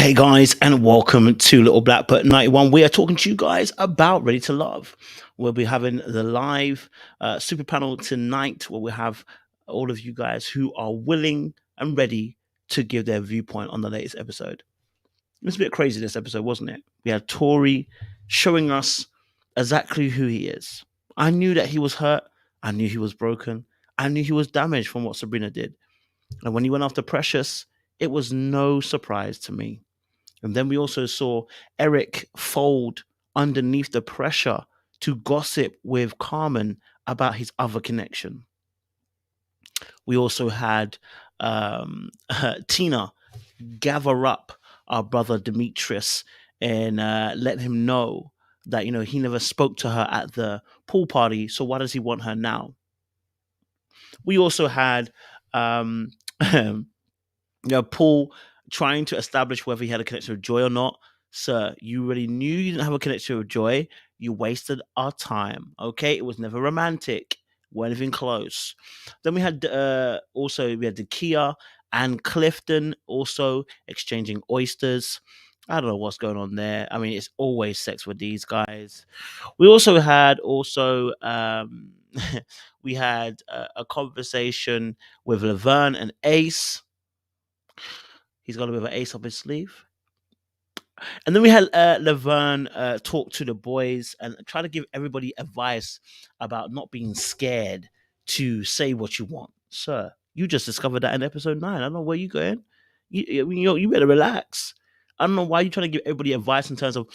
Hey guys, and welcome to Little Blackbird 91. We are talking to you guys about Ready to Love. We'll be having the live super panel tonight where we have all of you guys who are willing and ready to give their viewpoint on the latest episode. It was a bit crazy this episode, wasn't it? We had Tory showing us exactly who he is. I knew that he was hurt. I knew he was broken. I knew he was damaged from what Sabrina did. And when he went after Precious, it was no surprise to me. And then we also saw Eric fold underneath the pressure to gossip with Carmen about his other connection. We also had Tina gather up our brother Demetrius and let him know that, he never spoke to her at the pool party. So why does he want her now? We also had Paul trying to establish whether he had a connection with Joy or not. Sir, you already knew you didn't have a connection with Joy. You wasted our time. Okay, it was never romantic. Weren't even close. Then we had the Kia and Clifton also exchanging oysters. I don't know what's going on there. I mean, it's always sex with these guys. We also had we had a conversation with Laverne and Ace. He's got a bit of an ace up his sleeve. And then we had Laverne talk to the boys and try to give everybody advice about not being scared to say what you want. Sir, you just discovered that in episode 9. I don't know where you're going. You better relax. I don't know why you're trying to give everybody advice in terms of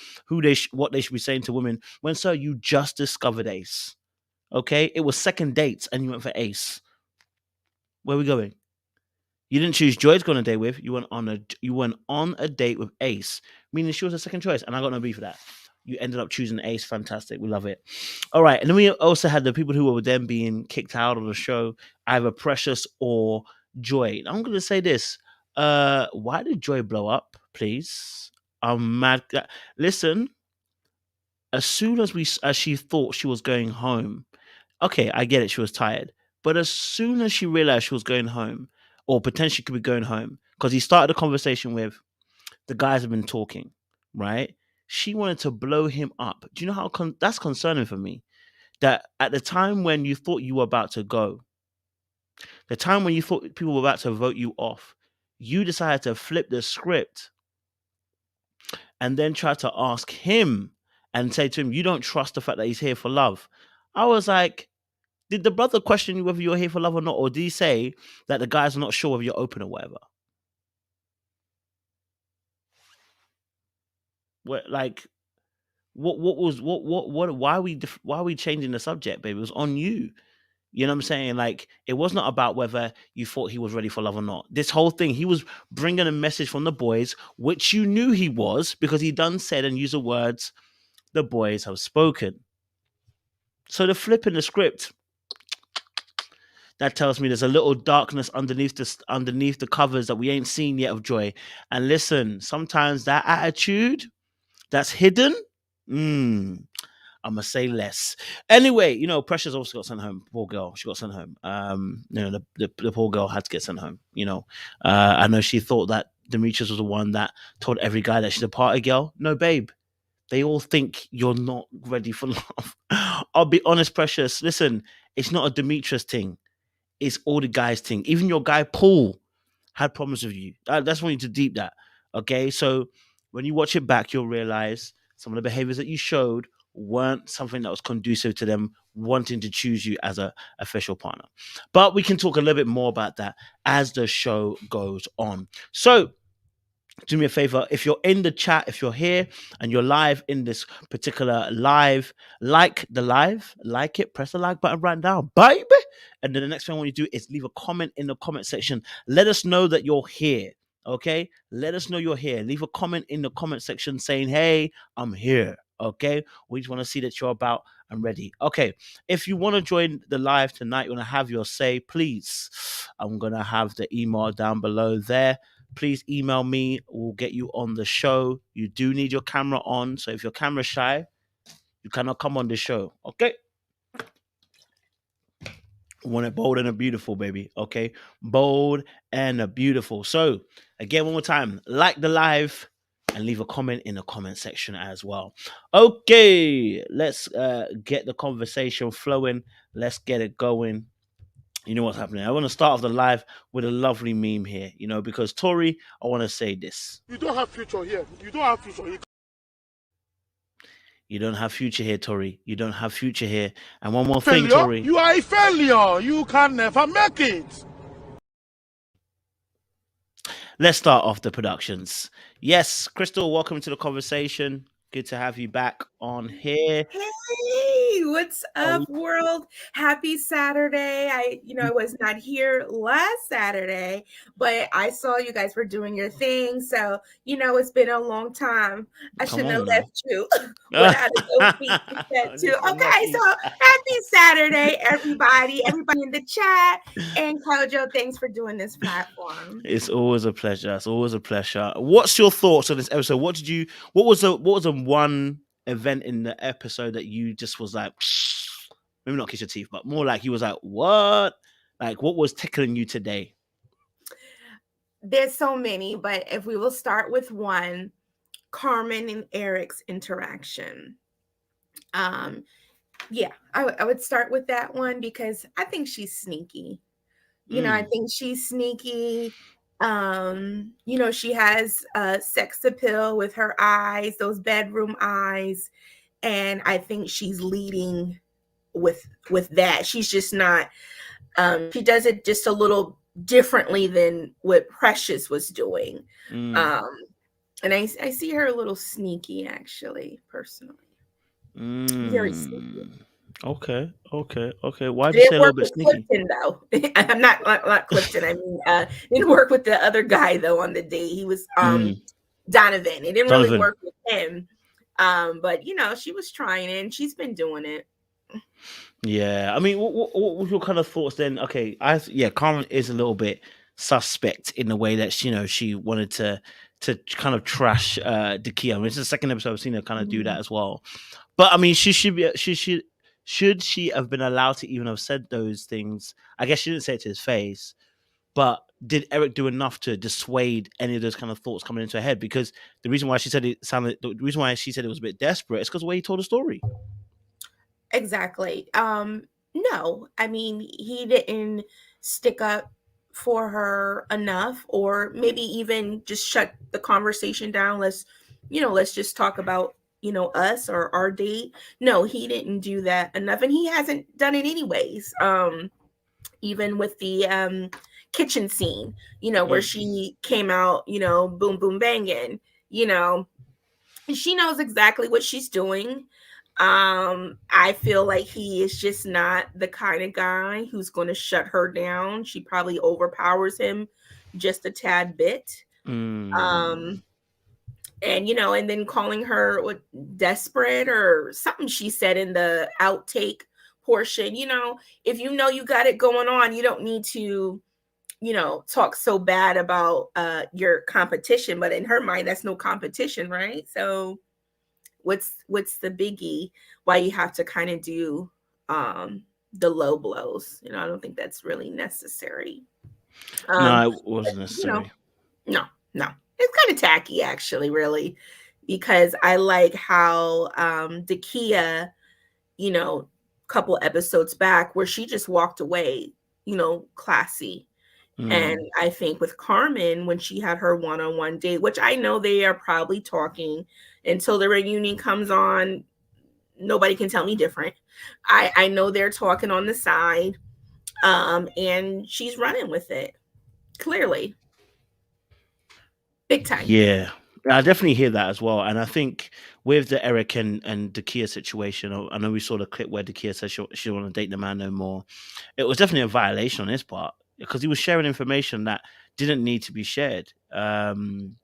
what they should be saying to women when, sir, you just discovered Ace. Okay? It was second dates and you went for Ace. Where are we going? You didn't choose Joy to go on a date with. You went on a date with Ace, meaning she was a second choice, and I got no beef for that. You ended up choosing Ace. Fantastic. We love it. All right. And then we also had the people who were then being kicked out of the show, either Precious or Joy. I'm going to say this. Why did Joy blow up, please? I'm mad. Listen, as soon as she thought she was going home, okay, I get it. She was tired. But as soon as she realized she was going home, or potentially could be going home, because he started a conversation with the guys have been talking, right? She wanted to blow him up. Do you know how that's concerning for me? That at the time when you thought you were about to go, the time when you thought people were about to vote you off, you decided to flip the script and then try to ask him and say to him, you don't trust the fact that he's here for love. I was like, did the brother question you whether you're here for love or not? Or did he say that the guys are not sure whether you're open or whatever? Why are we changing the subject, baby? It was on you. You know what I'm saying? Like, it was not about whether you thought he was ready for love or not. This whole thing, he was bringing a message from the boys, which you knew he was because he done said and used the words, the boys have spoken. So the flip in the script, that tells me there's a little darkness underneath the covers that we ain't seen yet of Joy. And listen, sometimes that attitude that's hidden, I'm gonna say less. Anyway, Precious also got sent home. Poor girl, she got sent home. The poor girl had to get sent home. I know she thought that Demetrius was the one that told every guy that she's a party girl. No, babe. They all think you're not ready for love. I'll be honest, Precious. Listen, it's not a Demetrius thing. It's all the guys' thing. Even your guy Paul had problems with you. That's why you need to deep that. Okay, so when you watch it back, you'll realize some of the behaviors that you showed weren't something that was conducive to them wanting to choose you as a official partner. But we can talk a little bit more about that as the show goes on. So do me a favor, if you're in the chat, if you're here and you're live in this particular live, like it, press the like button right now, baby. And then the next thing I want you to do is leave a comment in the comment section. Let us know that you're here. Okay, let us know you're here. Leave a comment in the comment section saying, hey, I'm here. Okay, we just want to see that you're about and ready. Okay, if you want to join the live tonight, you want to have your say, please. I'm going to have the email down below there. Please email me. We'll get you on the show. You do need your camera on. So if your camera's shy, you cannot come on the show. Okay? Want it bold and a beautiful, baby. Okay? Bold and a beautiful. So again, one more time. Like the live. and leave a comment in the comment section as well. Okay, let's get the conversation flowing. Let's get it going. You know what's happening. I want to start off the live with a lovely meme here, because Tori, I want to say this. You don't have future here. You don't have future here. You don't have future here, Tori. You don't have future here. And one more thing, Failure? Tori. You are a failure. You can never make it. Let's start off the productions. Yes, Crystal, welcome to the conversation. Good to have you back on here. Hey, what's up, world? Happy Saturday. I was not here last Saturday, but I saw you guys were doing your thing. So, it's been a long time. I shouldn't have left you without a little feet too. Okay, so happy Saturday, everybody in the chat. And Kojo, thanks for doing this platform. It's always a pleasure. It's always a pleasure. What's your thoughts on this episode? What was the one event in the episode that you just was like, maybe not kiss your teeth, but more like you was like, what? Like, what was tickling you today? There's so many, but if we will start with one, Carmen and Eric's interaction. Yeah, I would start with that one because I think she's sneaky. I think she's sneaky. She has sex appeal with her eyes, those bedroom eyes. And I think she's leading with that. She's just not, she does it just a little differently than what Precious was doing. And I see her a little sneaky, actually, personally. Very sneaky. Okay. Why do you say a little bit sneaky? Clifton, though. I'm not Clifton. I mean, didn't work with the other guy though on the date. He was Donovan. It didn't really work with him. But she was trying it, and she's been doing it. Yeah, I mean, what was your kind of thoughts then? Okay, Carmen is a little bit suspect in the way that she wanted to kind of trash Dakia. I mean, it's the second episode I've seen her kind of do that as well. But I mean, should she have been allowed to even have said those things? I guess she didn't say it to his face, but did Eric do enough to dissuade any of those kind of thoughts coming into her head? Because the reason why she said it was a bit desperate is because the way he told the story. Exactly. No, I mean, he didn't stick up for her enough, or maybe even just shut the conversation down. Let's just talk about us or our date. No, he didn't do that enough, and he hasn't done it anyways. Even with the kitchen scene, where she came out, boom boom banging, she knows exactly what she's doing. I feel like he is just not the kind of guy who's going to shut her down. She probably overpowers him just a tad bit. And and then calling her desperate or something she said in the outtake portion. If you got it going on, you don't need to talk so bad about your competition. But in her mind, that's no competition, right? So what's the biggie? Why you have to kind of do the low blows? I don't think that's really necessary. No, it wasn't necessary. No. It's kind of tacky, actually, really, because I like how Dakia, couple episodes back where she just walked away, classy. And I think with Carmen, when she had her one-on-one date, which I know they are probably talking until the reunion comes on, nobody can tell me different. I know they're talking on the side, and she's running with it, clearly. Big time. Yeah, I definitely hear that as well. And I think with the Eric and Dakia situation, I know we saw the clip where Dakia said she don't want to date the man no more. It was definitely a violation on his part because he was sharing information that didn't need to be shared. The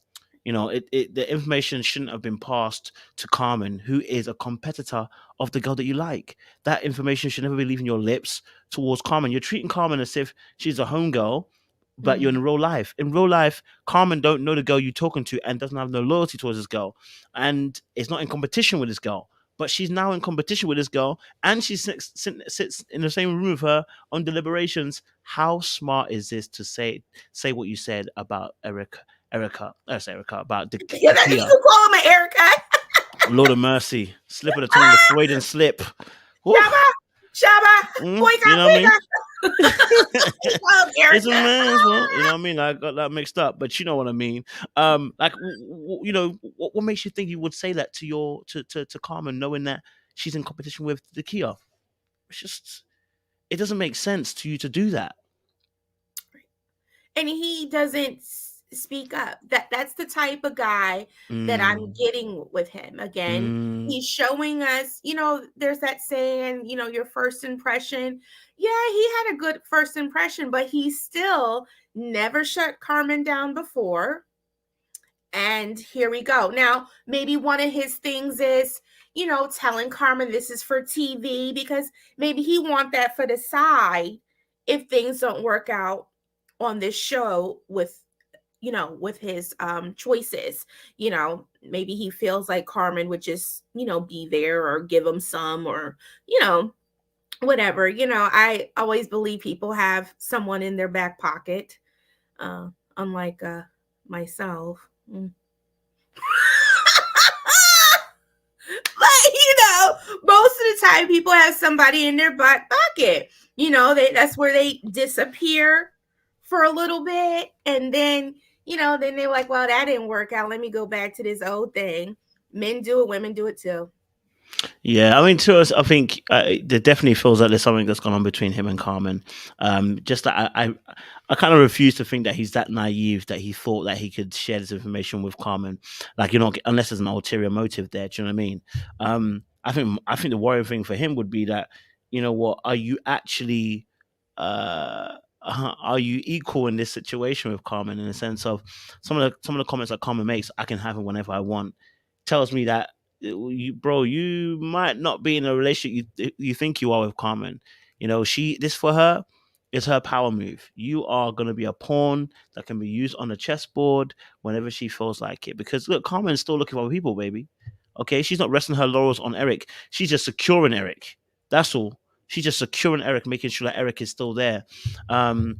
information shouldn't have been passed to Carmen, who is a competitor of the girl that you like. That information should never be leaving your lips towards Carmen. You're treating Carmen as if she's a homegirl, but you're in real life. In real life, Carmen don't know the girl you're talking to and doesn't have no loyalty towards this girl. And is not in competition with this girl. But she's now in competition with this girl, and she sits in the same room with her on deliberations. How smart is this to say what you said about Eric Erica. That's Erica about Yeah, the that, you Kia. can call him an Erica. Lord of mercy, slip of the tongue, the Freudian slip. Woo. Shaba, Shaba, You boyka, know what I mean? boyka. He called It's a Erica. man's well, you know what I mean? I got that mixed up, but you know what I mean. Like you know, what makes you think you would say that to to Carmen, knowing that she's in competition with the Kia? It's just it doesn't make sense to you to do that. And he doesn't speak up. That's the type of guy that I'm Mm, getting with him. Again, mm, he's showing us, there's that saying, your first impression. Yeah, he had a good first impression, but he still never shut Carmen down before. And here we go. Now, maybe one of his things is, telling Carmen this is for TV, because maybe he want that for the side if things don't work out on this show with his choices. Maybe he feels like Carmen would just, be there or give him some, or, whatever. I always believe people have someone in their back pocket, unlike myself. Mm. But most of the time people have somebody in their back pocket. That's where they disappear for a little bit, and then then they're like, well, that didn't work out, let me go back to this old thing. Men do it, women do it too. yeah, I mean, to us, I think there definitely feels like there's something that's gone on between him and Carmen. Just that I kind of refuse to think that he's that naive that he thought that he could share this information with Carmen, like unless there's an ulterior motive there. Do you know what I mean? I think the worrying thing for him would be that what are you actually are you equal in this situation with Carmen, in the sense of some of the comments that Carmen makes, I can have it whenever I want, tells me that you might not be in a relationship you think you are with Carmen. This for her is her power move. You are going to be a pawn that can be used on the chessboard whenever she feels like it. Because look, Carmen's still looking for other people, baby. Okay, she's not resting her laurels on Eric. She's just securing Eric. That's all. She's just securing Eric, making sure that Eric is still there. And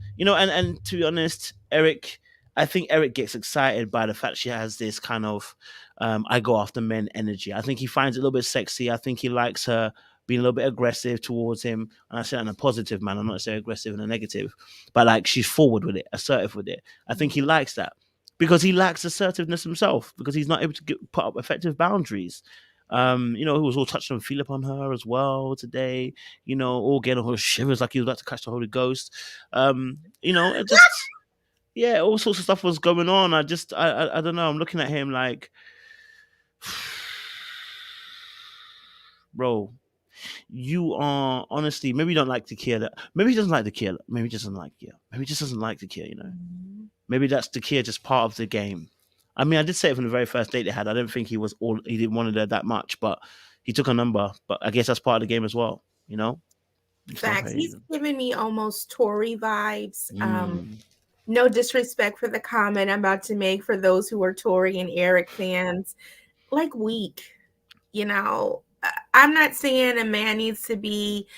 to be honest, I think Eric gets excited by the fact she has this kind of I go after men energy. I think he finds it a little bit sexy. I think he likes her being a little bit aggressive towards him. And I say that in a positive manner, not necessarily aggressive in a negative, but like she's forward with it, assertive with it. I think he likes that because he lacks assertiveness himself, because he's not able to put up effective boundaries. He was all touched on feel upon her as well today, all getting all shivers like he was about to catch the Holy Ghost. It just, yeah, all sorts of stuff was going on. I don't know. I'm looking at him like, bro, you are honestly, maybe you don't like the Kia. Maybe he doesn't like the Kia. Maybe he doesn't like Kia. Maybe he just doesn't like the Kia. Maybe that's the Kia, just part of the game. I mean, I did say it from the very first date they had. I don't think he didn't want her that much, but he took a number. But I guess that's part of the game as well. Facts. He's giving me almost Tory vibes. Mm. No disrespect for the comment I'm about to make for those who are Tori and Eric fans. Like, weak. I'm not saying a man needs to be,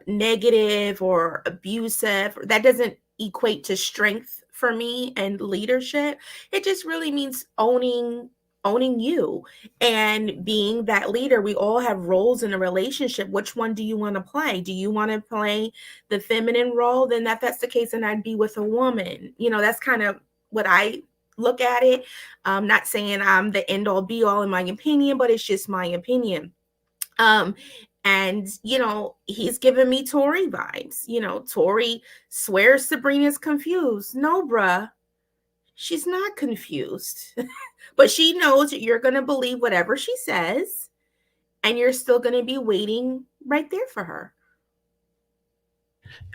negative or abusive. That doesn't equate to strength for me and leadership. It just really means owning you and being that leader. We all have roles in a relationship. Which one do you want to play? Do you want to play the feminine role? Then that's the case, and I'd be with a woman. That's kind of what I look at it. I'm not saying I'm the end all be all in my opinion, but it's just my opinion. And he's giving me Tory vibes. Tori swears Sabrina's confused. No, bruh, she's not confused. But she knows that you're going to believe whatever she says, and you're still going to be waiting right there for her.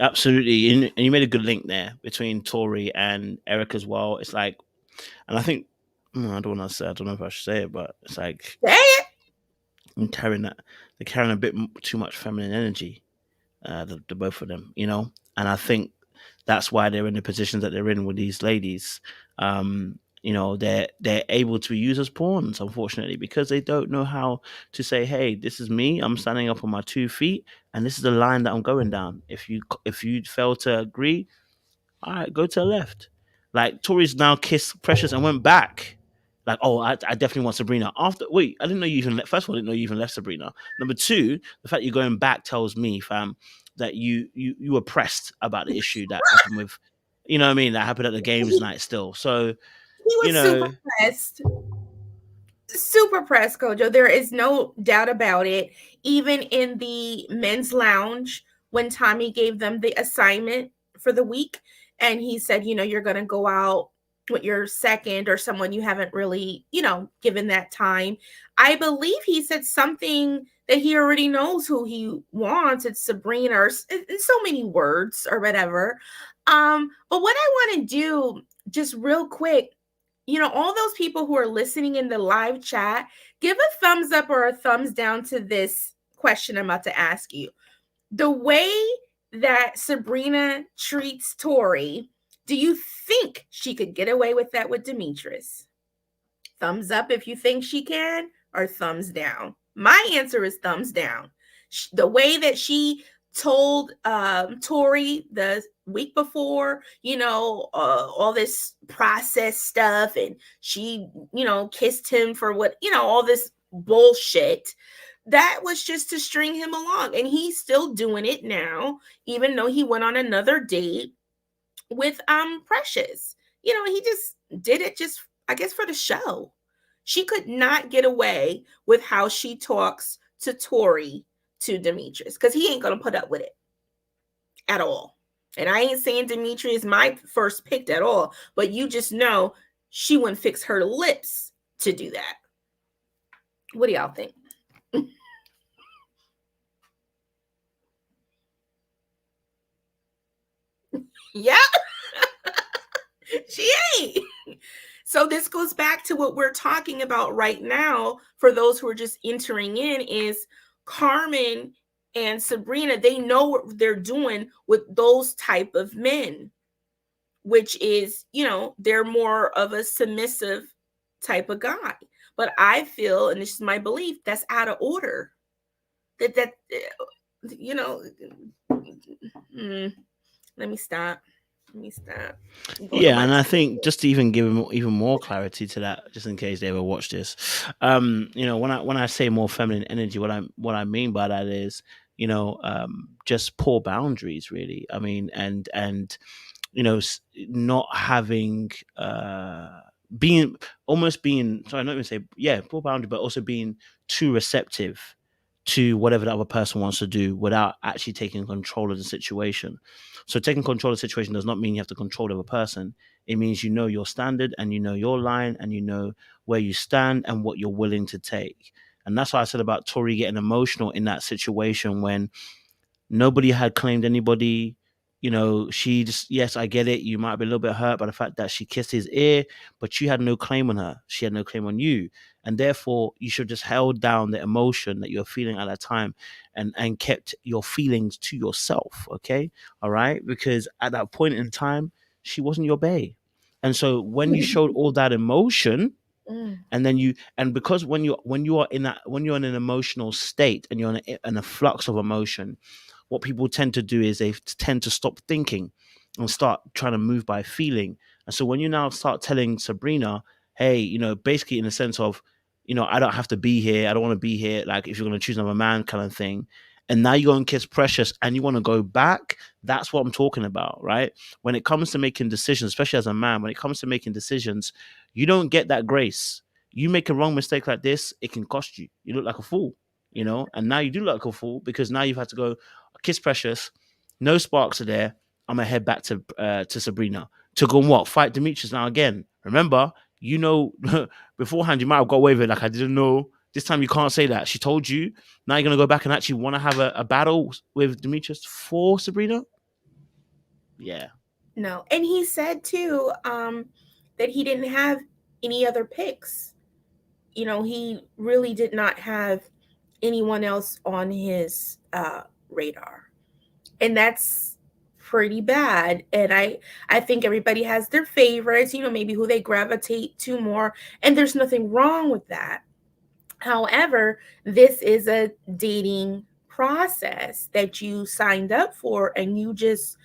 Absolutely, and you made a good link there between Tori and Eric as well. It's like, and I think I don't want to say, I don't know if I should say it, but it's like Say it. they're carrying a bit too much feminine energy, the both of them, and I think that's why they're in the positions that they're in with these ladies. They're able to be used as pawns, unfortunately, because they don't know how to say, hey, this is me, I'm standing up on my 2 feet, and this is the line that I'm going down. If you fail to agree, All right, go to the left. Like Tory's now kissed Precious and went back. Like, oh, I definitely want Sabrina. After wait, I didn't know you even left. First of all, I didn't know you even left Sabrina. Number two, the fact you're going back tells me, fam, that you were pressed about the issue that happened with, you know what I mean, that happened at the games He night still. So, you was super know, pressed. Super pressed, Kojo. There is no doubt about it. Even in the men's lounge, when Tommy gave them the assignment for the week, and he said, you're going to go out with your second or someone you haven't really, given that time. I believe he said something that he already knows who he wants. It's Sabrina, or in so many words or whatever. But what I want to do, just real quick, all those people who are listening in the live chat, give a thumbs up or a thumbs down to this question I'm about to ask you. The way that Sabrina treats Tori, do you think she could get away with that with Demetrius? Thumbs up if you think she can, or thumbs down? My answer is thumbs down. The way that she told Tori the week before, all this process stuff, and she, kissed him for what, all this bullshit. That was just to string him along, and he's still doing it now, even though he went on another date with Precious. He just did it just, I guess, for the show. She could not get away with how she talks to Tori to Demetrius, because he ain't gonna put up with it at all. And I ain't saying Dimitri is my first pick at all, but you just know she wouldn't fix her lips to do that. What do y'all think? Yeah. She ain't. So this goes back to what we're talking about right now. For those who are just entering in, is Carmen and Sabrina, they know what they're doing with those type of men, which is, they're more of a submissive type of guy. But I feel, and this is my belief, that's out of order. Let me stop. Yeah, and I think just to even give even more clarity to that, just in case they ever watch this, when I say more feminine energy, what I mean by that is, just poor boundaries, really. I mean, and not having being sorry, not even say, yeah, poor boundary, but also being too receptive to whatever the other person wants to do without actually taking control of the situation. So taking control of the situation does not mean you have to control the other person. It means you know your standard and you know your line and you know where you stand and what you're willing to take. And that's why I said about Tori getting emotional in that situation when nobody had claimed anybody. She just, yes, I get it. You might be a little bit hurt by the fact that she kissed his ear, but you had no claim on her. She had no claim on you. And therefore, you should just held down the emotion that you're feeling at that time and kept your feelings to yourself. Okay. All right. Because at that point in time, she wasn't your bae. And so when you showed all that emotion, and then because when you're in an emotional state and you're in a flux of emotion, what people tend to do is they tend to stop thinking and start trying to move by feeling. And so when you now start telling Sabrina, hey, basically in the sense of, I don't have to be here. I don't want to be here. Like, if you're going to choose another man kind of thing. And now you go and kiss Precious and you want to go back. That's what I'm talking about, right? When it comes to making decisions, especially as a man, when it comes to making decisions, you don't get that grace. You make a wrong mistake like this, it can cost you. You look like a fool, and now you do look like a fool because now you've had to go kiss Precious. No sparks are there. I'm going to head back to Sabrina to go and what? Fight Demetrius now again. Remember, beforehand, you might have got away with it like I didn't know. This time you can't say that. She told you. Now you're going to go back and actually want to have a battle with Demetrius for Sabrina? Yeah. No. And he said, too, that he didn't have any other picks. He really did not have anyone else on his radar. And that's pretty bad. And I think everybody has their favorites, maybe who they gravitate to more. And there's nothing wrong with that. However, this is a dating process that you signed up for, and you just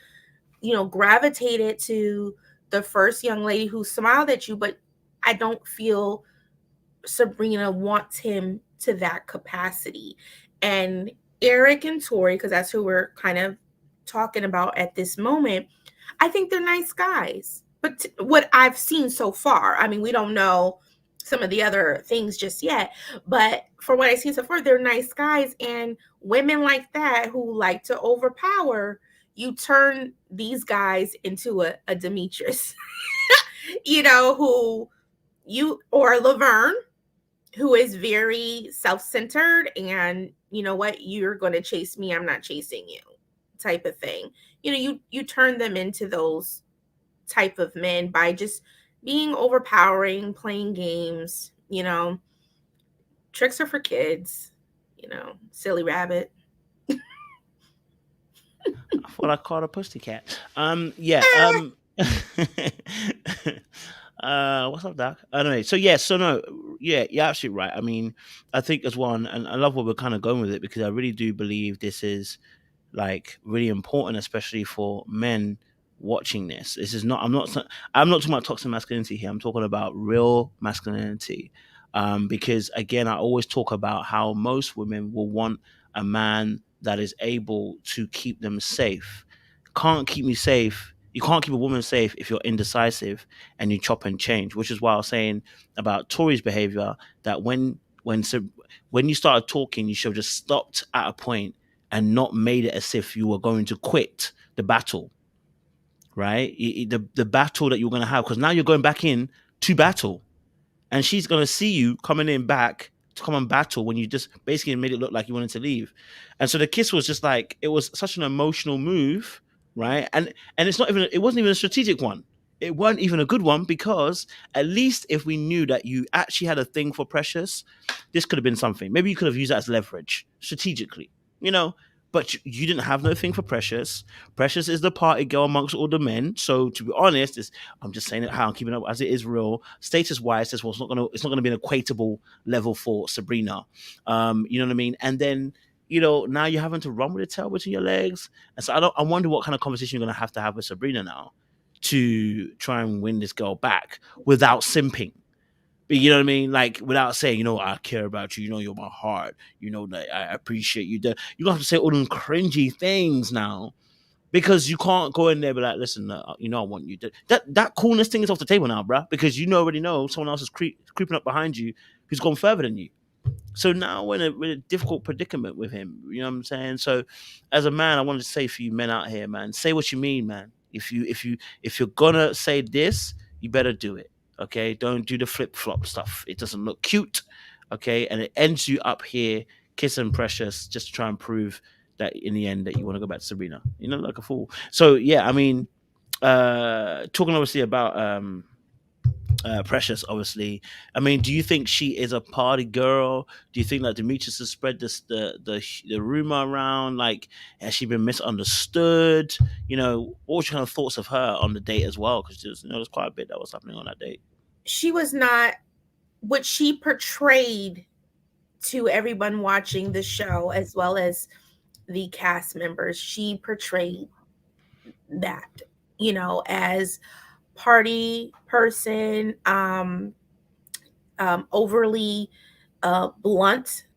gravitated to the first young lady who smiled at you, but I don't feel Sabrina wants him to that capacity. And Eric and Tori, because that's who we're kind of talking about at this moment, I think they're nice guys. But what I've seen so far, I mean, we don't know some of the other things just yet, but for what I've seen so far, they're nice guys. And women like that who like to overpower, you turn these guys into a Demetrius, who or Laverne, who is very self-centered and you know what, you're going to chase me, I'm not chasing you type of thing. You turn them into those type of men by just being overpowering, playing games. Tricks are for kids. Silly rabbit. I thought I caught a pussycat. Yeah. What's up, Doc? Anyway, so yeah, so no, yeah, you're absolutely right. I mean, I think as one, and I love what we're kind of going with it because I really do believe this is like really important, especially for men watching this. This is not. I'm not talking about toxic masculinity here. I'm talking about real masculinity. Because again, I always talk about how most women will want a man that is able to keep them safe. Can't keep me safe. You can't keep a woman safe if you're indecisive and you chop and change. Which is why I was saying about Tory's behavior that when you started talking, you should have just stopped at a point and not made it as if you were going to quit the battle, right? The battle that you're going to have, because now you're going back in to battle, and she's going to see you coming in back to come and battle when you just basically made it look like you wanted to leave. And so the kiss was just like, it was such an emotional move, right? And it wasn't even a strategic one. It wasn't even a good one, because at least if we knew that you actually had a thing for Precious, this could have been something. Maybe you could have used that as leverage strategically, you know. But you didn't have no thing for Precious. Precious is the party girl amongst all the men. So to be honest, I'm just saying it how I'm keeping up as it is real. Status wise, this was it's not gonna be an equatable level for Sabrina. You know what I mean? And then now you're having to run with the tail between your legs. And so I wonder what kind of conversation you're gonna have with Sabrina now to try and win this girl back without simping. You know what I mean? Like without saying, I care about you. You're my heart. That I appreciate you. You don't have to say all them cringy things now, because you can't go in there and be like, listen, I want you. That coolness thing is off the table now, bruh, because already know someone else is creeping up behind you who's gone further than you. So now we're in a difficult predicament with him. You know what I'm saying? So as a man, I wanted to say for you men out here, man, say what you mean, man. If you're gonna say this, you better do it. Okay? Don't do the flip flop stuff. It doesn't look cute. Okay, and it ends you up here kissing Precious just to try and prove that in the end that you want to go back to Sabrina. Like a fool. So yeah, I mean, talking obviously about Precious, obviously. I mean, do you think she is a party girl? Do you think that Demetrius has spread the rumor around? Like, has she been misunderstood? What was your kind of thoughts of her on the date as well? Because there's quite a bit that was happening on that date. She was not what she portrayed to everyone watching the show, as well as the cast members. She portrayed that, as party person, overly blunt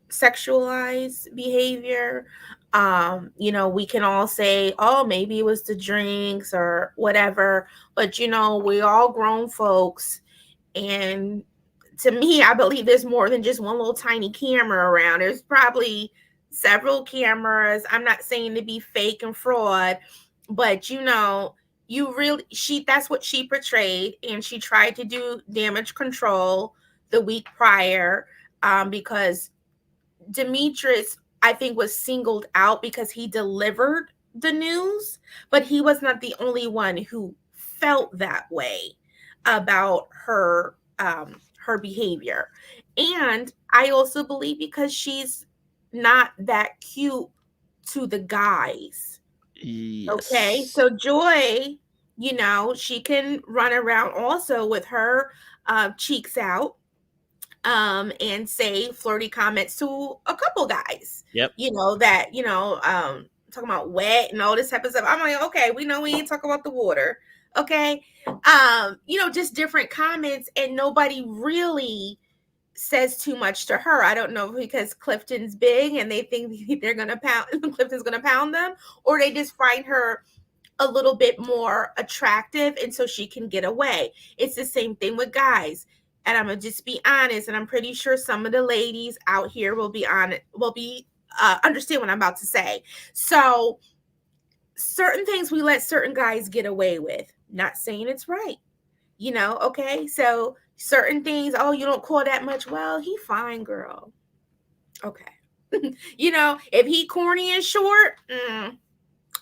sexualized behavior. We can all say, oh, maybe it was the drinks or whatever, but we all grown folks. And to me, I believe there's more than just one little tiny camera around. There's probably several cameras. I'm not saying to be fake and fraud, but that's what she portrayed, and she tried to do damage control the week prior, because Demetrius, I think, was singled out because he delivered the news, but he was not the only one who felt that way about her behavior. And I also believe because she's not that cute to the guys. Yes. Okay, so Joy, she can run around also with her cheeks out, and say flirty comments to a couple guys. Yep. talking about wet and all this type of stuff. I'm like, okay, we know we ain't talking about the water. Okay. Just different comments, and nobody really says too much to her. I don't know because Clifton's big and they think they're gonna pound Clifton's gonna pound them, or they just find her a little bit more attractive and so she can get away. It's the same thing with guys. And I'm gonna just be honest, and I'm pretty sure some of the ladies out here will be understand what I'm about to say. So certain things we let certain guys get away with. Not saying it's right. Okay? So certain things, oh, you don't call that much. Well, he fine, girl. Okay. If he corny and short,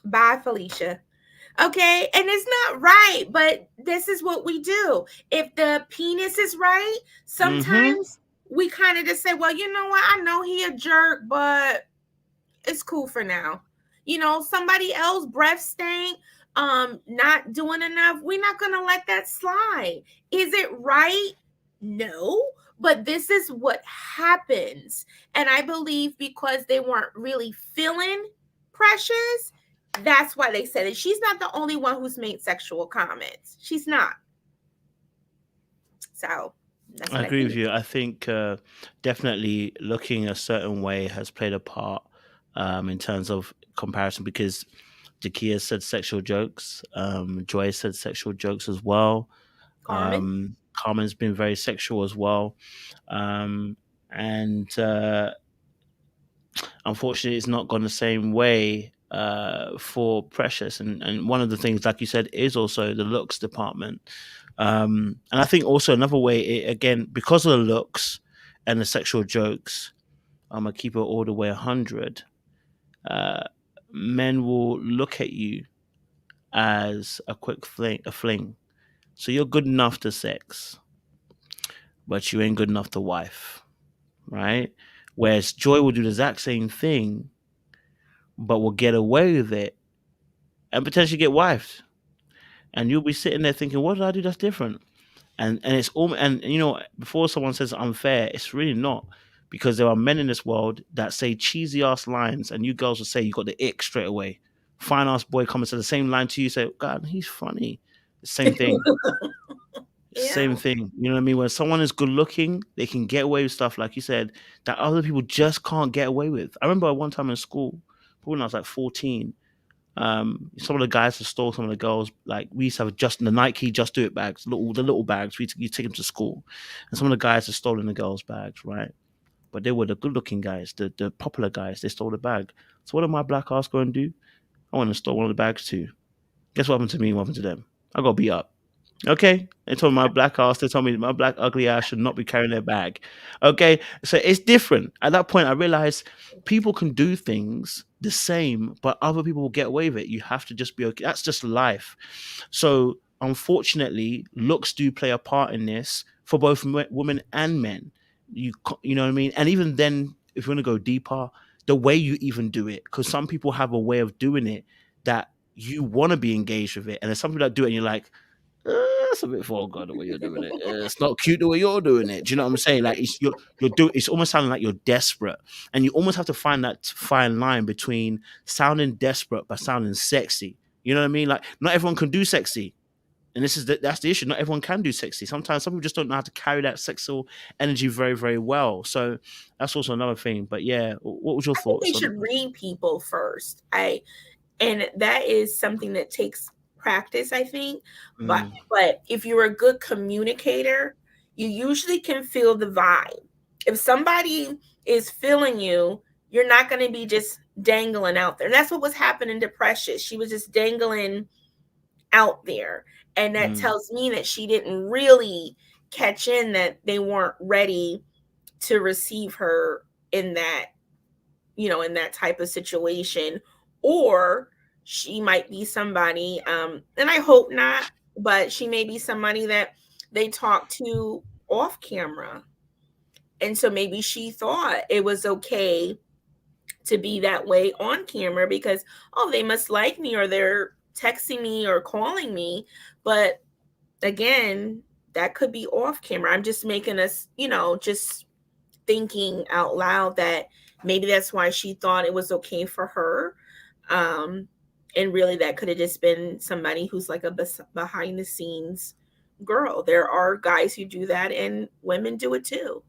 bye, Felicia. Okay, and it's not right, but this is what we do. If the penis is right, sometimes we kind of just say, well, you know what? I know he a jerk, but it's cool for now. Somebody else breath stank, not doing enough. We're not gonna let that slide. Is it right? No, but this is what happens. And I believe because they weren't really feeling Precious, that's why they said it. She's not the only one who's made sexual comments. She's not. So that's what I agree with you. I think definitely looking a certain way has played a part in terms of comparison, because Jakia said sexual jokes. Joy said sexual jokes as well. Carmen's been very sexual as well. And unfortunately, it's not gone the same way for Precious. And one of the things, like you said, is also the looks department. And I think also another way, again, because of the looks and the sexual jokes, I'm going to keep it all the way 100. Men will look at you as a quick fling. So you're good enough to sex, but you ain't good enough to wife, right? Whereas Joy will do the exact same thing, but will get away with it and potentially get wifed. And you'll be sitting there thinking, what did I do that's different? And it's all, and before someone says unfair, it's really not, because there are men in this world that say cheesy ass lines, and you girls will say you got the ick straight away. Fine ass boy comes to the same line to you, say, God, he's funny. Same thing. Yeah. Same thing. You know what I mean? When someone is good looking, they can get away with stuff, like you said, that other people just can't get away with. I remember one time in school, probably when I was like 14, some of the guys that stole some of the girls, like we used to have just the Nike Just Do It bags, the little bags. You take them to school, and some of the guys had stolen the girls' bags, right? But they were the good-looking guys, the popular guys. They stole the bag. So what did my black ass go and do? I went and stole one of the bags too. Guess what happened to me? What happened to them? I got beat up. Okay, they told me my black ass. They told me my black ugly ass should not be carrying their bag. Okay, so it's different. At that point, I realized people can do things the same, but other people will get away with it. You have to just be okay. That's just life. So unfortunately, looks do play a part in this for both women and men. You know what I mean? And even then, if you want to go deeper, the way you even do it, because some people have a way of doing it that you want to be engaged with it, and there's some people that do it, and you're like, that's a bit vulgar the way you're doing it. It's not cute the way you're doing it. Do you know what I'm saying? Like it's almost sounding like you're desperate, and you almost have to find that fine line between sounding desperate but sounding sexy. You know what I mean? Like not everyone can do sexy, and that's the issue. Not everyone can do sexy. Sometimes some people just don't know how to carry that sexual energy very, very well. So that's also another thing. But yeah, what was your thoughts? They should read people first. And that is something that takes practice, I think. But if you're a good communicator, you usually can feel the vibe. If somebody is feeling you, you're not going to be just dangling out there. And that's what was happening to Precious. She was just dangling out there. And that tells me that she didn't really catch in that they weren't ready to receive her in that, in that type of situation. Or she might be somebody, and I hope not, but she may be somebody that they talk to off camera. And so maybe she thought it was okay to be that way on camera because, they must like me, or they're texting me or calling me. But again, that could be off camera. I'm just making us, just thinking out loud that maybe that's why she thought it was okay for her. And really that could have just been somebody who's like a behind the scenes girl. There are guys who do that and women do it too.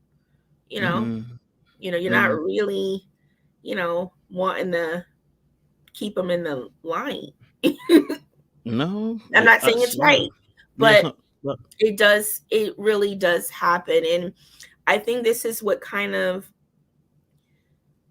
You know, Mm, you're not mm, really, wanting to keep them in the light. no, I'm not saying that's it's right, yeah, it's but not. But, it really does happen. And I think this is what kind of,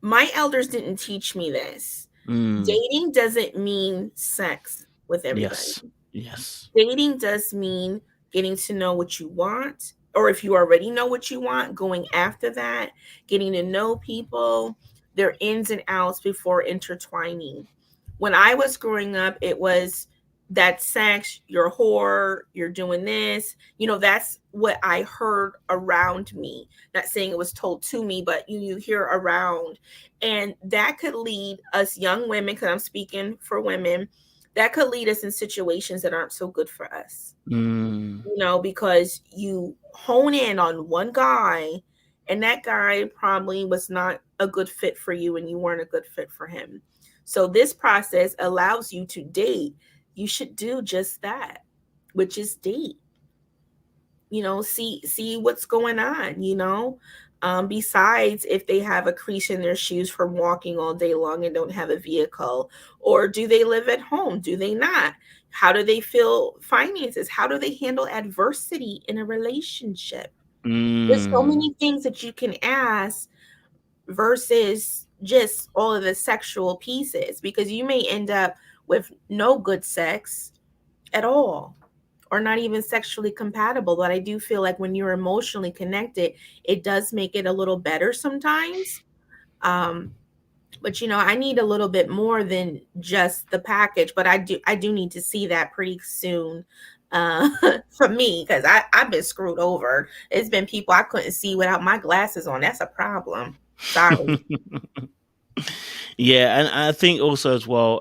my elders didn't teach me this. mm, Dating doesn't mean sex with everybody. yes, yes. Dating does mean getting to know what you want, or if you already know what you want, going after that, getting to know people, their ins and outs before intertwining. When I was growing up, it was that sex, you're a whore, you're doing this. That's what I heard around me. Not saying it was told to me, but you hear around. And that could lead us young women, because I'm speaking for women, that could lead us in situations that aren't so good for us. Mm, Because you hone in on one guy, and that guy probably was not a good fit for you and you weren't a good fit for him. So this process allows you to date. You should do just that, which is date. See what's going on. Besides, if they have a crease in their shoes from walking all day long and don't have a vehicle, or do they live at home? Do they not? How do they feel finances? How do they handle adversity in a relationship? There's so mm, many things that you can ask versus just all of the sexual pieces, because you may end up with no good sex at all, or not even sexually compatible. But I do feel like when you're emotionally connected, it does make it a little better sometimes. Um, but I need a little bit more than just the package. But I do need to see that pretty soon. Uh, for me, because I've been screwed over. It's been people I couldn't see without my glasses on. That's a problem. Sorry. yeah, and I think also as well,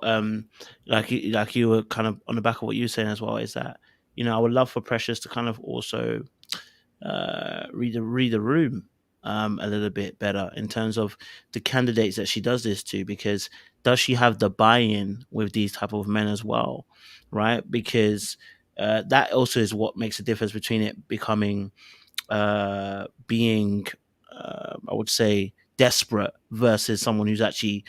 like you were kind of on the back of what you were saying as well, is that I would love for Precious to kind of also read the room a little bit better in terms of the candidates that she does this to, because does she have the buy-in with these type of men as well, right? Because that also is what makes a difference between it becoming being I would say desperate versus someone who's actually,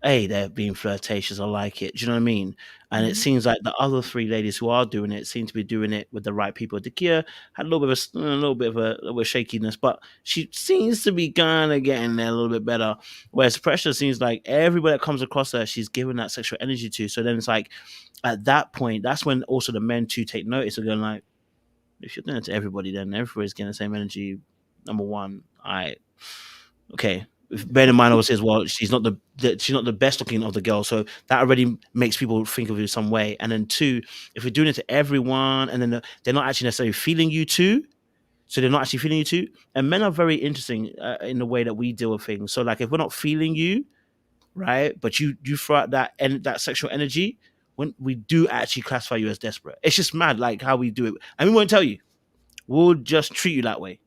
hey, they're being flirtatious. I like it. Do you know what I mean? And it Mhm. seems like the other three ladies who are doing it seem to be doing it with the right people. Dakia had a little bit of a shakiness, but she seems to be kind of getting there a little bit better. Whereas Pressure seems like everybody that comes across her, she's giving that sexual energy to. So then it's like at that point, that's when also the men too take notice and going like, if you're doing it to everybody, then everybody's getting the same energy. Number one, okay. Bear in mind, obviously, as well, she's not the best looking of the girls, so that already makes people think of you some way. And then two, if you're doing it to everyone, and then they're not actually necessarily feeling you too, so they're not actually feeling you too. And men are very interesting in the way that we deal with things. So, like, if we're not feeling you, right, but you throw out that sexual energy, when we do actually classify you as desperate, it's just mad, like how we do it, and we won't tell you. We'll just treat you that way,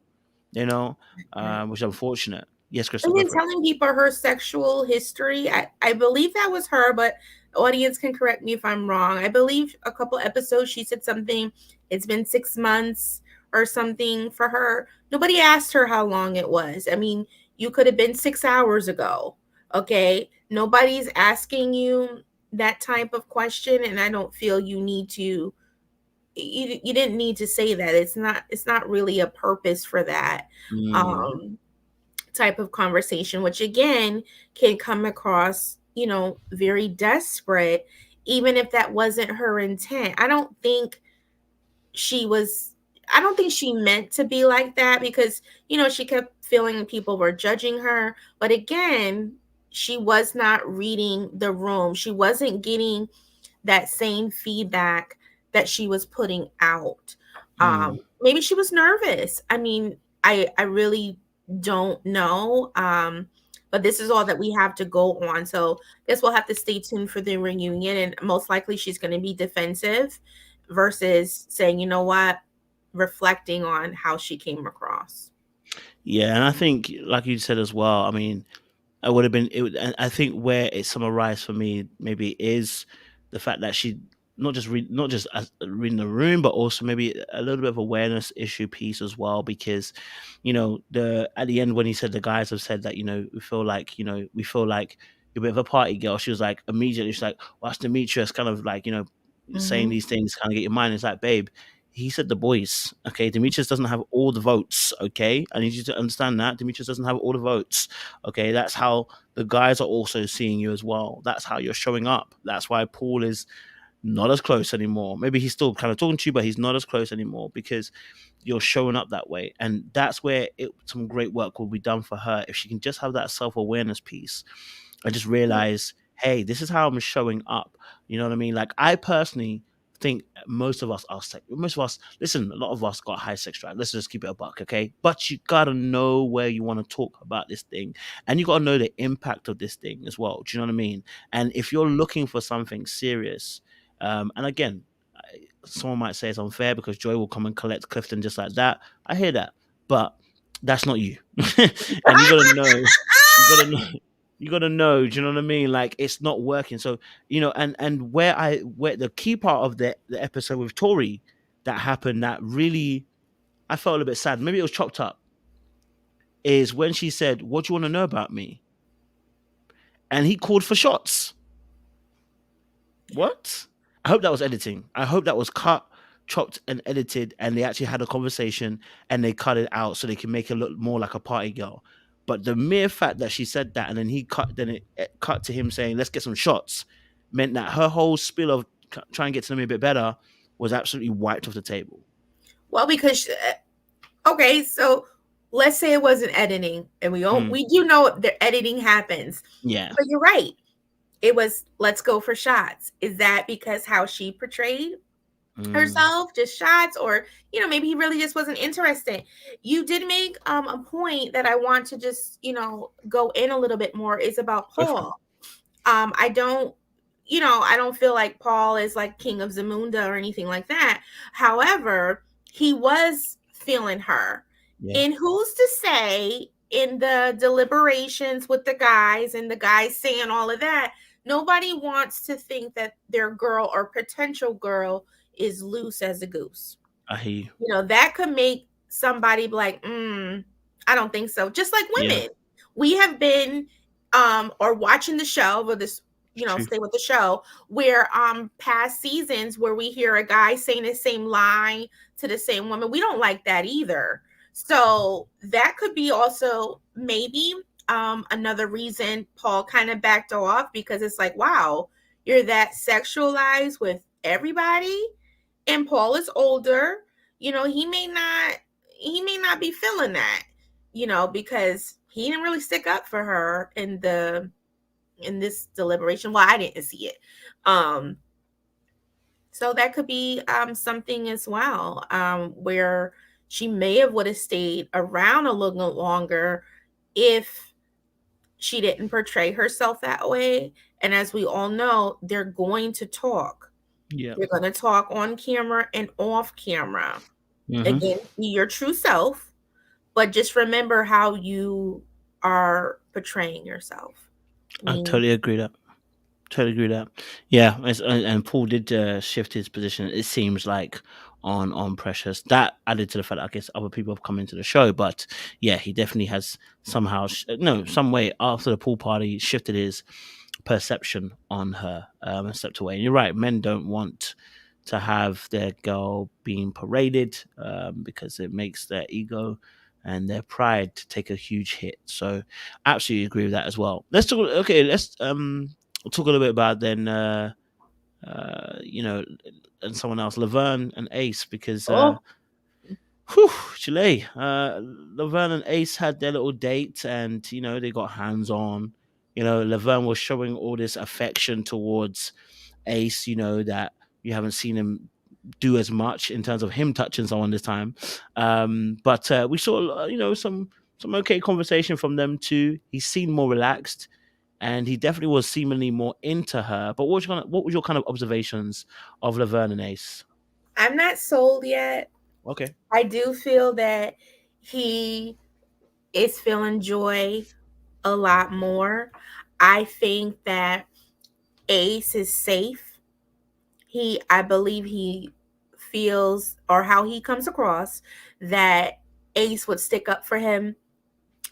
which is unfortunate. Yes, Crystal, And go then for it. telling people her sexual history. I believe that was her, but audience can correct me if I'm wrong. I believe a couple episodes she said something, it's been 6 months or something for her. Nobody asked her how long it was. I mean, you could have been 6 hours ago. Okay. Nobody's asking you that type of question. And I don't feel you need to, you didn't need to say that. It's not really a purpose for that. Mm, Um, Type of conversation, which again can come across, very desperate, even if that wasn't her intent. She was, I don't think she meant to be like that, because, she kept feeling people were judging her. But again, she was not reading the room. She wasn't getting that same feedback that she was putting out. mm. Maybe she was nervous. I mean, I really don't know. But this is all that we have to go on. So I guess we'll have to stay tuned for the reunion, and most likely she's going to be defensive versus saying, you know what, reflecting on how she came across. Yeah, and I think, like you said as well, I mean, I would have been. And I think where it summarized for me maybe is the fact that she not just reading the room, but also maybe a little bit of awareness issue piece as well. Because, the at the end when he said the guys have said that we feel like you're a bit of a party girl. She was like immediately she's like, well, that's Demetrius kind of like saying Mm-hmm. these things kind of get your mind. It's like, babe, he said the boys. Okay, Demetrius doesn't have all the votes. Okay, I need you to understand that Demetrius doesn't have all the votes. Okay, that's how the guys are also seeing you as well. That's how you're showing up. That's why Paul is not as close anymore. Maybe he's still kind of talking to you, but he's not as close anymore because you're showing up that way. And that's where some great work will be done for her if she can just have that self awareness piece. I just realize, hey, this is how I'm showing up. You know what I mean? Like, I personally think most of us are listen, a lot of us got high sex drive. Let's just keep it a buck, okay? But you gotta know where you want to talk about this thing, and you gotta know the impact of this thing as well. Do you know what I mean? And if you're looking for something serious, and again, someone might say it's unfair because Joy will come and collect Clifton just like that. I hear that, but that's not you. And you gotta know, you gotta know, you gotta know. Do you know what I mean? Like, it's not working. So and where the key part of the episode with Tori that happened that really I felt a little bit sad. Maybe it was chopped up. Is when she said, "What do you want to know about me?" And he called for shots. What? I hope that was editing. I hope that was cut, chopped, and edited, and they actually had a conversation and they cut it out so they can make it look more like a party girl. But the mere fact that she said that and then it cut to him saying, "Let's get some shots," meant that her whole spiel of trying to get to know me a bit better was absolutely wiped off the table. Well, because okay, so let's say it wasn't editing, and Mm, we do know the editing happens, yeah. but you're right. It was let's go for shots. Is that because how she portrayed Mm, herself, just shots, or maybe he really just wasn't interested? You did make a point that I want to just go in a little bit more is about go for it. Paul. I don't I don't feel like Paul is like king of Zamunda or anything like that. However, he was feeling her. Yeah. And who's to say in the deliberations with the guys and the guys saying all of that, nobody wants to think that their girl or potential girl is loose as a goose. I hear you. That could make somebody be like, I don't think so. Just like Yeah. women. We have been or watching the show, or this, It's true. stay with the show, where past seasons where we hear a guy saying the same line to the same woman. We don't like that either. So that could be also maybe another reason Paul kind of backed off, because it's like, wow, you're that sexualized with everybody, and Paul is older. He may not be feeling that, because he didn't really stick up for her in this deliberation. Well, I didn't see it. So that could be something as well, where she may have would have stayed around a little longer if she didn't portray herself that way. And as we all know, they're going to talk. Yeah. They're going to talk on camera and off camera. Hmm. Again, be your true self, but just remember how you are portraying yourself. I I mean, totally agree that. Totally agree with that. Yeah, and Paul did shift his position. It seems like on Precious. That added to the fact that I guess other people have come into the show, but yeah, he definitely has somehow, no, some way after the pool party shifted his perception on her and stepped away. And you're right, men don't want to have their girl being paraded because it makes their ego and their pride to take a huge hit. So absolutely agree with that as well. Let's talk. Okay, let's talk a little bit about then. You know, and someone else, Laverne and Ace, because oh, Chile, Laverne and Ace had their little date, and they got hands on. Laverne was showing all this affection towards Ace. That you haven't seen him do as much in terms of him touching someone this time. But we saw, some okay conversation from them too. He seemed more relaxed, and he definitely was seemingly more into her. But what was your kind of observations of Laverne and Ace? I'm not sold yet. Okay. I do feel that he is feeling joy a lot more. I think that Ace is safe. I believe he feels, or how he comes across, that Ace would stick up for him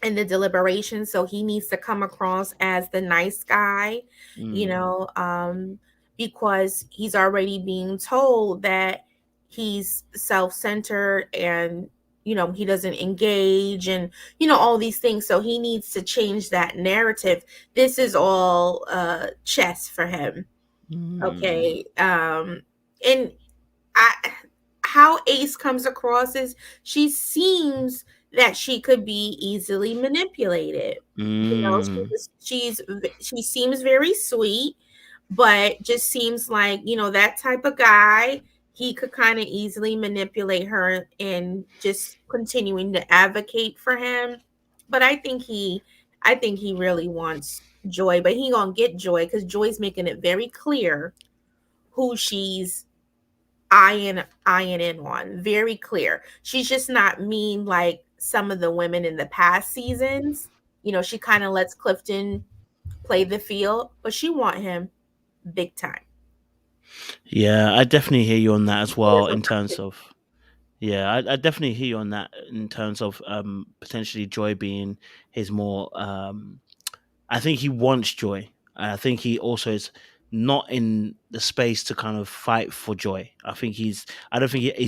in the deliberation, so he needs to come across as the nice guy, you Mm, know, because he's already being told that he's self-centered, and he doesn't engage, and all these things, so he needs to change that narrative. This is all chess for him. mm, Okay. And I how Ace comes across is she seems that she could be easily manipulated. mm, She seems very sweet, but just seems like, that type of guy. He could kind of easily manipulate her and just continuing to advocate for him. But I think he really wants Joy, but he gonna get Joy because Joy's making it very clear who she's eyeing in on. Very clear. She's just not mean like some of the women in the past seasons. She kind of lets Clifton play the field, but she want him big time. yeah, I definitely hear you on that as He well. doesn't In want terms to. of Yeah, I definitely hear you on that. In terms of potentially Joy being his more I think he wants Joy. I think he also is not in the space to kind of fight for Joy. I don't think he's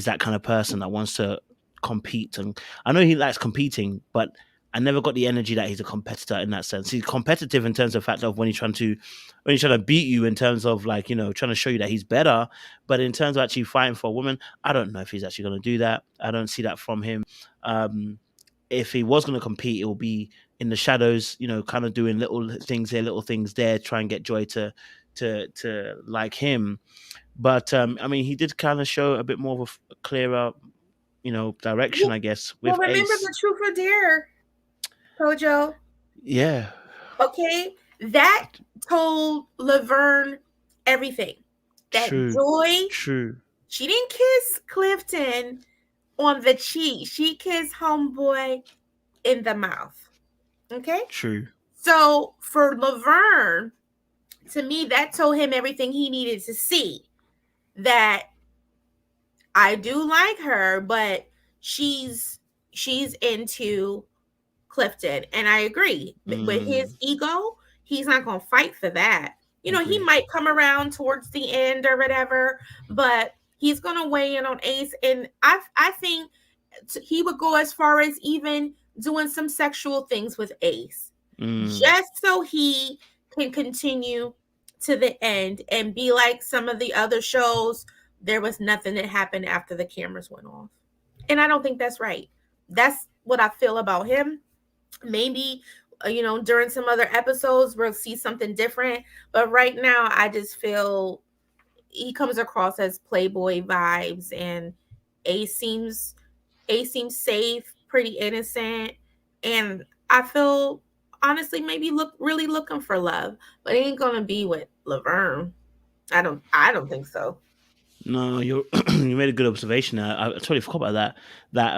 that kind of person that wants to compete. And I know he likes competing, but I never got the energy that he's a competitor in that sense. He's competitive in terms of fact of when he's trying to beat you in terms of like, trying to show you that he's better. But in terms of actually fighting for a woman, I don't know if he's actually going to do that. I don't see that from him. Um, if he was going to compete, it will be in the shadows, kind of doing little things here, little things there, try and get Joy to like him. But I mean, he did kind of show a bit more of a clearer, direction, Well, I guess, well, with remember Ace. the truth or dare, Kojo. Yeah, Okay, that told Laverne everything. That true, Joy, true, she didn't kiss Clifton on the cheek. She kissed homeboy in the mouth. Okay? true. So for Laverne, to me, that told him everything he needed to see. That I do like her, but she's she's into Clifton. And I agree. With his Mm, ego, he's not gonna fight for that. He agree. might come around towards the end or whatever, but he's gonna weigh in on Ace. And I think he would go as far as even doing some sexual things with Ace, Mm, just so he can continue to the end and be like some of the other shows. There was nothing that happened after the cameras went off. And I don't think that's right. That's what I feel about him. Maybe during some other episodes we'll see something different, but right now I just feel he comes across as playboy vibes, and Ace seems Ace seems safe, pretty innocent, and I feel honestly maybe really looking for love, but it ain't gonna be with Laverne. I don't think so. no, you made a good observation. I totally forgot about that. That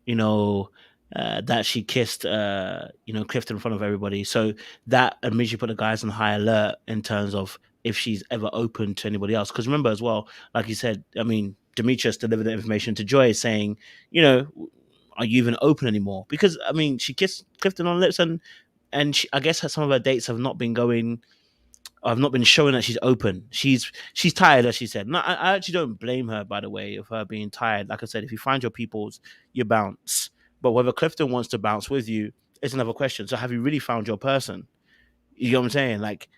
you know, that she kissed Clifton in front of everybody. So that immediately put the guys on high alert in terms of if she's ever open to anybody else. Because remember as well, like you said, I mean, Demetrius delivered the information to Joy saying, are you even open anymore? Because I mean, she kissed Clifton on the lips, and I guess some of her dates have not been going. I've not been showing that she's open. She's tired, as she said. No, I actually don't blame her, by the way, of her being tired. Like I said, if you find your peoples, you bounce. But whether Clifton wants to bounce with you is another question. So have you really found your person? You know what I'm saying? Like,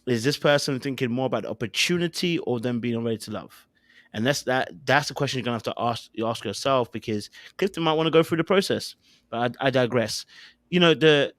is this person thinking more about the opportunity or them being ready to love? And that's the question you're gonna have to ask yourself, because Clifton might want to go through the process. But I digress. The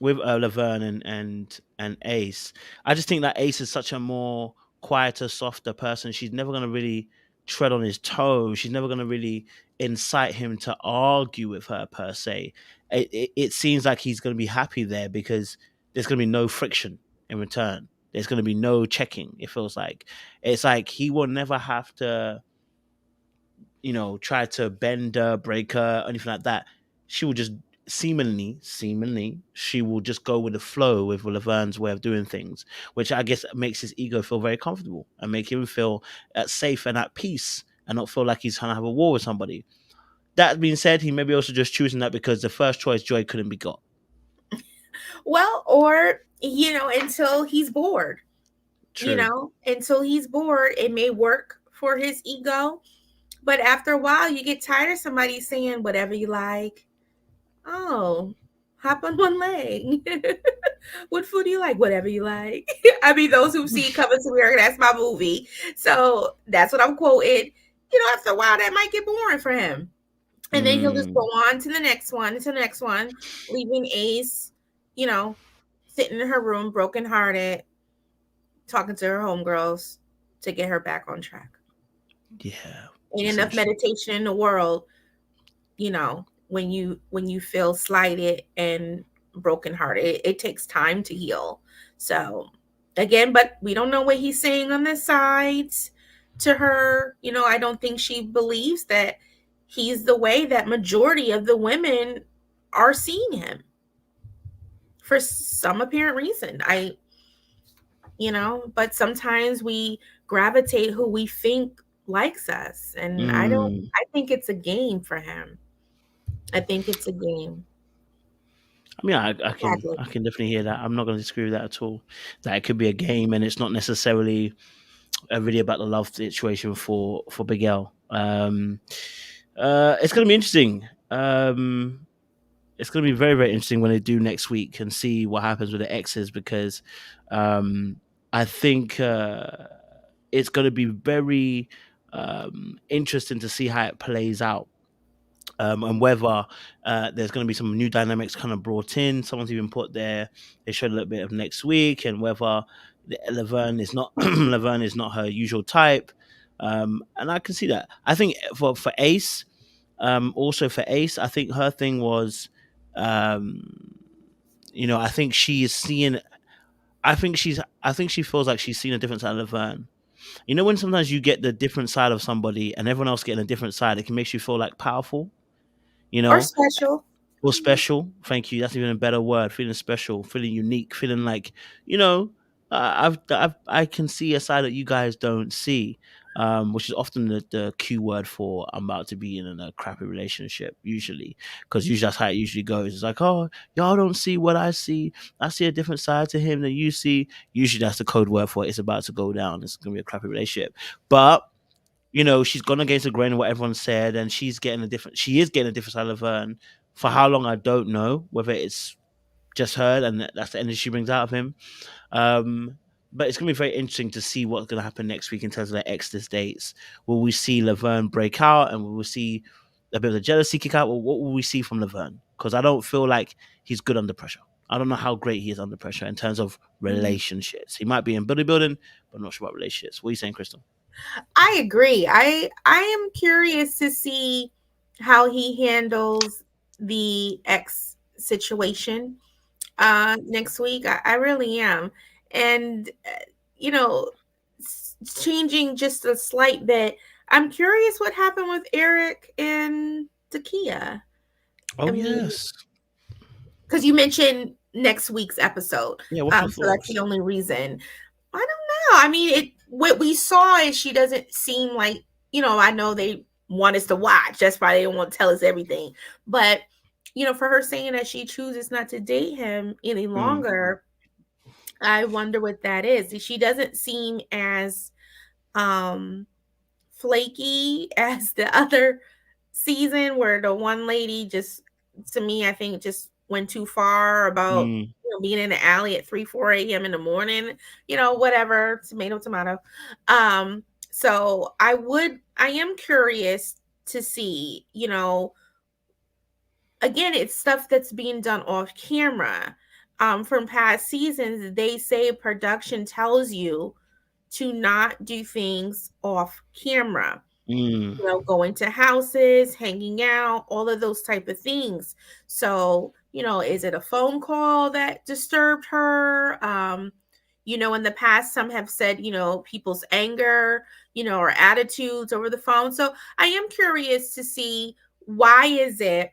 with Laverne and Ace. I just think that Ace is such a more quieter, softer person. She's never gonna really tread on his toes. She's never gonna really incite him to argue with her per se. It seems like he's gonna be happy there because there's gonna be no friction in return. There's gonna be no checking. It feels like it's like he will never have to try to bend her, break her, anything like that. She will just seemingly, she will just go with the flow with Laverne's way of doing things, which I guess makes his ego feel very comfortable and make him feel safe and at peace and not feel like he's trying to have a war with somebody. That being said, he may be also just choosing that because the first choice Joy couldn't be got. Well, or until he's bored. True. Until he's bored, it may work for his ego. But after a while, you get tired of somebody saying whatever you like. Oh, hop on one leg. What food do you like? Whatever you like. I mean, those who see Coming to America, that's my movie. So that's what I'm quoting. After a while, that might get boring for him. And then he'll just go on to the next one, leaving Ace, sitting in her room, brokenhearted, talking to her homegirls to get her back on track. Yeah. Ain't enough meditation in the world, when you feel slighted and brokenhearted. It takes time to heal. So again, but we don't know what he's saying on the sides to her. I don't think she believes that he's the way that majority of the women are seeing him for some apparent reason. But sometimes we gravitate who we think likes us. And I think it's a game for him. I think it's a game. I mean, I can definitely hear that. I'm not going to disagree with that at all. That it could be a game, and it's not necessarily really about the love situation for Big L. It's going to be interesting. It's going to be very, very interesting when they do next week and see what happens with the exes, because I think it's going to be very interesting to see how it plays out. And whether there's going to be some new dynamics kind of brought in. Someone's even put there, they showed a little bit of next week, and whether Laverne is not Laverne is not her usual type. And I can see that. I think for Ace, also for Ace, I think her thing was, I think she is seeing. I think she feels like she's seen a different side of Laverne. When sometimes you get the different side of somebody and everyone else getting a different side, it can make you feel like powerful. Or special. Or special. Thank you. That's even a better word. Feeling special, feeling unique, feeling like, I can see a side that you guys don't see, which is often the cue word for I'm about to be in a crappy relationship, usually. Because usually that's how it usually goes. It's like, oh, y'all don't see what I see. I see a different side to him than you see. Usually that's the code word for it. It's about to go down. It's going to be a crappy relationship. But she's gone against the grain of what everyone said, and she is getting a different side of Vern. For how long, I don't know, whether it's just her and that's the energy she brings out of him. But it's going to be very interesting to see what's going to happen next week in terms of their exodus dates. Will we see Laverne break out, and will we see a bit of the jealousy kick out? Or what will we see from Laverne? Because I don't feel like he's good under pressure. I don't know how great he is under pressure in terms of relationships. He might be in bodybuilding, but I'm not sure about relationships. What are you saying, Crystal? I agree. I am curious to see how he handles the ex situation next week. I really am. And changing just a slight bit, I'm curious what happened with Eric and Takia. Oh, yes. Because you mentioned next week's episode. Yeah, what's your so that's the only reason. I don't know. I mean, what we saw is she doesn't seem like, I know they want us to watch. That's why they don't want to tell us everything. But, for her saying that she chooses not to date him any longer, I wonder what that is. She doesn't seem as flaky as the other season, where the one lady just, to me, I think just went too far about being in the alley at 3-4 a.m. in the morning, whatever, tomato. So I am curious to see, again, it's stuff that's being done off camera. From past seasons, they say production tells you to not do things off camera. Going to houses, hanging out, all of those type of things. So, is it a phone call that disturbed her? In the past, some have said, people's anger, or attitudes over the phone. So I am curious to see, why is it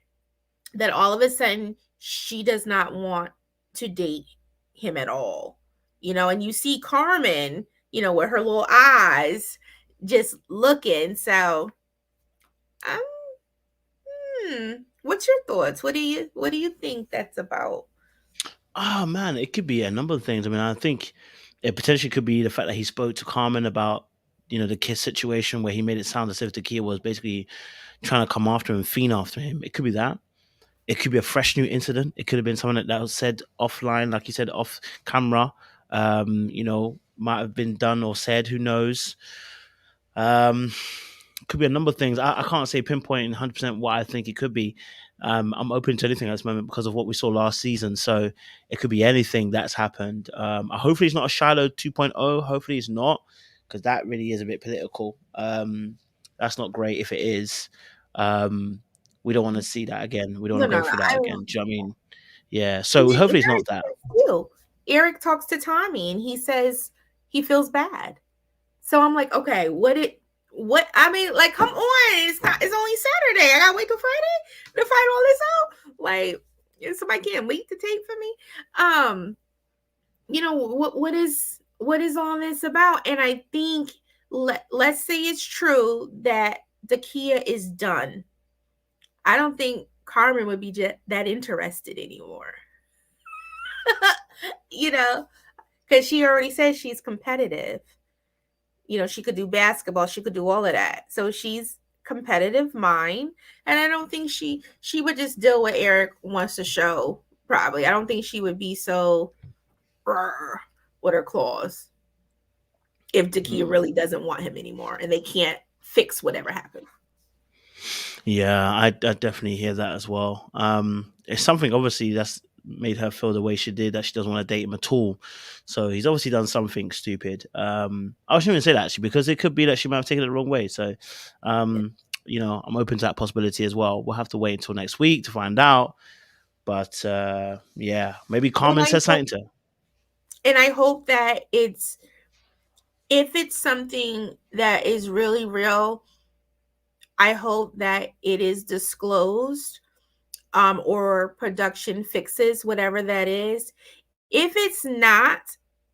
that all of a sudden she does not want to date him at all? And you see Carmen, with her little eyes just looking. So, um, what's your thoughts? What do you think that's about? Oh man, it could be a number of things. I mean, I think it potentially could be the fact that he spoke to Carmen about the kiss situation where he made it sound as if the kid was basically trying to come after him, fiend after him. It could be that. It could be a fresh new incident. It could have been something that was said offline, like you said, off camera. Might have been done or said. Who knows? Um, could be a number of things. I can't say pinpointing 100% what I think it could be. I'm open to anything at this moment because of what we saw last season. So it could be anything that's happened. Hopefully, it's not a Shiloh 2.0. Hopefully, it's not, because that really is a bit political. That's not great if it is. We don't want to see that again. We don't No, want to no, go no. through that I again. don't. Do you know what I mean? Yeah. And So then hopefully, it's Eric not that. says too. Eric talks to Tommy and he says he feels bad. So I'm like, okay, what I mean, like, come on, it's only Saturday. I gotta wait till Friday to find all this out. Like, somebody can't leak the tape for me. What is all this about? And I think, let's say it's true that Dakia is done. I don't think Carmen would be that interested anymore. you know, because she already says she's competitive. She could do basketball, she could do all of that. So she's competitive mind, and I don't think she would just deal with Eric wants to show. Probably, I don't think she would be so with her claws if Dakia really doesn't want him anymore, and they can't fix whatever happened. Yeah, I definitely hear that as well. It's something obviously that's made her feel the way she did, that she doesn't want to date him at all. So he's obviously done something stupid. I shouldn't even say that actually, because it could be that she might have taken it the wrong way. So, I'm open to that possibility as well. We'll have to wait until next week to find out. But yeah, maybe And Carmen I says hope, something to her. and I hope that if it's something that is really real, I hope that it is disclosed, or production fixes whatever that is. If it's not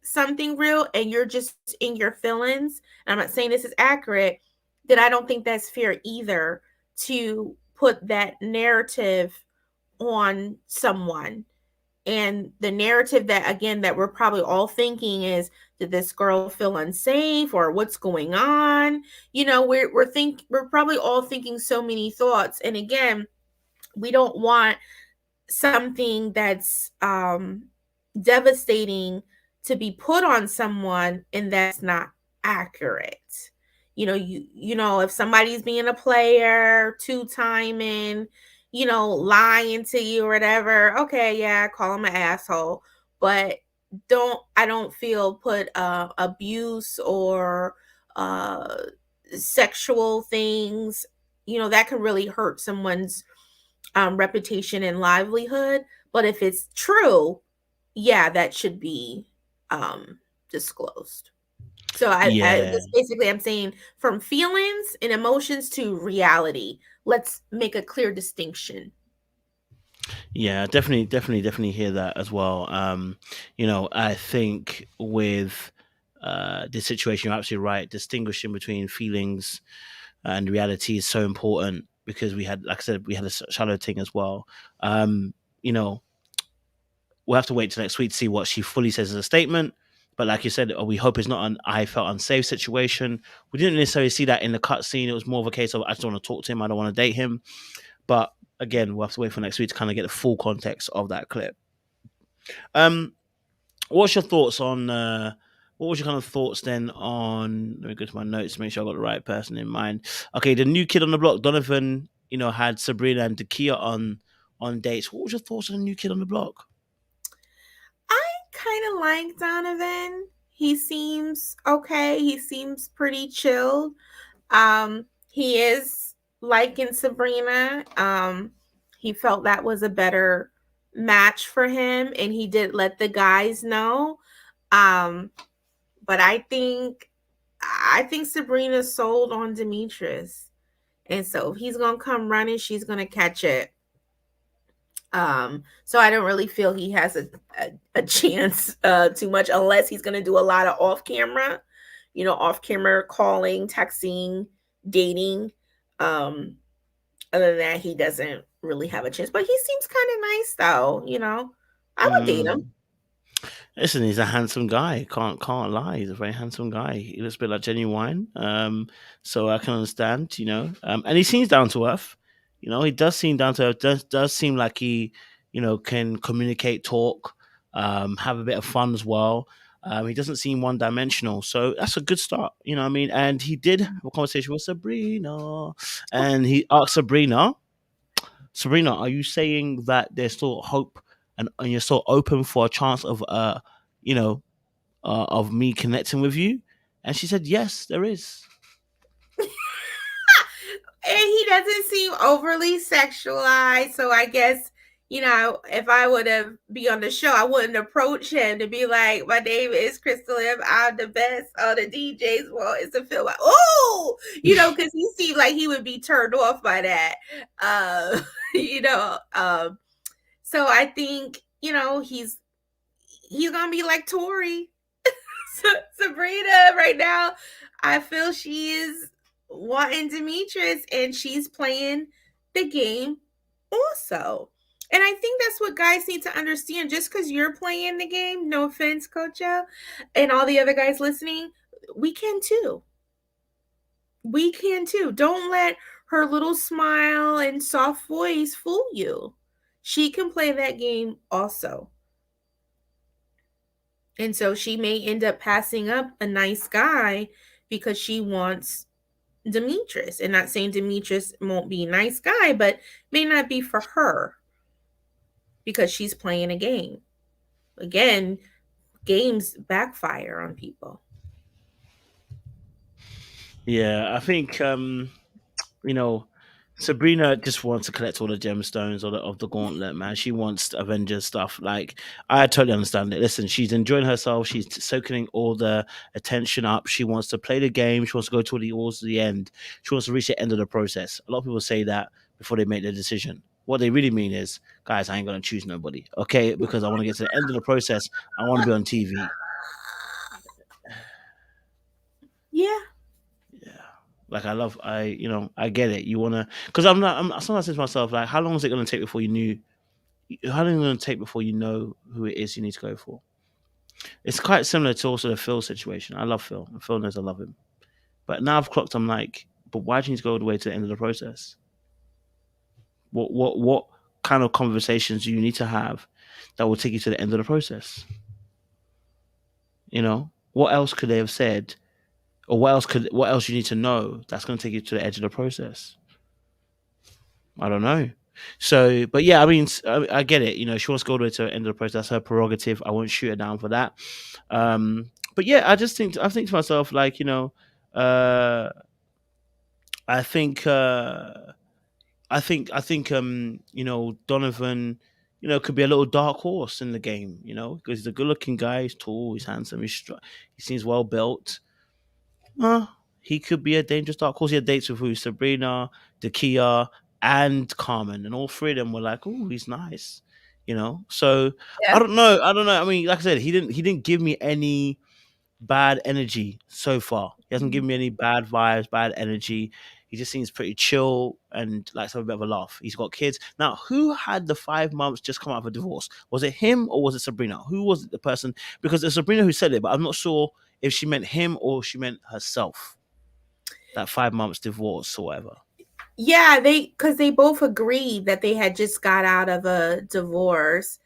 something real and you're just in your feelings, and I'm not saying this is accurate, then I don't think that's fair either to put that narrative on someone. And the narrative that, again, that we're probably all thinking is, did this girl feel unsafe, or what's going on? We're probably all thinking so many thoughts. And again, we don't want something that's devastating to be put on someone and that's not accurate. If somebody's being a player, two timing, lying to you or whatever, okay, yeah, call them an asshole. But I don't feel put abuse or uh sexual things, that can really hurt someone's reputation and livelihood. But if it's true, yeah, that should be disclosed. So Yeah, this basically, I'm saying, from feelings and emotions to reality. Let's make a clear distinction. yeah, definitely hear that as well. I think with this situation, you're absolutely right. Distinguishing between feelings and reality is so important, because we had, like I said, we had a shallow thing as well. Um, you know, we'll have to wait till next week to see what she fully says as a statement. But like you said, we hope it's not an "I felt unsafe" situation. We didn't necessarily see that in the cutscene. It was more of a case of, I just want to talk to him, I don't want to date him. But again, we'll have to wait for next week to kind of get the full context of that clip. Um, what's your thoughts on? What was your kind of thoughts then on? Let me go to my notes to make sure I got the right person in mind. Okay, the new kid on the block, Donovan. Had Sabrina and Dakia on dates. What was your thoughts on the new kid on the block? I kind of like Donovan. He seems okay. He seems pretty chilled. He is liking Sabrina. He felt that was a better match for him, and he did let the guys know. But I think Sabrina's sold on Demetrius. And so if he's gonna come running, she's gonna catch it. So I don't really feel he has a chance too much, unless he's gonna do a lot of off camera, off camera calling, texting, dating. Other than that, he doesn't really have a chance. But he seems kind of nice, though. I would date him. Listen, he's a handsome guy. Can't lie. He's a very handsome guy. He looks a bit like Genuine. So I can understand, and he seems down to earth. He does seem down to earth. Does seem like he, can communicate, talk, have a bit of fun as well. He doesn't seem one dimensional, so that's a good start. You know what I mean? And he did have a conversation with Sabrina, and he asked Sabrina, are you saying that there's still hope and you're still open for a chance of of me connecting with you? And she said, yes, there is. And he doesn't seem overly sexualized, so I guess if I would have be on the show, I wouldn't approach him to be like, my name is Crystal M. I'm the best on the DJs. Well, it's a film. Because he seemed like he would be turned off by that. So I think, he's gonna be like Tori. Sabrina right now, I feel she is wanting Demetrius, and she's playing the game also. And I think that's what guys need to understand. Just because you're playing the game, no offense, Coacho, and all the other guys listening, we can too. We can too. Don't let her little smile and soft voice fool you. She can play that game also. And so she may end up passing up a nice guy because she wants Demetrius. And not saying Demetrius won't be a nice guy, but may not be for her because she's playing a game. Again, games backfire on people. Yeah, I think Sabrina just wants to collect all the gemstones of the gauntlet, man. She wants Avengers stuff. Like, I totally understand it. Listen, she's enjoying herself. She's soaking all the attention up. She wants to play the game. She wants to go towards the end. She wants to reach the end of the process. A lot of people say that before they make their decision. What they really mean is, guys, I ain't going to choose nobody, okay? Because I want to get to the end of the process. I want to be on TV. Yeah. Like, I get it. You want to, because I'm sometimes saying to myself, like, how long is it going to take before you know who it is you need to go for? It's quite similar to also the Phil situation. I love Phil. And Phil knows I love him. But now I've clocked, I'm like, but why do you need to go all the way to the end of the process? What kind of conversations do you need to have that will take you to the end of the process? What else could they have said? Or what else you need to know that's going to take you to the edge of the process? I don't know. So, but yeah, I mean, I get it. She wants to go all the way to the end of the process. That's her prerogative. I won't shoot her down for that. But yeah, I think to myself, like, I think Donovan, could be a little dark horse in the game, because he's a good-looking guy. He's tall. He's handsome. He seems well built. He could be a dangerous dark horse. He had dates with who? Sabrina, Dakia, and Carmen, and all three of them were like, "Oh, he's nice," So yeah. I don't know. I mean, like I said, he didn't give me any bad energy so far. He hasn't given me any bad vibes, bad energy. He just seems pretty chill and likes to have a bit of a laugh. He's got kids. Now, who had the 5 months just come out of a divorce? Was it him or was it Sabrina? Who was it, the person? Because it's Sabrina who said it, but I'm not sure if she meant him or she meant herself. That 5 months divorce or whatever. Yeah, because they both agreed that they had just got out of a divorce.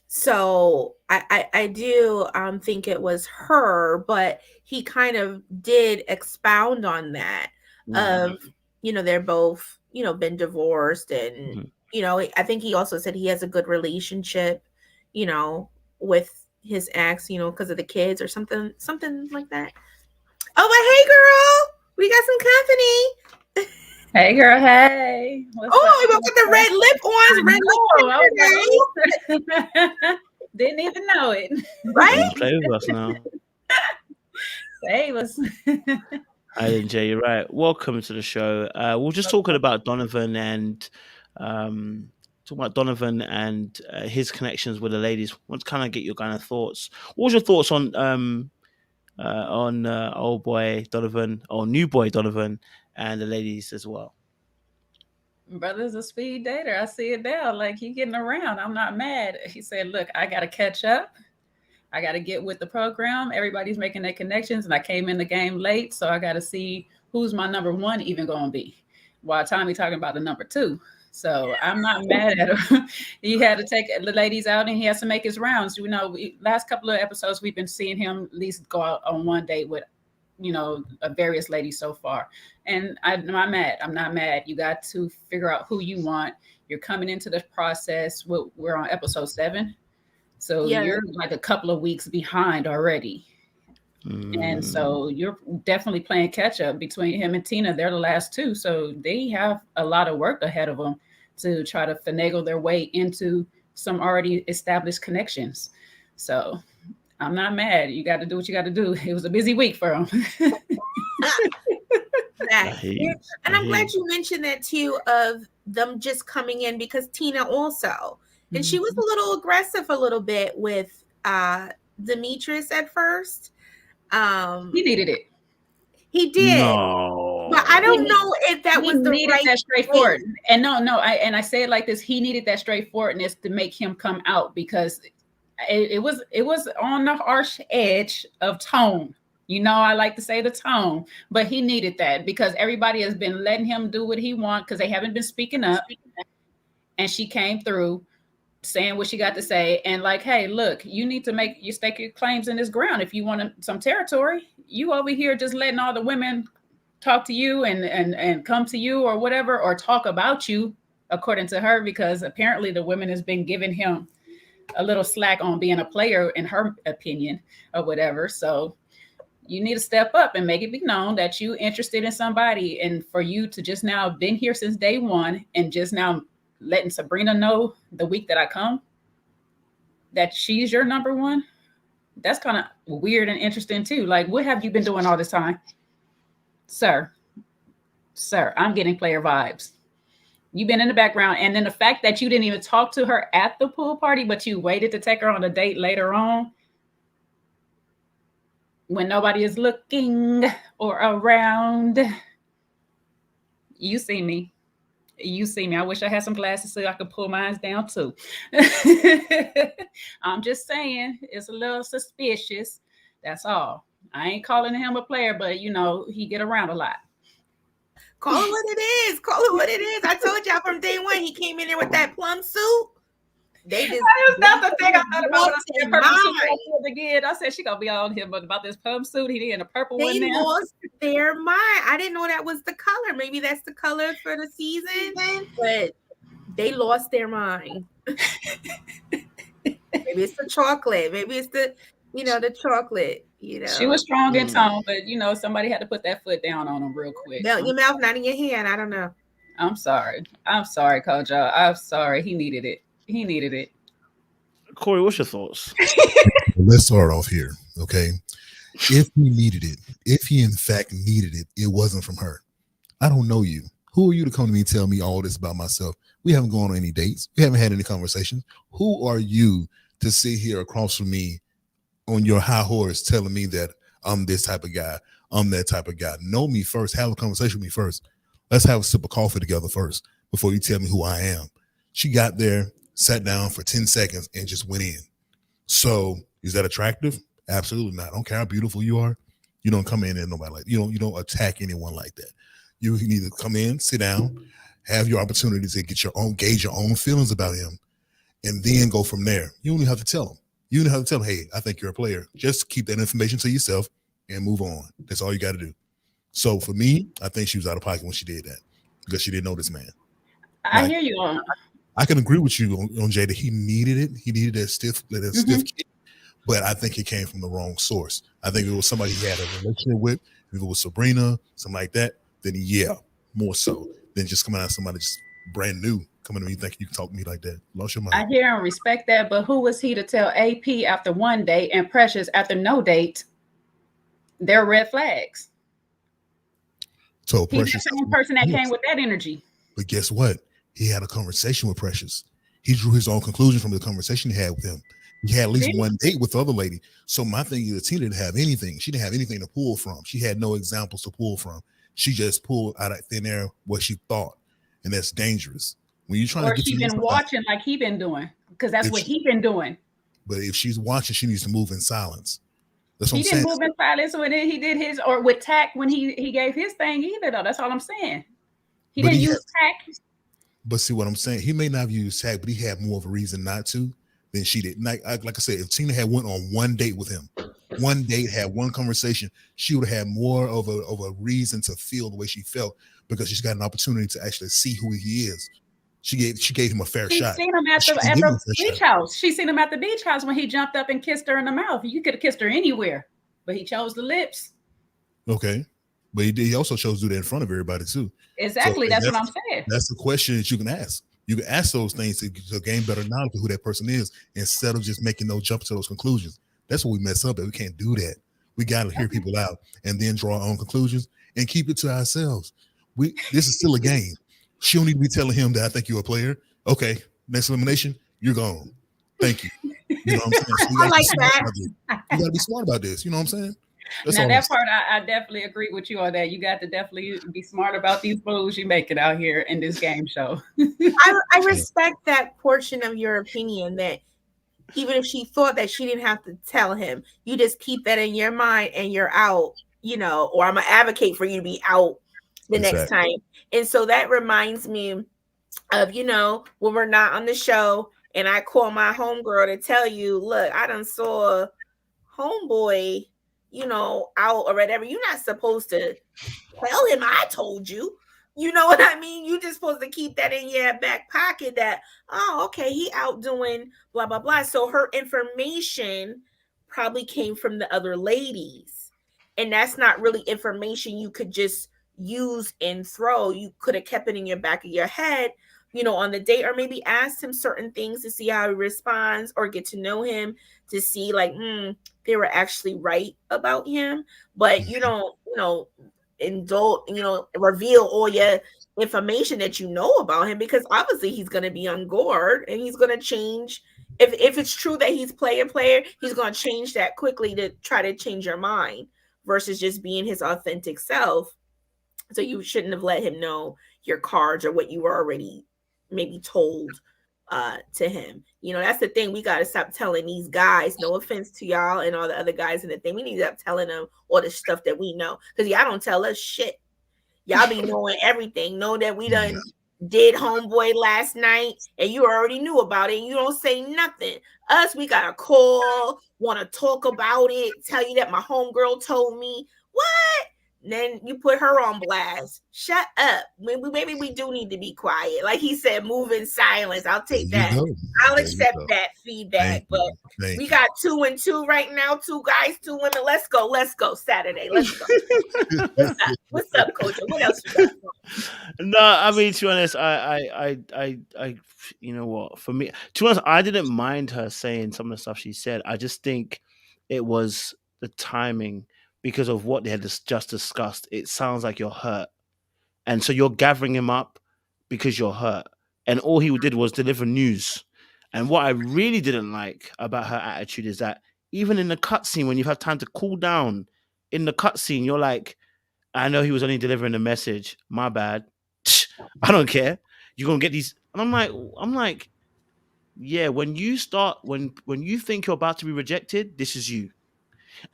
So I do think it was her, but he kind of did expound on that of, they're both, been divorced and, I think he also said he has a good relationship, with his ex, because of the kids or something like that. Oh, but hey girl, we got some company. Hey girl, hey. What's up? We got the red lip on. Red lip. Didn't even know it. Right? Don't play with us now. Save us. Hi, NJ, you're right. Welcome to the show. We're just talking about Donovan and his connections with the ladies. Want to kind of get your kind of thoughts. What was your thoughts on old boy Donovan or new boy Donovan and the ladies as well? Brother's a speed dater. I see it now. Like, he getting around. I'm not mad. He said, look, I got to catch up. I got to get with the program. Everybody's making their connections, and I came in the game late, so I got to see who's my number one even going to be. While Tommy talking about the number two. So I'm not mad at him. He had to take the ladies out, and he has to make his rounds. You know, last couple of episodes, we've been seeing him at least go out on one date with, you know, various ladies so far. And I'm not mad. I'm not mad. You got to figure out who you want. You're coming into the process. We're on episode 7. So you're like a couple of weeks behind already. And so you're definitely playing catch up between him and Tina. They're the last two. So they have a lot of work ahead of them to try to finagle their way into some already established connections. So I'm not mad. You got to do what you got to do. It was a busy week for him. And I'm glad you mentioned that too, of them just coming in, because Tina also, and she was a little aggressive a little bit with Demetrius at first. He needed it. He did. No. But I don't know if that was the right that straightforward. And I say it like this. He needed that straightforwardness to make him come out, because it was on the harsh edge of tone. You know, I like to say the tone, but he needed that because everybody has been letting him do what he wants because they haven't been speaking up. And she came through saying what she got to say. And like, hey, look, you need to stake your claims in this ground. If you want some territory, you over here just letting all the women talk to you and come to you or whatever, or talk about you, according to her, because apparently the women has been giving him a little slack on being a player, in her opinion, or whatever. So you need to step up and make it be known that you interested in somebody. And for you to just now been here since day one and just now letting Sabrina know the week that I come that she's your number one, that's kind of weird and interesting too. Like, what have you been doing all this time? Sir, I'm getting player vibes. You've been in the background. And then the fact that you didn't even talk to her at the pool party, but you waited to take her on a date later on when nobody is looking or around. You see me. I wish I had some glasses so I could pull mine down too. I'm just saying, it's a little suspicious. That's all. I ain't calling him a player, but you know, he get around a lot. Call it what it is. I told y'all from day one, he came in there with that plum suit. They just, that was not the thing I thought about. Again, I said she gonna be on him, but about this plum suit, he in a purple one. They lost their mind. I didn't know that was the color. Maybe that's the color for the season, but they lost their mind. Maybe it's the chocolate. Maybe it's the chocolate. You know, she was strong in tone, but you know, somebody had to put that foot down on him real quick. Melt your mouth, not in your hand. I don't know. I'm sorry, Kojo. I'm sorry. He needed it. Corey, what's your thoughts? Let's start off here, okay? If he needed it, if he in fact needed it, it wasn't from her. I don't know you. Who are you to come to me and tell me all this about myself? We haven't gone on any dates. We haven't had any conversations. Who are you to sit here across from me on your high horse telling me that I'm this type of guy, I'm that type of guy? Know me first. Have a conversation with me first. Let's have a sip of coffee together first before you tell me who I am. She got there, sat down for 10 seconds and just went in. So is that attractive? Absolutely not. I don't care how beautiful you are. You don't come in and nobody like you don't attack anyone like that. You can either come in, sit down, have your opportunity to gauge your own feelings about him, and then go from there. You don't even have to tell him. You don't have to tell him, hey, I think you're a player. Just keep that information to yourself and move on. That's all you got to do. So for me, I think she was out of pocket when she did that because she didn't know this man. I hear you on. I can agree with you on Jay that he needed it. He needed that stiff kick, but I think it came from the wrong source. I think it was somebody he had a relationship with. If it was Sabrina, something like that, then yeah, more so than just coming out of somebody just brand new coming to me thinking you can talk to me like that. Lost your mind. I hear and respect that, but who was he to tell AP after one date and Precious after no date? They're red flags. So He's Precious, the same person that came with that energy. but guess what? He had a conversation with Precious. He drew his own conclusion from the conversation he had with him. He had at least one date with the other lady. So my thing is, Tina didn't have anything. She didn't have anything to pull from. She had no examples to pull from. She just pulled out of thin air what she thought, and that's dangerous. When you're trying to get she been watching like he been doing, because that's what he been doing. But if she's watching, she needs to move in silence. That's what he didn't move in silence when he did his, or with tact when he gave his thing either, though. That's all I'm saying. He didn't use tact. But see what I'm saying? He may not have used tact, but he had more of a reason not to than she did. Like I said, if Tina had went on one date with him, one date, had one conversation, she would have had more of a reason to feel the way she felt, because she's got an opportunity to actually see who he is. She gave him a fair shot. Seen him at the beach house. She seen him at the beach house when he jumped up and kissed her in the mouth. You could have kissed her anywhere, but he chose the lips. Okay. But he also chose to do that in front of everybody too. Exactly. So that's what I'm saying. That's the question that you can ask. You can ask those things to gain better knowledge of who that person is, instead of just making no jump to those conclusions. That's what we mess up at. We can't do that. We got to hear people out and then draw our own conclusions and keep it to ourselves. This is still a game. She don't need to be telling him that I think you're a player. Okay, next elimination, you're gone. Thank you. You know what I'm saying? So I like that. You got to be smart about this. You know what I'm saying? That's now that part, I definitely agree with you on that. You got to definitely be smart about these moves you make it out here in this game show. I respect that portion of your opinion, that even if she thought that she didn't have to tell him, you just keep that in your mind and you're out, or I'm going to advocate for you to be out the next time. And so that reminds me of, when we're not on the show and I call my homegirl to tell you, look, I done saw homeboy, out or whatever. You're not supposed to tell him I told you. You know what I mean? You're just supposed to keep that in your back pocket that, oh, okay, he out doing blah, blah, blah. So her information probably came from the other ladies. And that's not really information you could just use and throw. You could have kept it in your back of your head, on the date, or maybe asked him certain things to see how he responds, or get to know him to see like, they were actually right about him. But you don't, indulge, reveal all your information that you know about him, because obviously he's going to be on guard and he's going to change. If it's true that he's player, he's going to change that quickly to try to change your mind versus just being his authentic self. So you shouldn't have let him know your cards or what you were already maybe told to him. That's the thing. We got to stop telling these guys, no offense to y'all and all the other guys in the thing. We need to stop telling them all the stuff that we know, because y'all don't tell us shit. Y'all be knowing everything. Know that we done did homeboy last night and you already knew about it and you don't say nothing. Us, we got to call, want to talk about it, tell you that my homegirl told me. What? Then you put her on blast. Shut up. Maybe we do need to be quiet. Like he said, move in silence. I'll take that. I'll accept that feedback. But we got 2 and 2 right now. 2 guys, 2 women. Let's go. Saturday. Let's go. What's up, Coach? What else you got? No, I mean, to be honest, I you know what? For me, to be honest, I didn't mind her saying some of the stuff she said. I just think it was the timing. Because of what they had just discussed, it sounds like you're hurt. And so you're gathering him up because you're hurt. And all he did was deliver news. And what I really didn't like about her attitude is that even in the cutscene, when you've had time to cool down, in the cutscene, you're like, I know he was only delivering a message. My bad. I don't care. You're going to get these. And I'm like, yeah, when you think you're about to be rejected, this is you.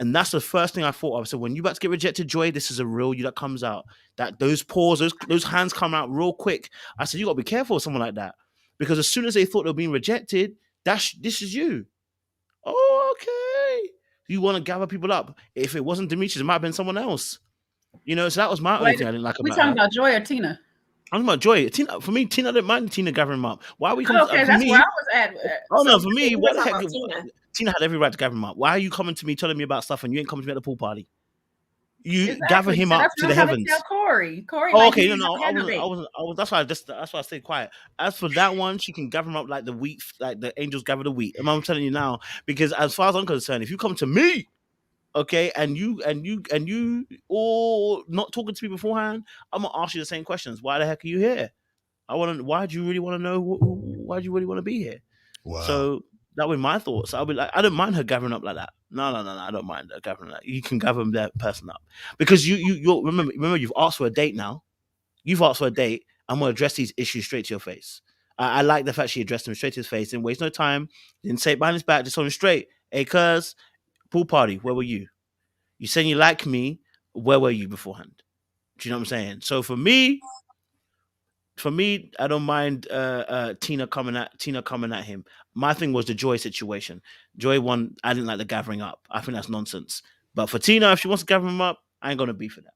And that's the first thing I thought of. So when you about to get rejected, Joy, this is a real you that comes out. That those paws, those hands come out real quick. I said, you got to be careful with someone like that. Because as soon as they thought they were being rejected, this is you. Oh, okay. You want to gather people up. If it wasn't Demetrius, it might have been someone else. So that was my only thing I didn't like about it. We talking about Joy or Tina? I'm talking about Joy. Tina, for me, Tina didn't mind Tina gathering them up. Why are we coming? Okay, that's where I was at. Oh no, for me, what the heck? Tina had every right to gather him up. Why are you coming to me telling me about stuff and you ain't coming to me at the pool party? You Exactly. gather him So up that's to what the I'm trying to heavens. tell Corey. Corey, Oh, like, okay, you no, never had no date. I wasn't. That's why I stayed quiet. As for that one, she can gather him up like the wheat, like the angels gather the wheat. And I'm telling you now, because as far as I'm concerned, if you come to me, okay, and you all not talking to me beforehand, I'm gonna ask you the same questions. Why the heck are you here? Why do you really want to know? Why do you really want to be here? Wow. So that was my thoughts. I'll be like, I don't mind her gathering up like that. No, I don't mind her gathering that. You can gather that person up because you remember you've asked for a date now. You've asked for a date. I'm gonna address these issues straight to your face. I like the fact she addressed them straight to his face. Didn't waste no time. Didn't say it behind his back. Just told him straight. Hey, cuz, pool party. Where were you? You saying you like me? Where were you beforehand? Do you know what I'm saying? So for me, I don't mind Tina coming at him. My thing was the Joy situation. Joy one, I didn't like the gathering up. I think that's nonsense. But for Tina, if she wants to gather him up, I ain't gonna be for that.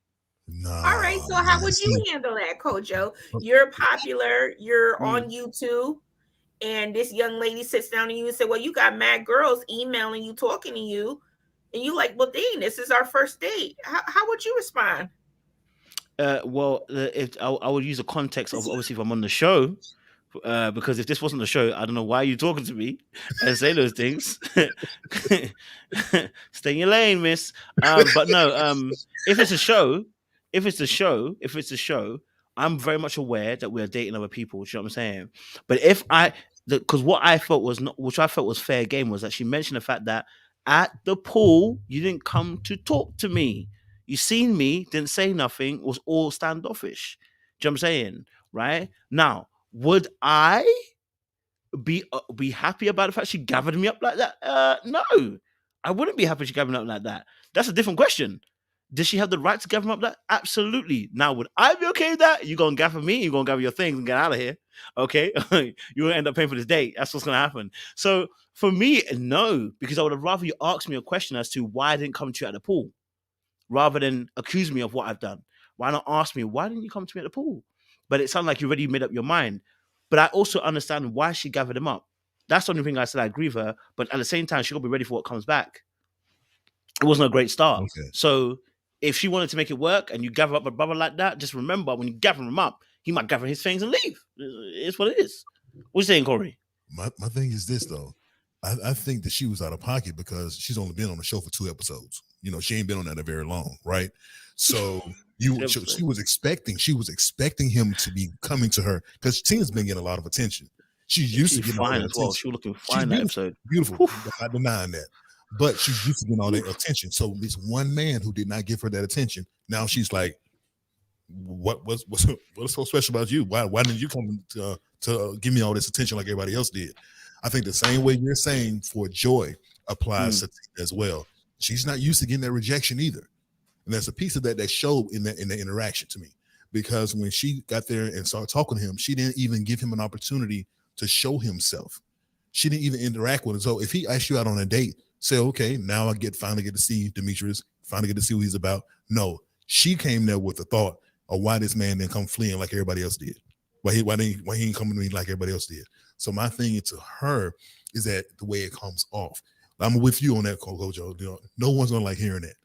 Nah, All right, so how would you handle that, Kojo? You're popular, you're on YouTube, and this young lady sits down to you and says, well, you got mad girls emailing you, talking to you, and you like, well, dang, this is our first date. How would you respond? Well, if I would use the context of obviously if I'm on the show, because if this wasn't the show, I don't know why you're talking to me and say those things. Stay in your lane, miss. But no, if it's a show, I'm very much aware that we're dating other people. Do you know what I'm saying? But because what I felt was not, which I felt was fair game, was that she mentioned the fact that at the pool you didn't come to talk to me. You seen me, didn't say nothing, was all standoffish. Do you know what I'm saying? Right? Now, would I be happy about the fact she gathered me up like that? No. I wouldn't be happy she gathered me up like that. That's a different question. Does she have the right to gather me up like that? Absolutely. Now, would I be okay with that? You gonna gather me, you gonna gather your things and get out of here. Okay? You're gonna end up paying for this date. That's what's gonna happen. So for me, no, because I would have rather you ask me a question as to why I didn't come to you at the pool, rather than accuse me of what I've done. Why not ask me, why didn't you come to me at the pool? But it sounded like you already made up your mind. But I also understand why she gathered him up. That's the only thing I said I agree with her. But at the same time, she got to be ready for what comes back. It wasn't a great start. Okay. So if she wanted to make it work and you gather up a brother like that, just remember when you gather him up, he might gather his things and leave. It's what it is. What you saying, Corey? My thing is this though. I think that she was out of pocket because she's only been on the show for 2 episodes. You know, she ain't been on that very long, right? So she was expecting him to be coming to her because Tina's been getting a lot of attention. She's used to getting fine all that as well. attention. She was looking fine that episode. Beautiful. I'm not denying that. But she's used to getting all that attention. So this one man who did not give her that attention, now she's like, what's so special about you? Why didn't you come to give me all this attention like everybody else did? I think the same way you're saying for Joy applies to Tina as well. She's not used to getting that rejection either. And there's a piece of that showed in the interaction to me, because when she got there and started talking to him, she didn't even give him an opportunity to show himself. She didn't even interact with him. So if he asked you out on a date, say, okay, now I finally get to see Demetrius, finally get to see what he's about. No, she came there with the thought of why this man didn't come fleeing like everybody else did. Why he ain't coming to me like everybody else did. So my thing to her is that the way it comes off. I'm with you on that, Kojo. You know, no one's gonna like hearing that.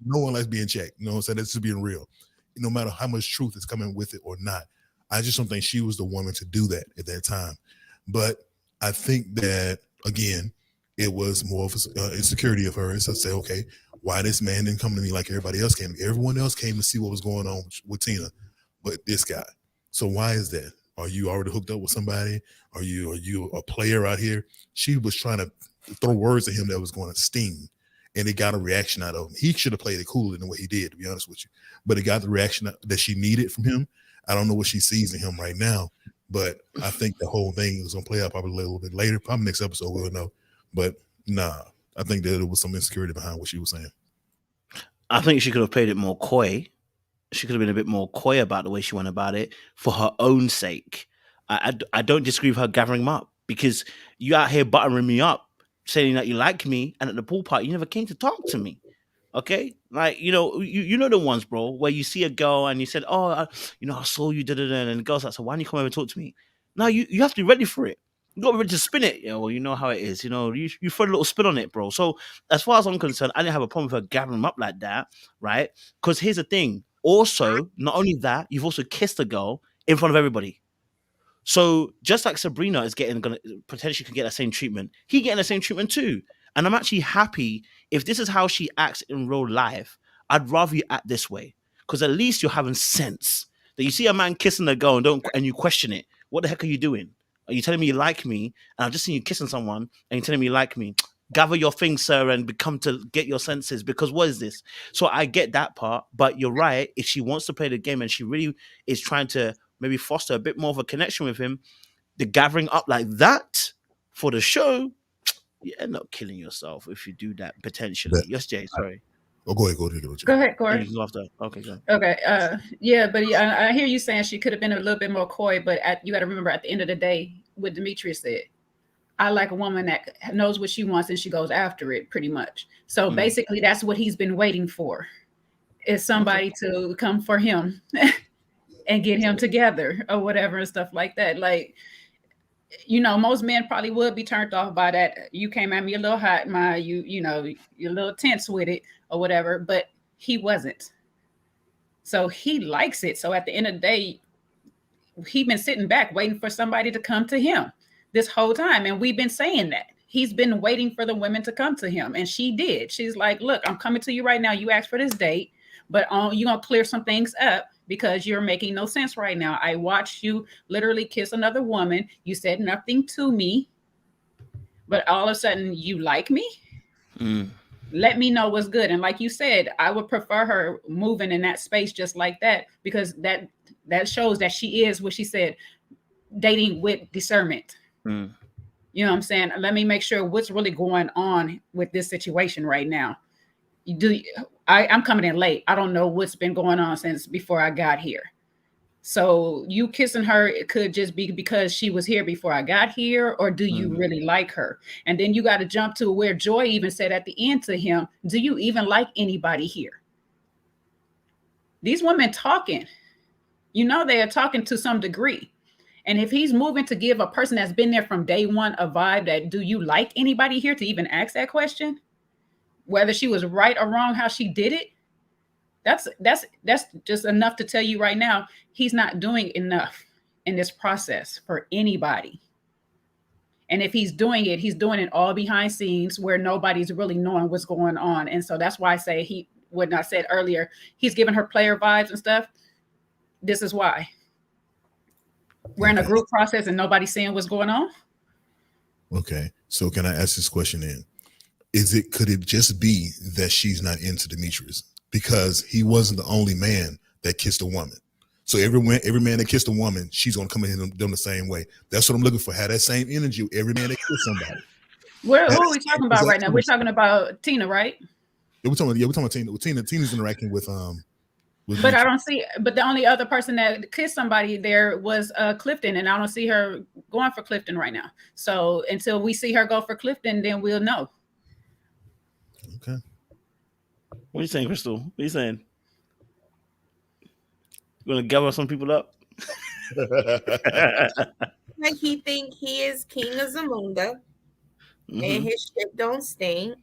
No one likes being checked. You know what I'm saying? That's just being real. No matter how much truth is coming with it or not. I just don't think she was the woman to do that at that time. But I think that, again, it was more of an insecurity of hers. So I say, okay, why this man didn't come to me like everybody else came? Everyone else came to see what was going on with Tina, but this guy. So why is that? Are you already hooked up with somebody? Are you a player out here? She was trying to throw words at him that was going to sting, and it got a reaction out of him. He should have played it cooler than what he did, to be honest with you. But it got the reaction that she needed from him. I don't know what she sees in him right now, but I think the whole thing is going to play out probably a little bit later. Probably next episode we'll know. But nah, I think that there was some insecurity behind what she was saying. I think she could have played it more coy. She could have been a bit more coy about the way she went about it for her own sake. I don't disagree with her gathering them up, because you out here buttering me up, saying that you like me, and at the pool party you never came to talk to me. Okay, like you know the ones, bro, where you see a girl and you said, "Oh, I saw you," and the girl's like, "So why don't you come over and talk to me?" Now you have to be ready for it. You got to be ready to spin it. Yeah, well, you know how it is. You know, you throw a little spin on it, bro. So as far as I'm concerned, I didn't have a problem with her gathering them up like that, right? Because here's the thing. Also, not only that, you've also kissed a girl in front of everybody. So just like Sabrina is gonna potentially can get the same treatment, he getting the same treatment too. And I'm actually happy if this is how she acts in real life. I'd rather you act this way because at least you're having sense. That you see a man kissing a girl and you question it. What the heck are you doing? Are you telling me you like me? And I've just seen you kissing someone and you're telling me you like me. Gather your things, sir, and become to get your senses. Because what is this? So I get that part, but you're right. If she wants to play the game and she really is trying to maybe foster a bit more of a connection with him, the gathering up like that for the show, you end up killing yourself if you do that potentially. But- Yes, Jay. Sorry. Oh, go ahead. Go ahead, Corey. You can go after. Okay, go. Okay. Yeah, but I hear you saying she could have been a little bit more coy, but you got to remember at the end of the day, what Demetrius said, I like a woman that knows what she wants and she goes after it pretty much. So basically that's what he's been waiting for, is somebody to come for him and get him together or whatever and stuff like that. Like, you know, most men probably would be turned off by that. You came at me a little hot, you know, you're a little tense with it or whatever, but he wasn't. So he likes it. So at the end of the day, he's been sitting back waiting for somebody to come to him this whole time. And we've been saying that. He's been waiting for the women to come to him. And she did. She's like, look, I'm coming to you right now. You asked for this date, but you're going to clear some things up because you're making no sense right now. I watched you literally kiss another woman. You said nothing to me, but all of a sudden you like me? Let me know what's good. And like you said, I would prefer her moving in that space just like that, because that shows that she is what she said, dating with discernment. You know what I'm saying? Let me make sure what's really going on with this situation right now. I'm coming in late. I don't know what's been going on since before I got here. So you kissing her, it could just be because she was here before I got here, or do you really like her? And then you got to jump to where Joy even said at the end to him, do you even like anybody here? These women talking, you know, they are talking to some degree. And if he's moving to give a person that's been there from day one a vibe that, do you like anybody here, to even ask that question, whether she was right or wrong, how she did it, that's just enough to tell you right now, he's not doing enough in this process for anybody. And if he's doing it all behind scenes where nobody's really knowing what's going on. And so that's why I say when I said earlier, he's giving her player vibes and stuff. This is why. We're in a group process and nobody's seeing what's going on. Okay. So can I ask this question then? Could it just be that she's not into Demetrius? Because he wasn't the only man that kissed a woman. So every man that kissed a woman, she's gonna come in them the same way. That's what I'm looking for. Have that same energy. Every man that kissed somebody. Who are we talking about right now? We're talking about Tina, right? Yeah, we're talking about Tina. Tina's interacting with but I don't see. But the only other person that kissed somebody there was Clifton, and I don't see her going for Clifton right now. So until we see her go for Clifton, then we'll know. Okay. What are you saying, Crystal? What are you saying? You gonna gather some people up? Like he think he is king of Zamunda, and his shit don't stink,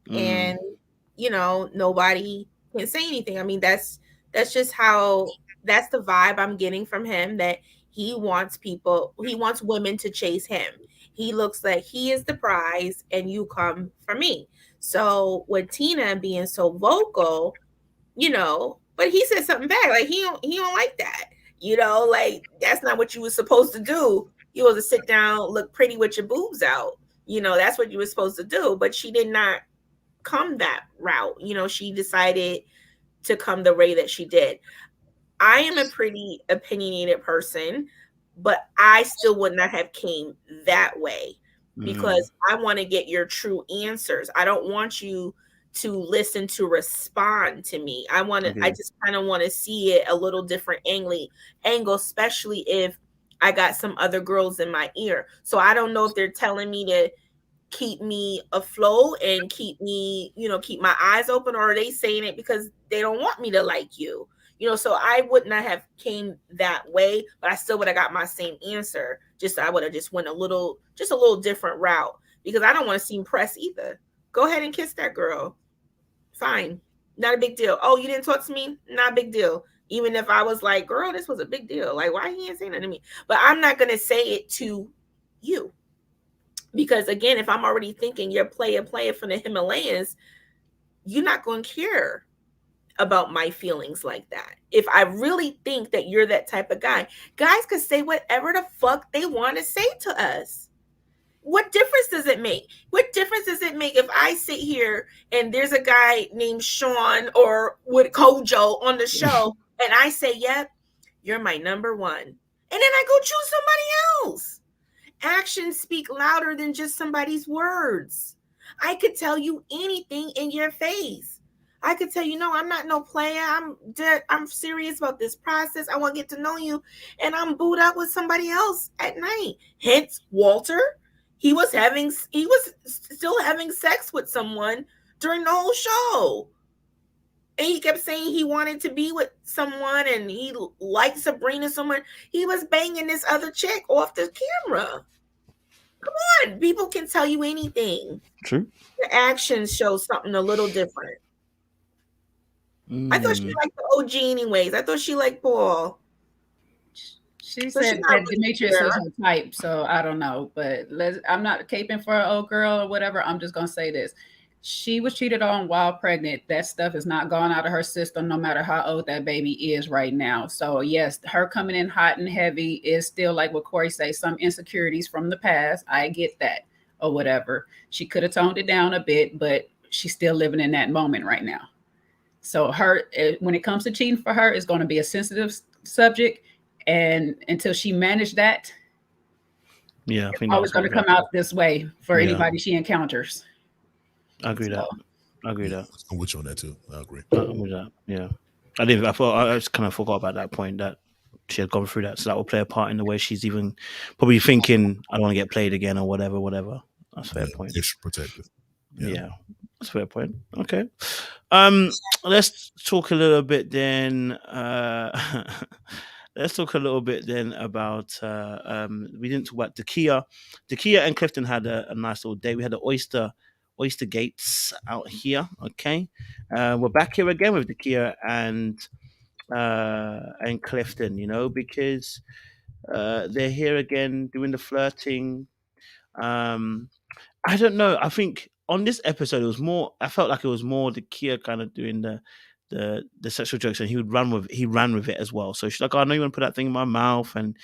and you know nobody can say anything. I mean that's just that's the vibe I'm getting from him, that he wants women to chase him. He looks like he is the prize and you come for me. So with Tina being so vocal, you know, but he said something back, like he don't like that. You know, like that's not what you were supposed to do. You was to sit down, look pretty with your boobs out. You know, that's what you were supposed to do. But she did not come that route. You know, she decided to come the way that she did. I am a pretty opinionated person, but I still would not have came that way because I want to get your true answers. I don't want you to listen to respond to me. I just kind of want to see it a little different angle, especially if I got some other girls in my ear. So I don't know if they're telling me to keep me afloat and keep me, you know, keep my eyes open, or are they saying it because they don't want me to like you? You know, so I would not have came that way, but I still would have got my same answer. I would have just went a little different route, because I don't want to seem pressed either. Go ahead and kiss that girl. Fine. Not a big deal. Oh, you didn't talk to me? Not a big deal. Even if I was like, girl, this was a big deal. Like, why he ain't saying nothing to me? But I'm not going to say it to you. Because again, if I'm already thinking you're player from the Himalayas, you're not going to care about my feelings like that. If I really think that you're that type of guy, guys could say whatever the fuck they want to say to us. What difference does it make? What difference does it make if I sit here and there's a guy named Sean or with Kojo on the show and I say, yep, you're my number one. And then I go choose somebody else. Actions speak louder than just somebody's words. I could tell you anything in your face. I could tell you, no, I'm not no player. I'm serious about this process. I want to get to know you. And I'm booed up with somebody else at night. Hence, Walter. He was still having sex with someone during the whole show. And he kept saying he wanted to be with someone and he liked Sabrina so much. He was banging this other chick off the camera. Come on, people can tell you anything. True. The actions show something a little different. I thought she liked the OG anyways. I thought she liked Paul. She said that Demetrius was her type, so I don't know. But I'm not caping for an old girl or whatever. I'm just going to say this. She was cheated on while pregnant. That stuff is not gone out of her system, no matter how old that baby is right now. So, yes, her coming in hot and heavy is still, like what Corey say, some insecurities from the past. I get that or whatever. She could have toned it down a bit, but she's still living in that moment right now. So when it comes to cheating for her, it's going to be a sensitive subject. And until she managed that, I think always going to come out this way for anybody she encounters. I agree that. I'm with you on that too. I agree. I'm with that. Yeah. I just kind of forgot about that point that she had gone through that. So that will play a part in the way she's even probably thinking, I don't want to get played again or whatever. That's a fair point. Extra protective. Yeah. That's a fair point. Okay. Let's talk a little bit then. Let's talk a little bit then about we didn't talk about Dakia. Dakia and Clifton had a nice little day. We had the Oyster Gates out here. Okay. We're back here again with Dakia and Clifton, because they're here again doing the flirting. I don't know. I think on this episode, I felt like it was more Dakia kind of doing the sexual jokes, and he ran with it as well. So she's like, "Oh, I know you want to put that thing in my mouth," and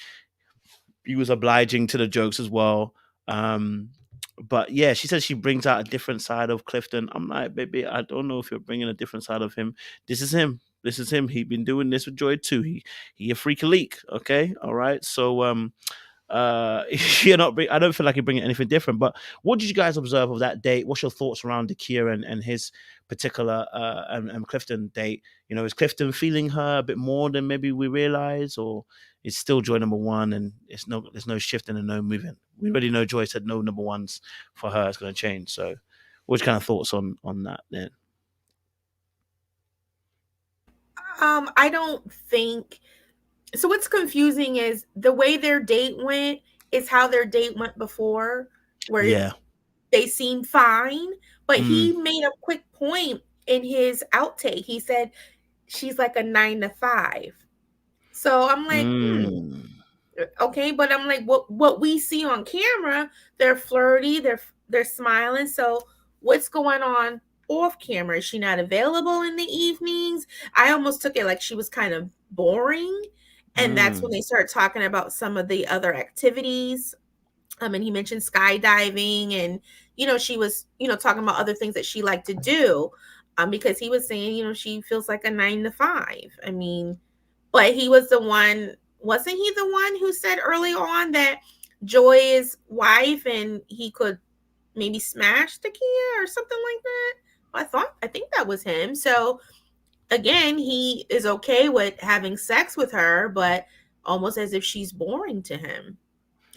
he was obliging to the jokes as well. But yeah, she said she brings out a different side of Clifton. I'm like, baby, I don't know if you're bringing a different side of him. This is him. He's been doing this with Joy too. He a freak leak. Okay, all right. So you're not. I don't feel like you're bringing anything different. But what did you guys observe of that date? What's your thoughts around Dakia and his particular and Clifton date? Is Clifton feeling her a bit more than maybe we realize, or is still Joy number one and there's no shifting and no moving? We already know Joy said no number ones for her is going to change. So, what's kind of thoughts on that then? I don't think so. What's confusing is the way their date went is how their date went before, where they seemed fine, but he made a quick point in his outtake. He said she's like a 9 to 5. So I'm like, okay, but I'm like, what we see on camera, they're flirty, they're smiling. So what's going on off camera? Is she not available in the evenings? I almost took it like she was kind of boring. And that's when they started talking about some of the other activities. And he mentioned skydiving and, she was, talking about other things that she liked to do. Because he was saying, she feels like a 9 to 5. I mean, but he was the one, wasn't he the one who said early on that Joy is wife and he could maybe smash the Kia or something like that? I think that was him. So again, he is okay with having sex with her, but almost as if she's boring to him.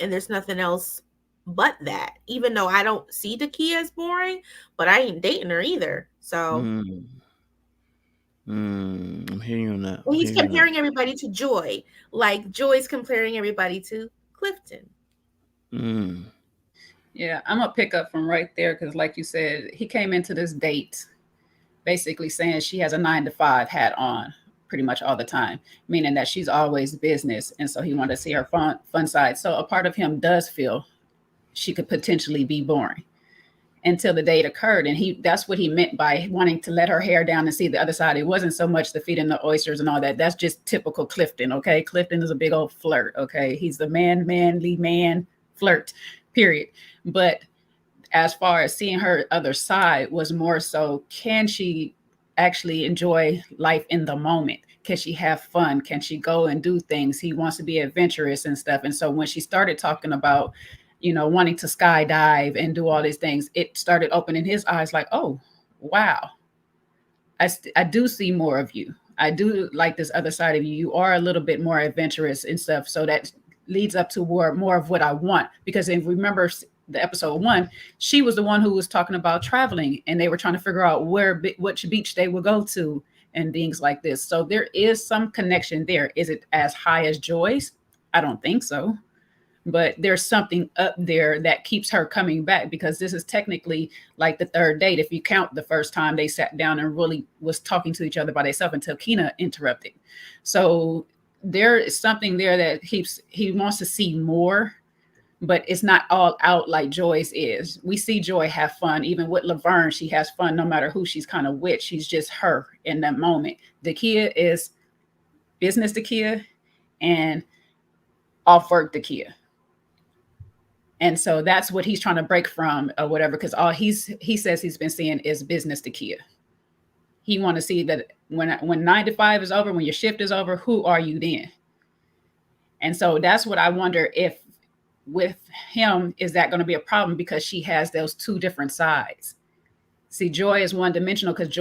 And there's nothing else but that. Even though I don't see Dakia as boring, but I ain't dating her either. So I'm hearing you on that. He's comparing everybody to Joy, like Joy's comparing everybody to Clifton. Mm. Yeah, I'm gonna pick up from right there because, like you said, he came into this date basically saying she has a 9 to 5 hat on pretty much all the time, meaning that she's always business, and so he wanted to see her fun side. So a part of him does feel she could potentially be boring until the date occurred, and that's what he meant by wanting to let her hair down and see the other side. It wasn't so much the feet and the oysters and all that. That's just typical Clifton. Okay, Clifton is a big old flirt. Okay, he's the manly man flirt, period. But as far as seeing her other side was more so, can she actually enjoy life in the moment? Can she have fun? Can she go and do things? He wants to be adventurous and stuff. And so when she started talking about, wanting to skydive and do all these things, it started opening his eyes like, oh, wow, I do see more of you. I do like this other side of you. You are a little bit more adventurous and stuff. So that leads up to more of what I want. Because if remember the episode 1, she was the one who was talking about traveling, and they were trying to figure out which beach they would go to and things like this. So there is some connection there. Is it as high as Joy's? I don't think so. But there's something up there that keeps her coming back, because this is technically like the third date. If you count the first time they sat down and really was talking to each other by themselves until Keena interrupted. So there is something there that he wants to see more, but it's not all out like Joy's is. We see Joy have fun. Even with Laverne, she has fun no matter who she's kind of with. She's just her in that moment. Dakia is business Dakia and off work Dakia. And so that's what he's trying to break from or whatever, because all he says he's been seeing is business Dakia. He want to see that when 9 to 5 is over, when your shift is over, who are you then? And so that's what I wonder if with him, is that going to be a problem, because she has those two different sides. See, Joy is one dimensional because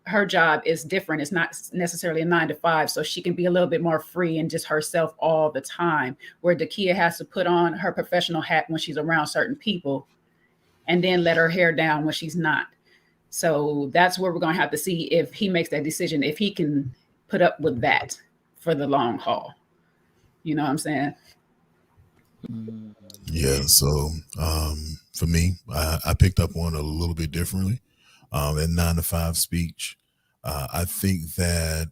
her job is different. It's not necessarily a 9 to 5. So she can be a little bit more free and just herself all the time, where Dakia has to put on her professional hat when she's around certain people and then let her hair down when she's not. So that's where we're going to have to see if he makes that decision, if he can put up with that for the long haul. You know what I'm saying? Yeah. So for me, I picked up on it a little bit differently. That 9 to 5 speech. I think that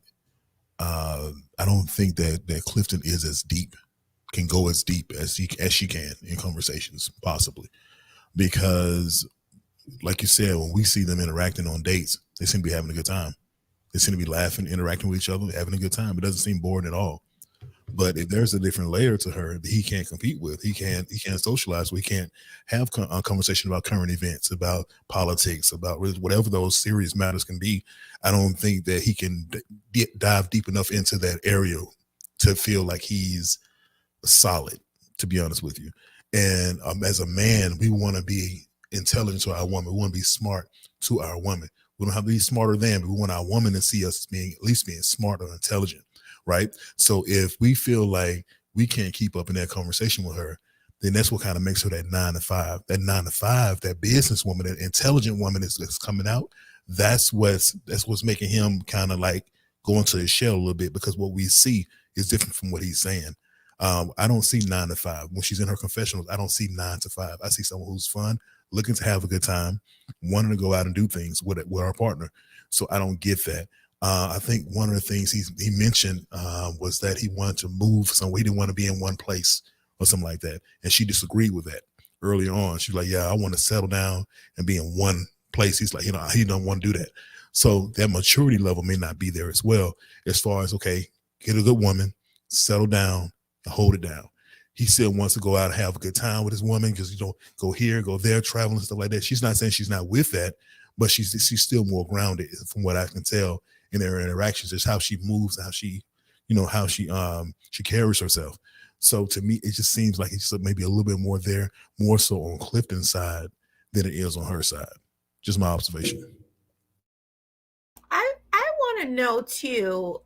I don't think that Clifton is as deep, can go as deep as she can in conversations, possibly, because, like you said, when we see them interacting on dates, they seem to be having a good time. They seem to be laughing, interacting with each other, having a good time. It doesn't seem boring at all. But if there's a different layer to her that he can't compete with, he can't socialize. We can't have a conversation about current events, about politics, about whatever those serious matters can be. I don't think that he can dive deep enough into that area to feel like he's solid, to be honest with you. And as a man, we want to be intelligent to our woman. We want to be smart to our woman. We don't have to be smarter than, but we want our woman to see us being at least being smart or intelligent. Right. So if we feel like we can't keep up in that conversation with her, then that's what kind of makes her that 9 to 5. That 9 to 5, that businesswoman, that intelligent woman is coming out. That's what's making him kind of like go into his shell a little bit, because what we see is different from what he's saying. I don't see 9 to 5. When she's in her confessionals, I don't see 9 to 5. I see someone who's fun, looking to have a good time, wanting to go out and do things with our partner. So I don't get that. I think one of the things he mentioned was that he wanted to move somewhere. He didn't want to be in one place or something like that. And she disagreed with that early on. She was like, yeah, I want to settle down and be in one place. He's like, he don't want to do that. So that maturity level may not be there as well, as far as, okay, get a good woman, settle down, and hold it down. He still wants to go out and have a good time with his woman, because go here, go there, travel and stuff like that. She's not saying she's not with that, but she's still more grounded, from what I can tell in their interactions. Is how she moves, how she carries herself. So to me, it just seems like it's maybe a little bit more there, more so on Clifton's side than it is on her side. Just my observation. I want to know too,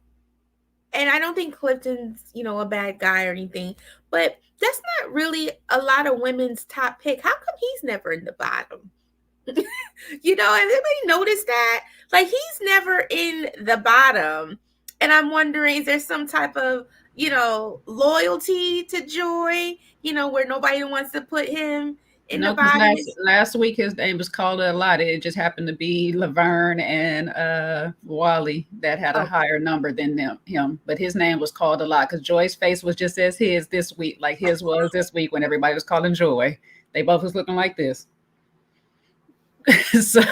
and I don't think Clifton's, a bad guy or anything, but that's not really a lot of women's top pick. How come he's never in the bottom? Has anybody noticed that? Like, he's never in the bottom. And I'm wondering, is there some type of, loyalty to Joy? where nobody wants to put him in No, the body. last week his name was called a lot. It just happened to be Laverne and Wally that had a higher number than him. But his name was called a lot because Joy's face was just as his this week, like his was this week when everybody was calling Joy. They both was looking like this. So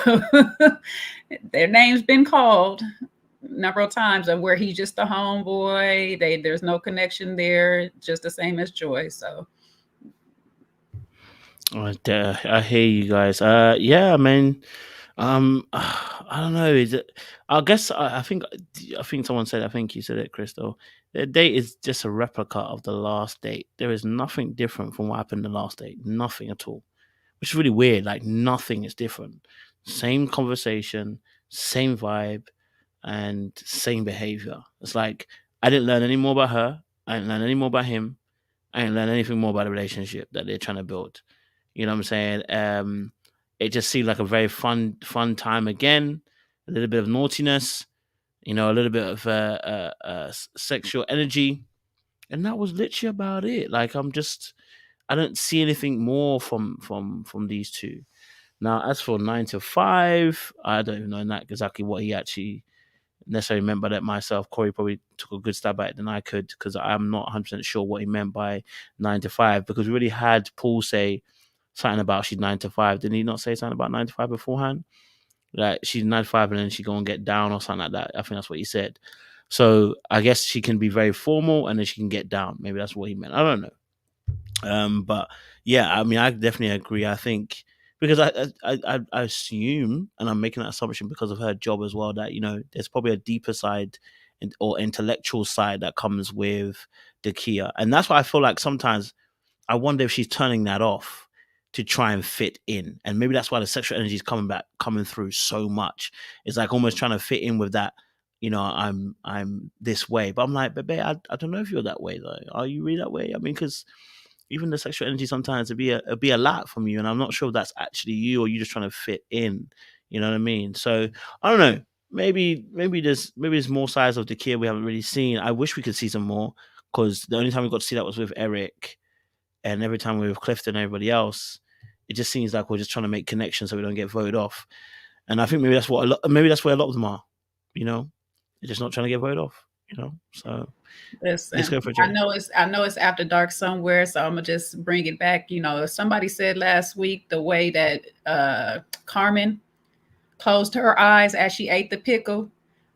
their name's been called a number of times, and where he's just a homeboy. There's no connection there, just the same as Joy. So I hear you guys. Yeah, I mean, I don't know. Is it? I guess I think someone said. I think you said it, Crystal. The date is just a replica of the last date. There is nothing different from what happened the last date. Nothing at all, which is really weird. Like nothing is different. Same conversation, same vibe, and same behavior. It's like I didn't learn any more about her. I didn't learn any more about him. I didn't learn anything more about the relationship that they're trying to build. You know what I'm saying? It just seemed like a very fun time again. A little bit of naughtiness, a little bit of sexual energy, and that was literally about it. Like I don't see anything more from these two. Now, as for 9 to 5, I don't even know exactly what he actually necessarily meant by that myself. Corey probably took a good stab at it than I could because I'm not 100% sure what he meant by 9 to 5 because we really had Paul say something about she's 9 to 5. Didn't he not say something about 9 to 5 beforehand? Like she's 9 to 5 and then she go and get down or something like that. I think that's what he said. So I guess she can be very formal and then she can get down. Maybe that's what he meant. I don't know. But yeah, I mean, I definitely agree. I think because I assume, and I'm making that assumption because of her job as well, that there's probably a deeper side or intellectual side that comes with Dakia, and that's why I feel like sometimes I wonder if she's turning that off to try and fit in. And maybe that's why the sexual energy is coming through so much. It's like almost trying to fit in with that, I'm this way. But I'm like, babe, I don't know if you're that way though. Are you really that way? I mean, because even the sexual energy sometimes it'd be a lot from you. And I'm not sure if that's actually you or you just trying to fit in. You know what I mean? So I don't know. Maybe there's more sides of the kid we haven't really seen. I wish we could see some more because the only time we got to see that was with Eric. And every time we're with Clifton and everybody else, it just seems like we're just trying to make connections so we don't get voted off. And I think maybe that's where a lot of them are. They're just not trying to get voted off. So listen, let's go for it. I know it's after dark somewhere, so I'm gonna just bring it back. Somebody said last week the way that Carmen closed her eyes as she ate the pickle.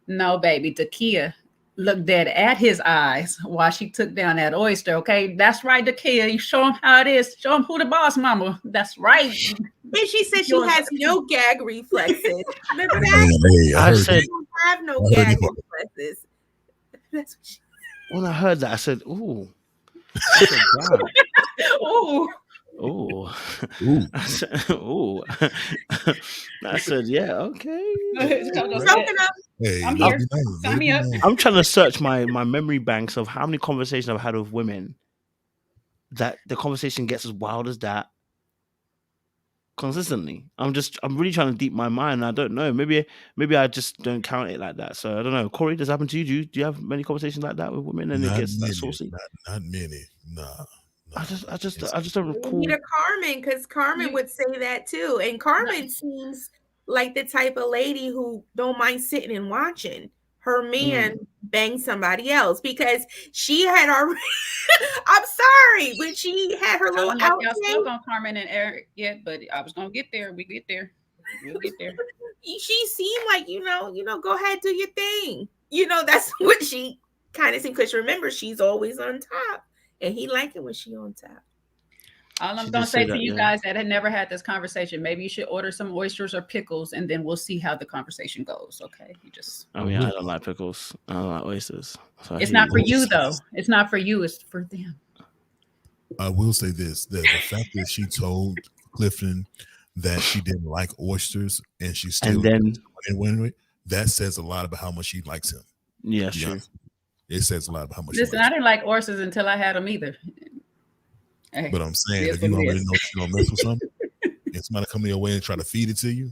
No, baby, Dakia looked dead at his eyes while she took down that oyster. Okay, that's right, Dakia. You show him how it is. Show him who the boss, mama. That's right. And she said she has no gag reflexes. Remember that? I said, don't have no gag reflexes. That's what she when I heard that, I said, "Ooh, ooh, ooh." I said, "Ooh." I said, "Yeah, okay." Hey, I'm here. Sign me up. I'm trying to search my memory banks of how many conversations I've had with women that the conversation gets as wild as that consistently. I'm really trying to deep my mind. I don't know. Maybe I just don't count it like that. So I don't know. Corey, does that happen to you? Do you have many conversations like that with women and it gets that saucy? Not many. Nah. I just don't recall. need a Carmen because Carmen would say that too. And Carmen seems like the type of lady who don't mind sitting and watching her man bang somebody else because she had already I'm sorry, when she had her little y'all outtake. still on Carmen and Eric yet, but I was gonna get there. We'll get there. She seemed like, go ahead, do your thing. That's what she kind of seemed, because remember, she's always on top. And he like it when she on top. All I'm going to say to you guys that had never had this conversation, maybe you should order some oysters or pickles, and then we'll see how the conversation goes. Okay, I don't like pickles. I don't like oysters. So it's not for you though. It's not for you. It's for them. I will say this: that the fact that she told Clifton that she didn't like oysters and she still went, that says a lot about how much she likes him. Yeah, true. It says a lot about how much. Listen, I didn't like oysters until I had them either. Hey, but I'm saying, if you already know you don't mess with something, and somebody come your way and try to feed it to you.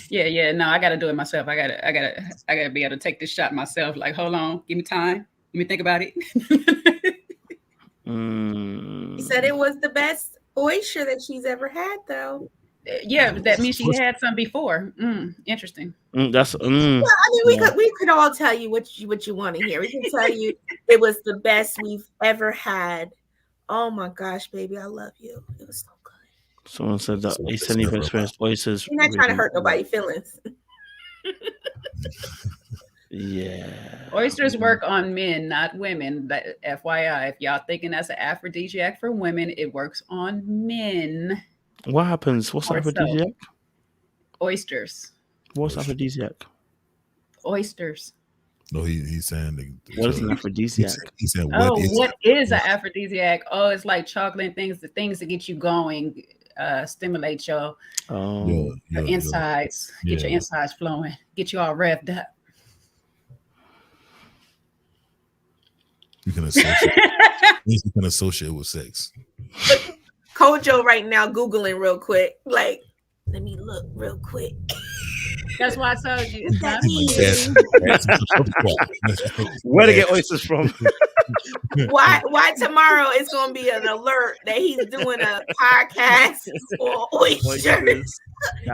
Yeah. No, I got to do it myself. I gotta be able to take this shot myself. Like, hold on, give me time. Let me think about it. said it was the best oyster that she's ever had, though. Yeah, that means she had some before. Interesting. That's Well, I mean, we could all tell you what you want to hear. We can tell you it was the best we've ever had. Oh my gosh, baby, I love you. It was so good. Someone said that Ace and Eva experienced oysters. You're not trying to hurt nobody's feelings. Yeah. Oysters work on men, not women. That FYI, if y'all thinking that's an aphrodisiac for women, it works on men. What happens? What's aphrodisiac? Oysters. What's aphrodisiac? Oysters. No, he's saying what is an aphrodisiac? He said, what is an aphrodisiac? Oh, it's like chocolate and things that get you going, stimulate your insides, get your insides flowing, get you all revved up. You can associate with sex. Kojo right now Googling real quick. Like, let me look real quick. That's why I told you. Where to get oysters from? Why tomorrow it's gonna be an alert that he's doing a podcast for oysters.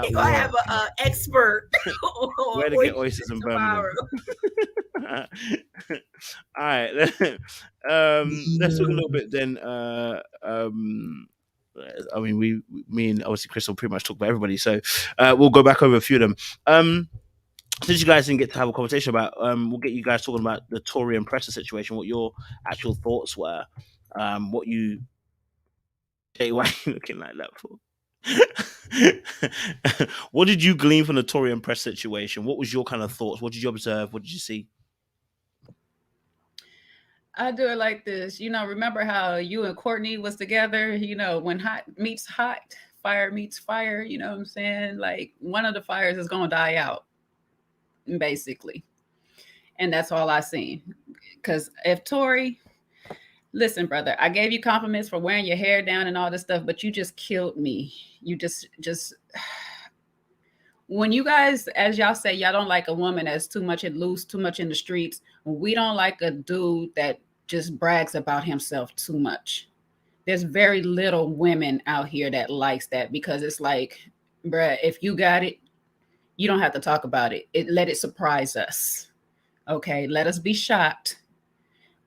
He's gonna have an expert on where to get oysters in Birmingham. All right, let's talk a little bit then. I mean, me and obviously Crystal pretty much talked about everybody, so we'll go back over a few of them. Since you guys didn't get to have a conversation about, we'll get you guys talking about the Tory and Presser situation, what your actual thoughts were, what you. Hey, why are you looking like that for? What did you glean from the Tory and Press situation? What was your kind of thoughts? What did you observe? What did you see? I do it like this. Remember how you and Courtney was together? When hot meets hot, fire meets fire. You know what I'm saying? Like, one of the fires is going to die out, basically. And that's all I seen. Because if Tory, listen, brother, I gave you compliments for wearing your hair down and all this stuff, but you just killed me. You just when you guys, as y'all say, y'all don't like a woman that's too much at loose, too much in the streets. We don't like a dude that just brags about himself too much. There's very little women out here that likes that, because it's like, bruh, if you got it, you don't have to talk about it. Let it surprise us. Okay, let us be shocked.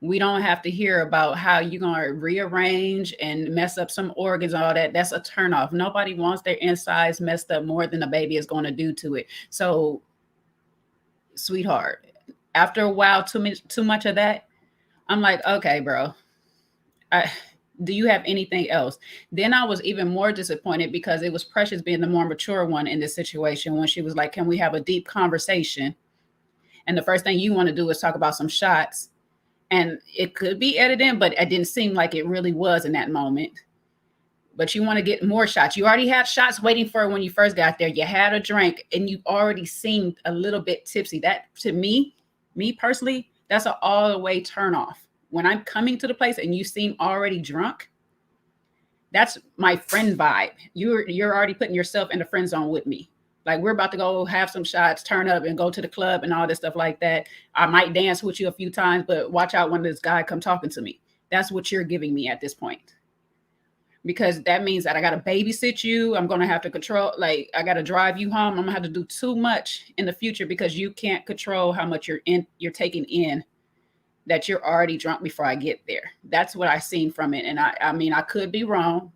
We don't have to hear about how you're going to rearrange and mess up some organs and all that. That's a turnoff. Nobody wants their insides messed up more than a baby is going to do to it. So, sweetheart, after a while, too much of that, I'm like, okay, bro, do you have anything else? Then I was even more disappointed because it was Precious being the more mature one in this situation, when she was like, can we have a deep conversation? And the first thing you want to do is talk about some shots. And it could be edited, but it didn't seem like it really was in that moment. But you want to get more shots. You already had shots waiting for when you first got there. You had a drink and you already seemed a little bit tipsy. That, to me personally, that's an all the way turn off. When I'm coming to the place and you seem already drunk, that's my friend vibe. You're already putting yourself in the friend zone with me. Like, we're about to go have some shots, turn up and go to the club and all this stuff like that. I might dance with you a few times, but watch out when this guy come talking to me. That's what you're giving me at this point. Because that means that I got to babysit you. I'm going to have to control, like, I got to drive you home. I'm going to have to do too much in the future because you can't control how much you're taking in, that you're already drunk before I get there. That's what I seen from it. And I mean, I could be wrong,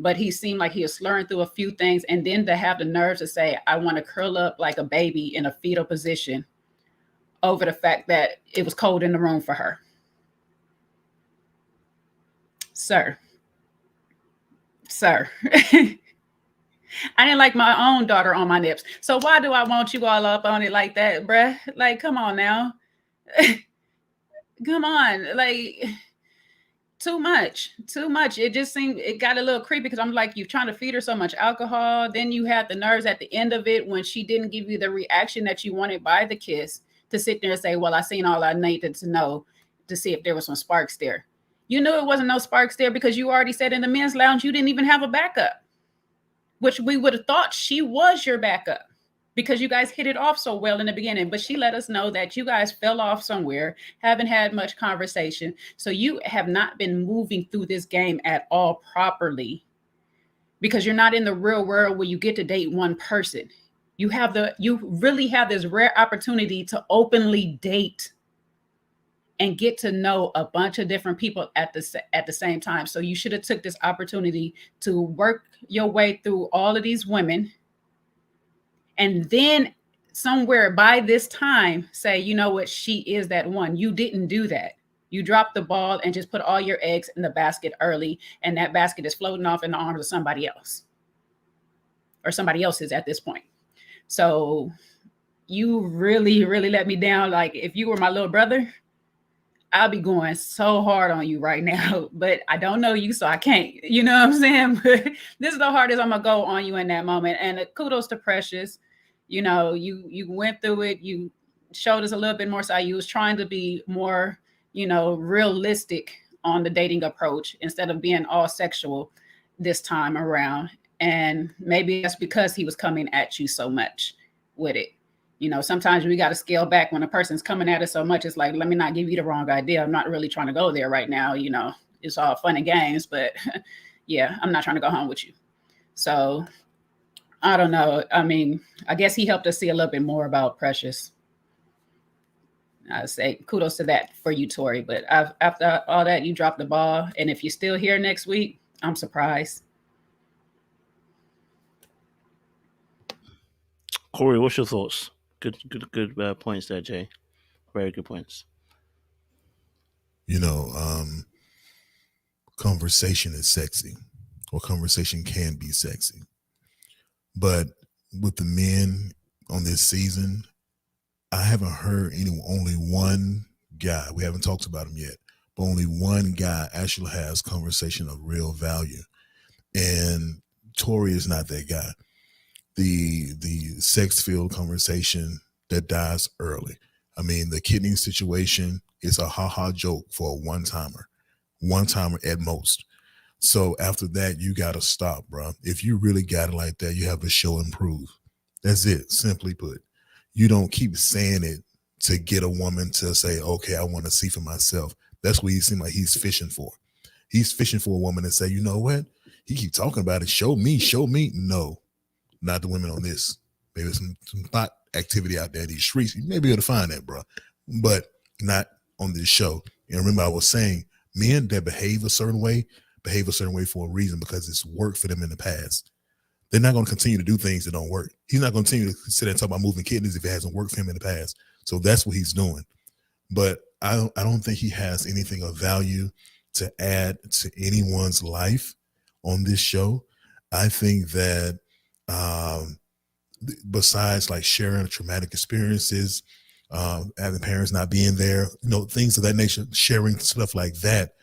but he seemed like he was slurring through a few things. And then to have the nerves to say, I want to curl up like a baby in a fetal position over the fact that it was cold in the room for her. Sir. I didn't like my own daughter on my nips. So why do I want you all up on it like that, bruh? Like, come on now. Come on. Like, too much. It just seemed, it got a little creepy because I'm like, you're trying to feed her so much alcohol. Then you had the nerves at the end of it when she didn't give you the reaction that you wanted by the kiss, to sit there and say, well, I seen all I needed to know to see if there was some sparks there. You knew it wasn't no sparks there because you already said in the men's lounge you didn't even have a backup, which we would have thought she was your backup because you guys hit it off so well in the beginning. But she let us know that you guys fell off somewhere, haven't had much conversation. So you have not been moving through this game at all properly, because you're not in the real world where you get to date one person. You really have this rare opportunity to openly date and get to know a bunch of different people at the same time. So you should have took this opportunity to work your way through all of these women. And then somewhere by this time, say, you know what, she is that one. You didn't do that. You dropped the ball and just put all your eggs in the basket early. And that basket is floating off in the arms of somebody else. Or somebody else's at this point. So you really, really let me down. Like, if you were my little brother, I'll be going so hard on you right now, but I don't know you, so I can't, you know what I'm saying? But this is the hardest I'm gonna go on you in that moment. And kudos to Precious. You know, you went through it. You showed us a little bit more side. You was trying to be more, you know, realistic on the dating approach instead of being all sexual this time around. And maybe that's because he was coming at you so much with it. You know, sometimes we got to scale back when a person's coming at us so much. It's like, let me not give you the wrong idea. I'm not really trying to go there right now. You know, it's all fun and games, but yeah, I'm not trying to go home with you. So I don't know. I mean, I guess he helped us see a little bit more about Precious. I say kudos to that for you, Tori. But after all that, you dropped the ball. And if you're still here next week, I'm surprised. Corey, what's your thoughts? Good points there, Jay. Very good points. You know, conversation is sexy, or conversation can be sexy. But with the men on this season, I haven't heard only one guy, we haven't talked about him yet, but only one guy actually has conversation of real value. And Tory is not that guy. The sex-filled conversation that dies early. I mean, the kidney situation is a ha-ha joke for a one-timer at most. So after that, you got to stop, bro. If you really got it like that, you have to show and prove. That's it, simply put. You don't keep saying it to get a woman to say, okay, I want to see for myself. That's what he seems like he's fishing for. He's fishing for a woman to say, you know what? He keep talking about it. Show me. No, not the women on this. Maybe some thought activity out there in these streets. You may be able to find that, bro, but not on this show. And remember, I was saying men that behave a certain way for a reason, because it's worked for them in the past. They're not going to continue to do things that don't work. He's not going to continue to sit there and talk about moving kidneys if it hasn't worked for him in the past. So that's what he's doing. But I don't think he has anything of value to add to anyone's life on this show. I think that besides like sharing traumatic experiences, having parents not being there, you know, things of that nature, sharing stuff like that,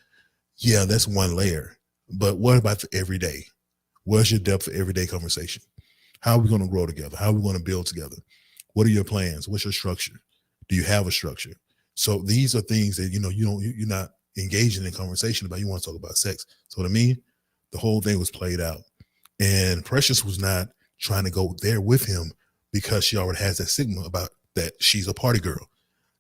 yeah, that's one layer. But what about the everyday? What's your depth for everyday conversation? How are we going to grow together? How are we going to build together? What are your plans? What's your structure? Do you have a structure? So these are things that, you know, you're not engaging in conversation about. You want to talk about sex. So to me, the whole thing was played out. And Precious was not trying to go there with him because she already has that stigma about that she's a party girl.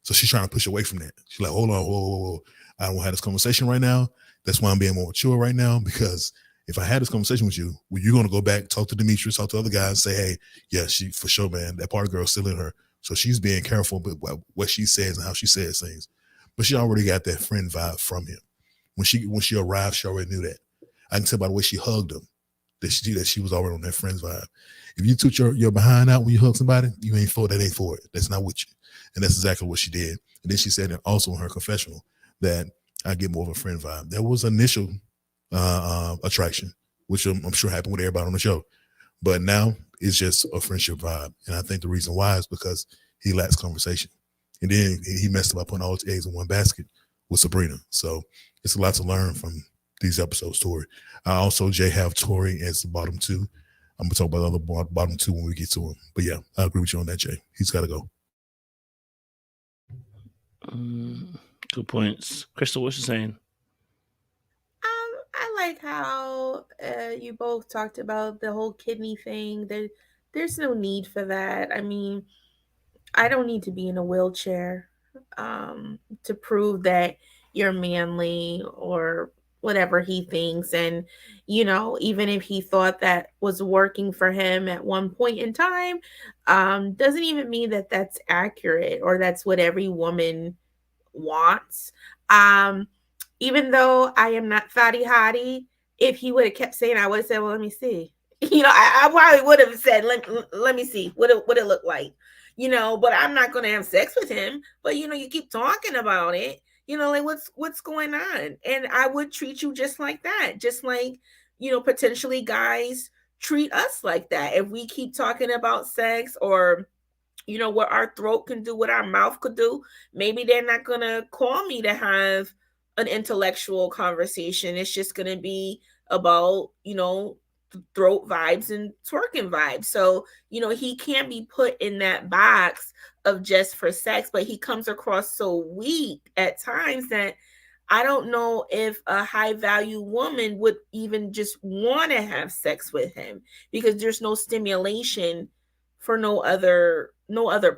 So she's trying to push away from that. She's like, hold on, whoa. I don't have this conversation right now. That's why I'm being more mature right now, because if I had this conversation with you, well, you're going to go back, talk to Demetrius, talk to other guys, say, hey, yeah, she for sure, man, that party girl's still in her. So she's being careful about what she says and how she says things. But she already got that friend vibe from him. When she arrived, she already knew that. I can tell by the way she hugged him that she was already on that friend's vibe. If you took your behind out when you hug somebody, you ain't for it. That ain't for it. That's not with you. And that's exactly what she did. And then she said that also in her confessional that I get more of a friend vibe. There was initial attraction, which I'm sure happened with everybody on the show. But now it's just a friendship vibe. And I think the reason why is because he lacks conversation. And then he messed up by putting all his eggs in one basket with Sabrina. So it's a lot to learn from these episodes, Tori. I also, Jay, have Tori as the bottom two. I'm going to talk about the other bottom two when we get to him. But yeah, I agree with you on that, Jay. He's got to go. Good points. Crystal, what's you saying? I like how you both talked about the whole kidney thing. there's no need for that. I mean, I don't need to be in a wheelchair to prove that you're manly or whatever he thinks. And, even if he thought that was working for him at one point in time, doesn't even mean that that's accurate or that's what every woman wants. Um, Even though I am not thotty hottie, if he would have kept saying, I would have said, well, let me see. I probably would have said, let me see what it look like. But I'm not going to have sex with him. But, you keep talking about it, like what's going on? And I would treat you just like that. Just like, potentially guys treat us like that. If we keep talking about sex or what our throat can do, what our mouth could do, maybe they're not going to call me to have an intellectual conversation. It's just going to be about, throat vibes and twerking vibes. So, he can't be put in that box of just for sex, but he comes across so weak at times that I don't know if a high value woman would even just want to have sex with him because there's no stimulation for no other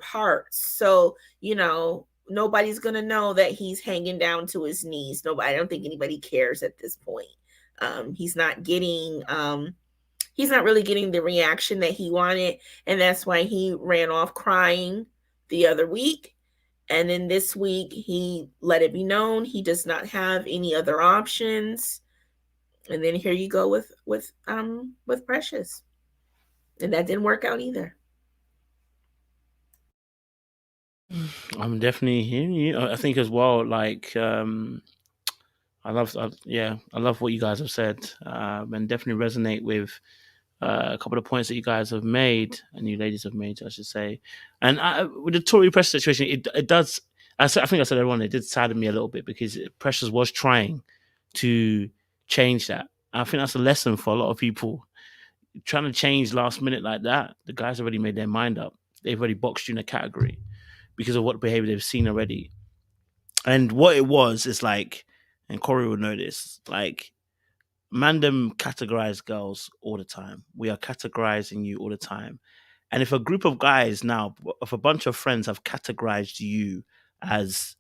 parts. So, nobody's gonna know that he's hanging down to his knees. I don't think anybody cares at this point. He's not really getting the reaction that he wanted, and that's why he ran off crying the other week. And then this week he let it be known he does not have any other options. And then here you go with Precious. And that didn't work out either. I'm definitely hearing you. I think as well, like, I love what you guys have said, and definitely resonate with a couple of points that you guys have made, and you ladies have made, I should say. And with the Tory Precious situation, it does. I think I said everyone. It did sadden me a little bit because Precious was trying to change that. I think that's a lesson for a lot of people. Trying to change last minute like that, the guys already made their mind up. They've already boxed you in a category because of what behavior they've seen already. And what it was is like, and Corey will know this, like, Mandem categorize girls all the time. We are categorizing you all the time. And if a group of guys now, if a bunch of friends have categorized you as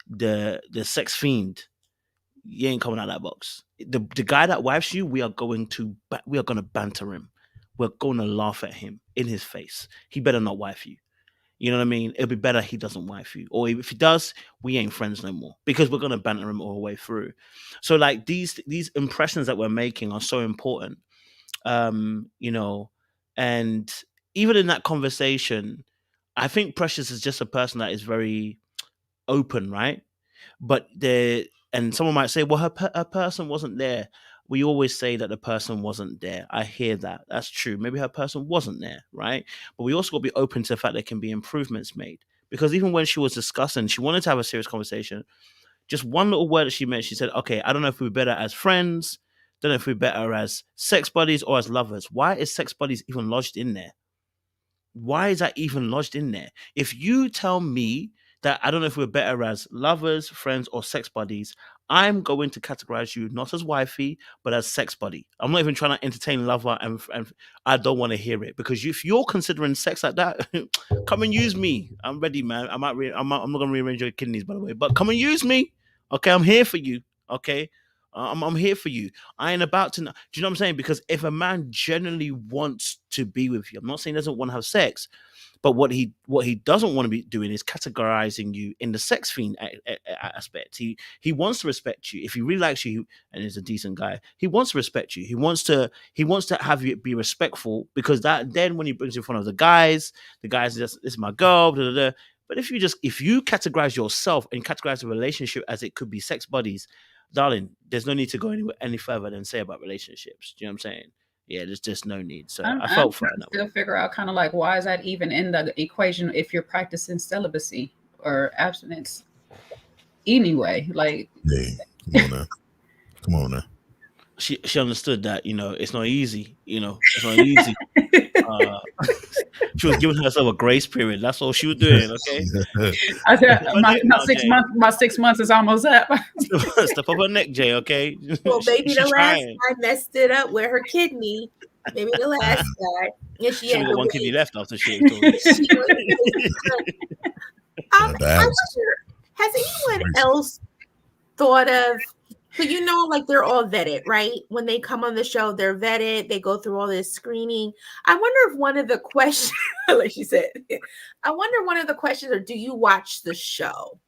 the sex fiend, you ain't coming out of that box. The guy that wifes you, we are going to banter him. We're going to laugh at him in his face. He better not wife you. You know what I mean? It'll be better he doesn't wife you. Or if he does, we ain't friends no more because we're going to banter him all the way through. So like these impressions that we're making are so important. And even in that conversation, I think Precious is just a person that is very open, right? But and someone might say, well, her person wasn't there. We always say that the person wasn't there. I hear that. That's true. Maybe her person wasn't there, right? But we also got to be open to the fact there can be improvements made. Because even when she was discussing, she wanted to have a serious conversation. Just one little word that she meant, she said, okay, I don't know if we're better as friends. Don't know if we're better as sex buddies or as lovers. Why is sex buddies even lodged in there? Why is that even lodged in there? If you tell me that I don't know if we're better as lovers, friends, or sex buddies, I'm going to categorize you not as wifey, but as sex buddy. I'm not even trying to entertain lover, and I don't want to hear it because if you're considering sex like that, come and use me. I'm ready, man. I'm not going to rearrange your kidneys, by the way, but come and use me. Okay, I'm here for you. Okay, I'm here for you. I ain't about to. Do you know what I'm saying? Because if a man genuinely wants to be with you, I'm not saying he doesn't want to have sex. But what he doesn't want to be doing is categorizing you in the sex fiend aspect. He wants to respect you. If he really likes you and is a decent guy, he wants to respect you. He wants to have you be respectful because that then when he brings you in front of the guys just, this is my girl. Blah, blah, blah. But if you categorize yourself and categorize the relationship as it could be sex buddies, darling, there's no need to go any further than say about relationships. Do you know what I'm saying? Yeah, there's just no need. So I felt for it. Still figure out kind of like why is that even in the equation if you're practicing celibacy or abstinence anyway? Like, hey, come on now. She understood that it's not easy. It's not easy. She was giving herself a grace period. That's all she was doing. Okay. I said my 6 months is almost up. Step up her neck, Jay. Okay. Well, maybe the last time messed it up with her kidney. Maybe the last guy. And she She had got to one wait. kidney left after she ate Tory. I Dialysis. wonder, has anyone else thought of, so like they're all vetted, right? When they come on the show, they're vetted, they go through all this screening. I wonder if one of the questions, like she said, I wonder one of the questions are, do you watch the show?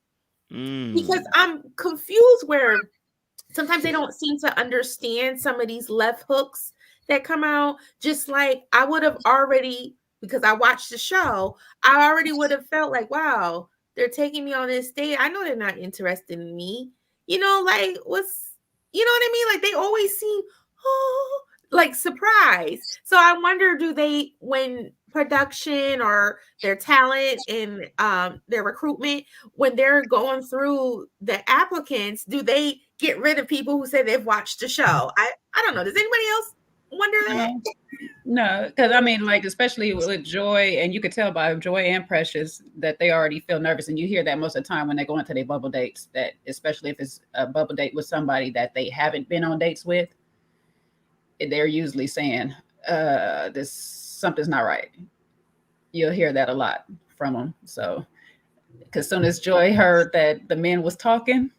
Because I'm confused where sometimes they don't seem to understand some of these left hooks that come out. Just like I would have already, because I watched the show, I already would have felt like, wow, they're taking me on this date. I know they're not interested in me. Like what's, what I mean? Like they always seem, like surprised. So I wonder, do they, when production or their talent and their recruitment, when they're going through the applicants, do they get rid of people who say they've watched the show? I don't know. Does anybody else wonder that? No, because I mean, like, especially with Joy, and you could tell by Joy and Precious that they already feel nervous, and you hear that most of the time when they go into their bubble dates, that especially if it's a bubble date with somebody that they haven't been on dates with, they're usually saying, this something's not right. You'll hear that a lot from them. So, because soon as Joy heard that the man was talking,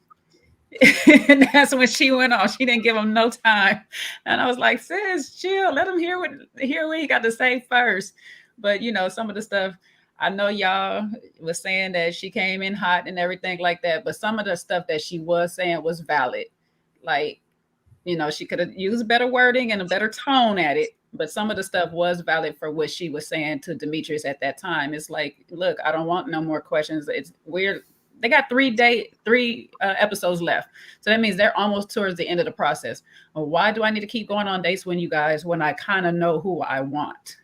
that's when she went off. She didn't give him no time, and I was like, "Sis, chill. Let him hear what he got to say first." But some of the stuff, I know y'all was saying that she came in hot and everything like that. But some of the stuff that she was saying was valid. Like, she could have used better wording and a better tone at it. But some of the stuff was valid for what she was saying to Demetrius at that time. It's like, look, I don't want no more questions. It's weird. They got three episodes left. So that means they're almost towards the end of the process. Well, why do I need to keep going on dates when I kind of know who I want?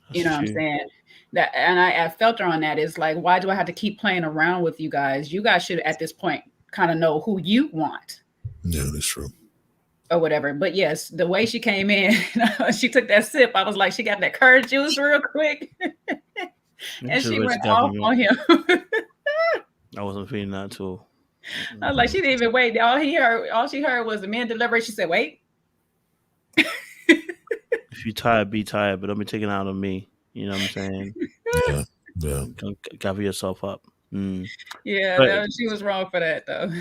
What I'm saying? That, and I felt her on that. Is like, why do I have to keep playing around with you guys? You guys should at this point kind of know who you want. Yeah, that's true. Or whatever. But yes, the way she came in, she took that sip. I was like, she got that curd juice real quick. And she went off on him. I wasn't feeling that at all. I was like, she didn't even wait. All she heard was the men delivery. She said, wait. If you're tired, be tired, but don't be taking it out on me. You know what I'm saying? Yeah. Gather yourself up. Yeah, she was wrong for that though.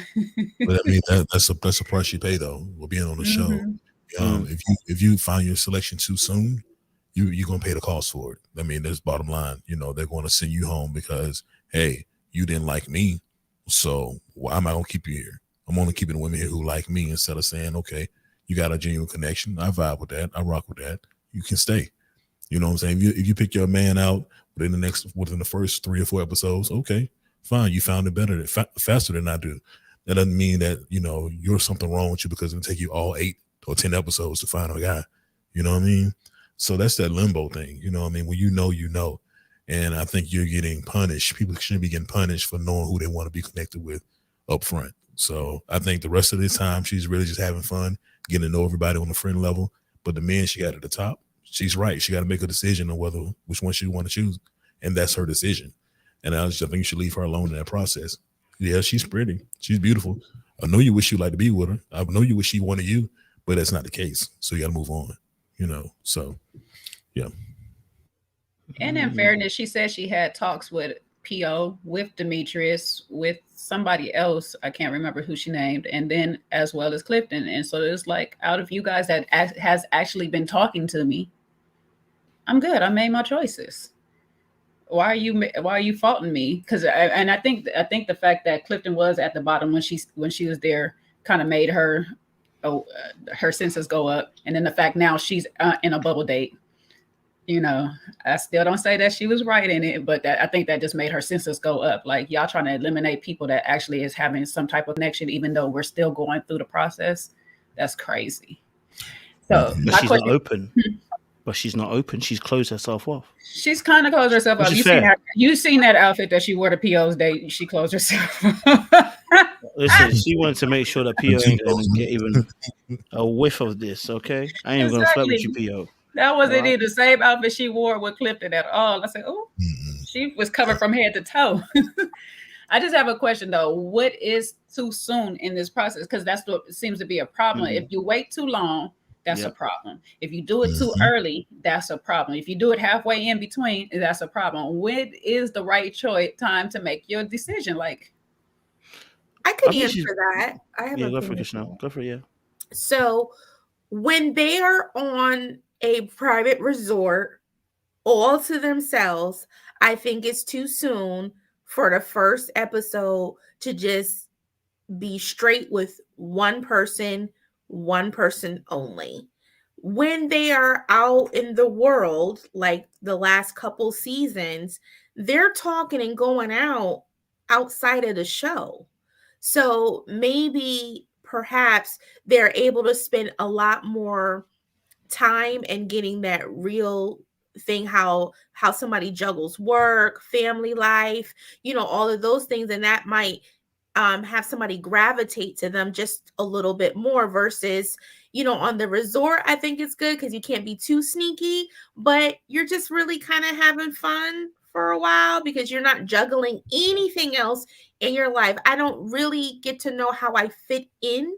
But I mean, that's a price you pay though. We're being on the show. If you find your selection too soon, you're gonna pay the cost for it. I mean, that's bottom line. They're going to send you home because, hey, you didn't like me, so why am I gonna keep you here? I'm only keeping women here who like me, instead of saying, okay, you got a genuine connection. I vibe with that. I rock with that. You can stay. You know what I'm saying? If you pick your man out within the first 3 or 4 episodes, okay, fine. You found it better, faster than I do. That doesn't mean that you're something wrong with you, because it'll take you all 8 or 10 episodes to find a guy. You know what I mean? So that's that limbo thing. You know what I mean? When you know. And I think you're getting punished. People shouldn't be getting punished for knowing who they want to be connected with up front. So I think the rest of this time, she's really just having fun, getting to know everybody on the friend level. But the men she got at the top, she's right. She got to make a decision on which one she want to choose. And that's her decision. And I think you should leave her alone in that process. Yeah, she's pretty. She's beautiful. I know you wish you'd like to be with her. I know you wish she wanted you, but that's not the case. So you got to move on, So, yeah. And in fairness, she said she had talks with P.O., with Demetrius, with somebody else. I can't remember who she named. And then as well as Clifton. And so it's like, out of you guys that has actually been talking to me, I'm good. I made my choices. Why are you faulting me? Because I think the fact that Clifton was at the bottom when she was there kind of made her senses go up. And then the fact now she's in a bubble date. I still don't say that she was right in it, but I think that just made her senses go up. Like, y'all trying to eliminate people that actually is having some type of connection, even though we're still going through the process. That's crazy. So but she's not open. But she's not open. She's closed herself off. She's kind of closed herself off. You seen that outfit that she wore to PO's date? She closed herself. Listen, she wanted to make sure that PO ain't going to get even a whiff of this. Okay, I ain't going to flirt with you, PO. That wasn't even the same outfit she wore with Clifton at all. I said, oh, she was covered from head to toe. I just have a question though. What is too soon in this process? Because that's what seems to be a problem. If you wait too long, that's a Yep. problem. If you do it too early, that's a problem. If you do it halfway in between, that's a problem. When is the right time to make your decision? Like, I I could think answer she's that. I have yeah. an Go for it, opinion. Krishna. Go for it. Yeah. So when they are on a private resort all to themselves, I think it's too soon for the first episode to just be straight with one person only. When they are out in the world, like the last couple seasons, they're talking and going out outside of the show. So maybe perhaps they're able to spend a lot more time and getting that real thing, how somebody juggles work, family life, all of those things, and that might have somebody gravitate to them just a little bit more versus on the resort. I think it's good because you can't be too sneaky, but you're just really kind of having fun for a while because you're not juggling anything else in your life. I don't really get to know how I fit in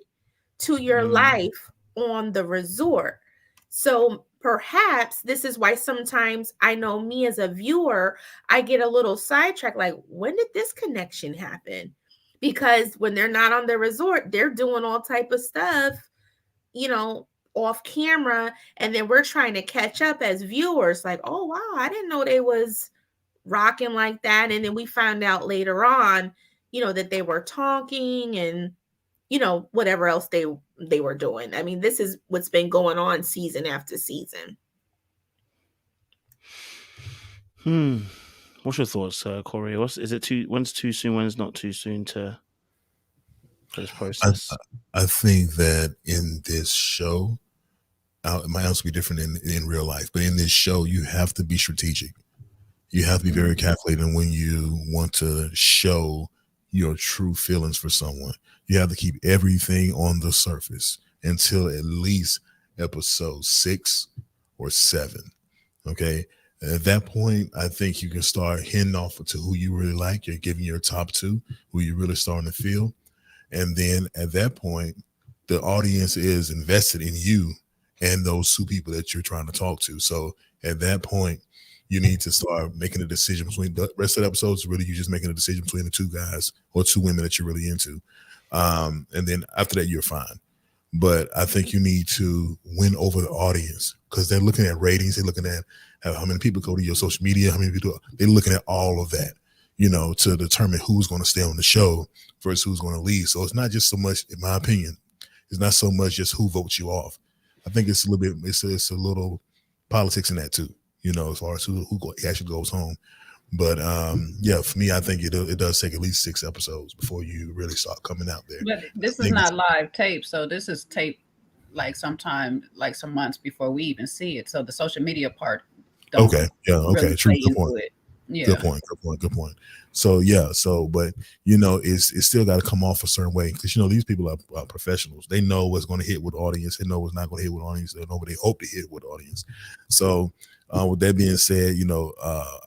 to your life on the resort. So perhaps this is why sometimes I know me as a viewer, I get a little sidetracked. Like, when did this connection happen? Because when they're not on the resort, they're doing all type of stuff, off camera. And then we're trying to catch up as viewers. Like, oh, wow, I didn't know they was rocking like that. And then we found out later on, that they were talking and whatever else they were doing. I mean, this is what's been going on season after season. What's your thoughts, Corey? When's too soon? When's not too soon for this process? I think that in this show, it might also be different in real life, but in this show, you have to be strategic. You have to be very calculated when you want to show your true feelings for someone. You have to keep everything on the surface until at least episode 6 or 7. Okay. At that point, I think you can start hitting off to who you really like. You're giving your top 2, who you're really starting to feel. And then at that point, the audience is invested in you and those 2 people that you're trying to talk to. So at that point, you need to start making a decision between the rest of the episodes. Really, you're just making a decision between the 2 guys or 2 women that you're really into. And then after that, you're fine. But I think you need to win over the audience because they're looking at ratings. They're looking at how many people go to your social media, how many people they're looking at all of that, to determine who's going to stay on the show versus who's going to leave. So it's not just so much, in my opinion, it's not so much just who votes you off. I think it's a little bit, it's a little politics in that too, as far as who actually goes home. But yeah, for me, I think it does take at least 6 episodes before you really start coming out there. But this is not live tape, so this is tape like sometime, like some months before we even see it. So the social media part. Okay. Yeah. Okay. Really True. Good point. Yeah. Good point. So yeah. So, but it's still got to come off a certain way because these people are professionals. They know what's going to hit with audience. They know what's not going to hit with audience. They know what they hope to hit with audience. So, with that being said,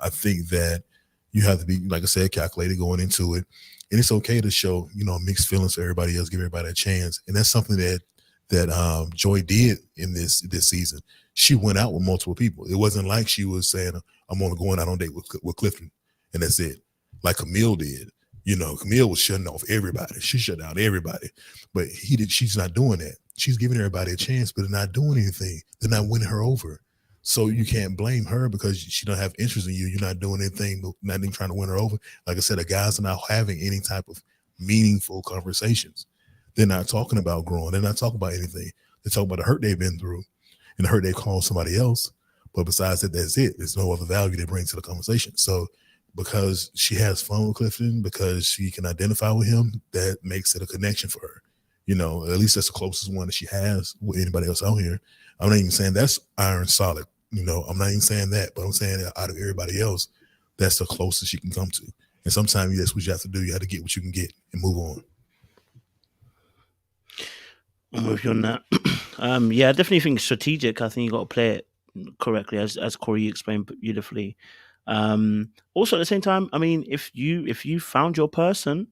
I think that you have to be, like I said, calculated going into it, and it's okay to show mixed feelings to everybody else, give everybody a chance, and that's something that Joy did in this season. She went out with multiple people. It wasn't like she was saying, I'm only going out on a date with Clifton, and that's it. Like Camille did. Camille was shutting off everybody. She shut down everybody. But she's not doing that. She's giving everybody a chance, but they're not doing anything. They're not winning her over. So you can't blame her because she don't have interest in you. You're not doing anything, not even trying to win her over. Like I said, the guys are not having any type of meaningful conversations. They're not talking about growing. They're not talking about anything. They're talking about the hurt they've been through and the hurt they caused somebody else. But besides that, that's it. There's no other value they bring to the conversation. So because she has fun with Clifton, because she can identify with him, that makes it a connection for her. At least that's the closest one that she has with anybody else out here. I'm not even saying that's iron solid. I'm not even saying that, but I'm saying that out of everybody else, that's the closest she can come to. And sometimes that's what you have to do. You have to get what you can get and move on. I'm with you on that. Yeah, I definitely think strategic. I think you got to play it correctly, as Corey explained beautifully. Also, at the same time, I mean, if you found your person,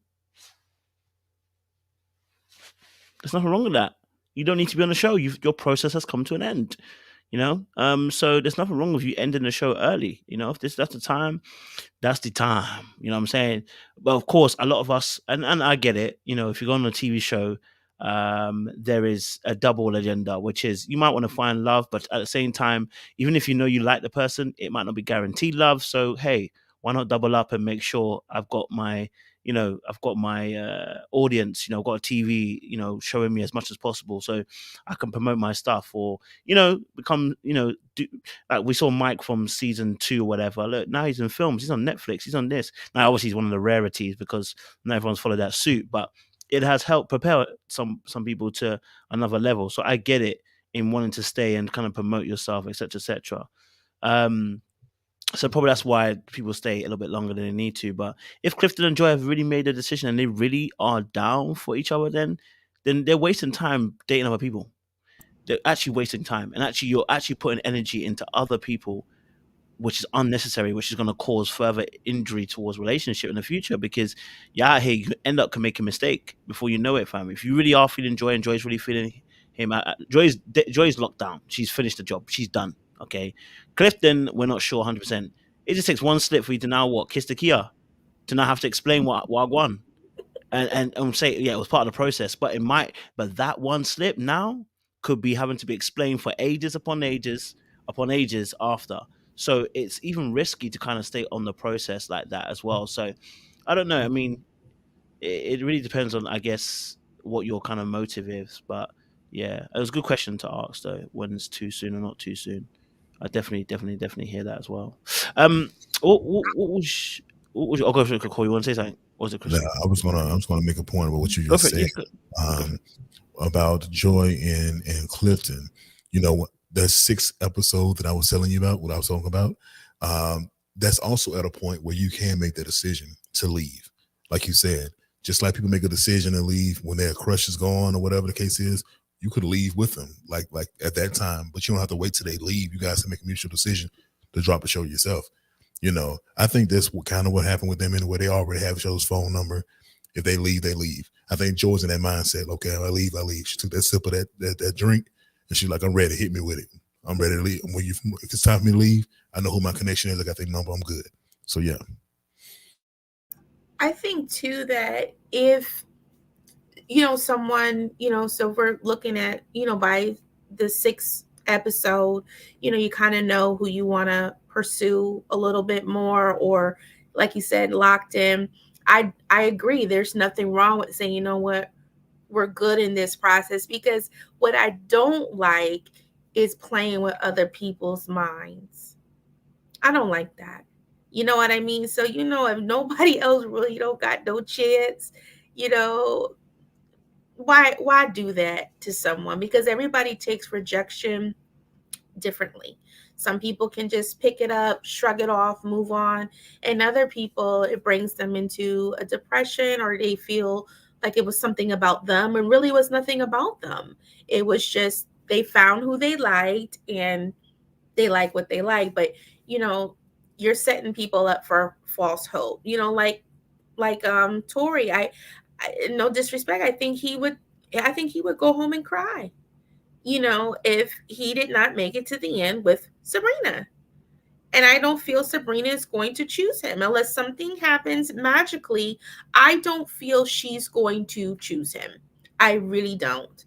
there's nothing wrong with that. You don't need to be on the show. Your process has come to an end. So there's nothing wrong with you ending the show early. If that's the time, that's the time. You know what I'm saying? But of course, a lot of us, and I get it. If you're on a TV show, there is a double agenda, which is you might want to find love, but at the same time, even if you like the person, it might not be guaranteed love. So hey, why not double up and make sure I've got my audience, I've got a TV, showing me as much as possible so I can promote my stuff or, become, like we saw Mike from season 2 or whatever. Look, now he's in films, he's on Netflix, he's on this. Now, obviously, he's one of the rarities because not everyone's followed that suit, but it has helped prepare some people to another level. So I get it in wanting to stay and kind of promote yourself, etc., etc. So probably that's why people stay a little bit longer than they need to. But if Clifton and Joy have really made a decision and they really are down for each other, then they're wasting time dating other people. They're actually wasting time. And actually, you're actually putting energy into other people, which is unnecessary, which is going to cause further injury towards relationship in the future. Because here you end up making a mistake before you know it, fam. If you really are feeling Joy and Joy's really feeling him, Joy's locked down. She's finished the job. She's done. Okay, Clifton, we're not sure 100%. It just takes one slip for you to now kiss the Kia, to not have to explain what I won, and say it was part of the process. But that one slip now could be having to be explained for ages upon ages after. So it's even risky to kind of stay on the process like that as well. So I don't know. I mean, it really depends on, I guess, what your kind of motive is. But yeah, it was a good question to ask though. When it's too soon or not too soon. I definitely hear that as well. What was I'll go for a call. You want to say something? What was it, Chris? Yeah, I was gonna make a point about what you just said about Joy and Clifton. There's 6 episodes that I was telling you about, what I was talking about. That's also at a point where you can make the decision to leave. Like you said, just like people make a decision to leave when their crush is gone or whatever the case is, you could leave with them like at that time, but you don't have to wait till they leave. You guys can make a mutual decision to drop the show yourself. I think that's what happened with them anyway. They already have Joe's phone number. If they leave, they leave. I think Joy's in that mindset. Okay, I leave. She took that sip of that drink and she's like, I'm ready. Hit me with it. I'm ready to leave. If it's time for me to leave, I know who my connection is. I got their number. I'm good. So yeah. I think too that if someone, so we're looking at, by the 6th episode, you kind of know who you want to pursue a little bit more, or like you said, locked in. I agree. There's nothing wrong with saying, you know what, we're good in this process, because what I don't like is playing with other people's minds. I don't like that. You know what I mean? So, if nobody else really don't got no chance, why do that to someone? Because everybody takes rejection differently. Some people can just pick it up, shrug it off, move on. And other people, it brings them into a depression, or they feel like it was something about them and really was nothing about them. It was just they found who they liked and they like what they like. But, you're setting people up for false hope. Like Tory, I no disrespect, I think he would go home and cry, if he did not make it to the end with Sabrina. And I don't feel Sabrina is going to choose him unless something happens magically. I don't feel she's going to choose him. I really don't.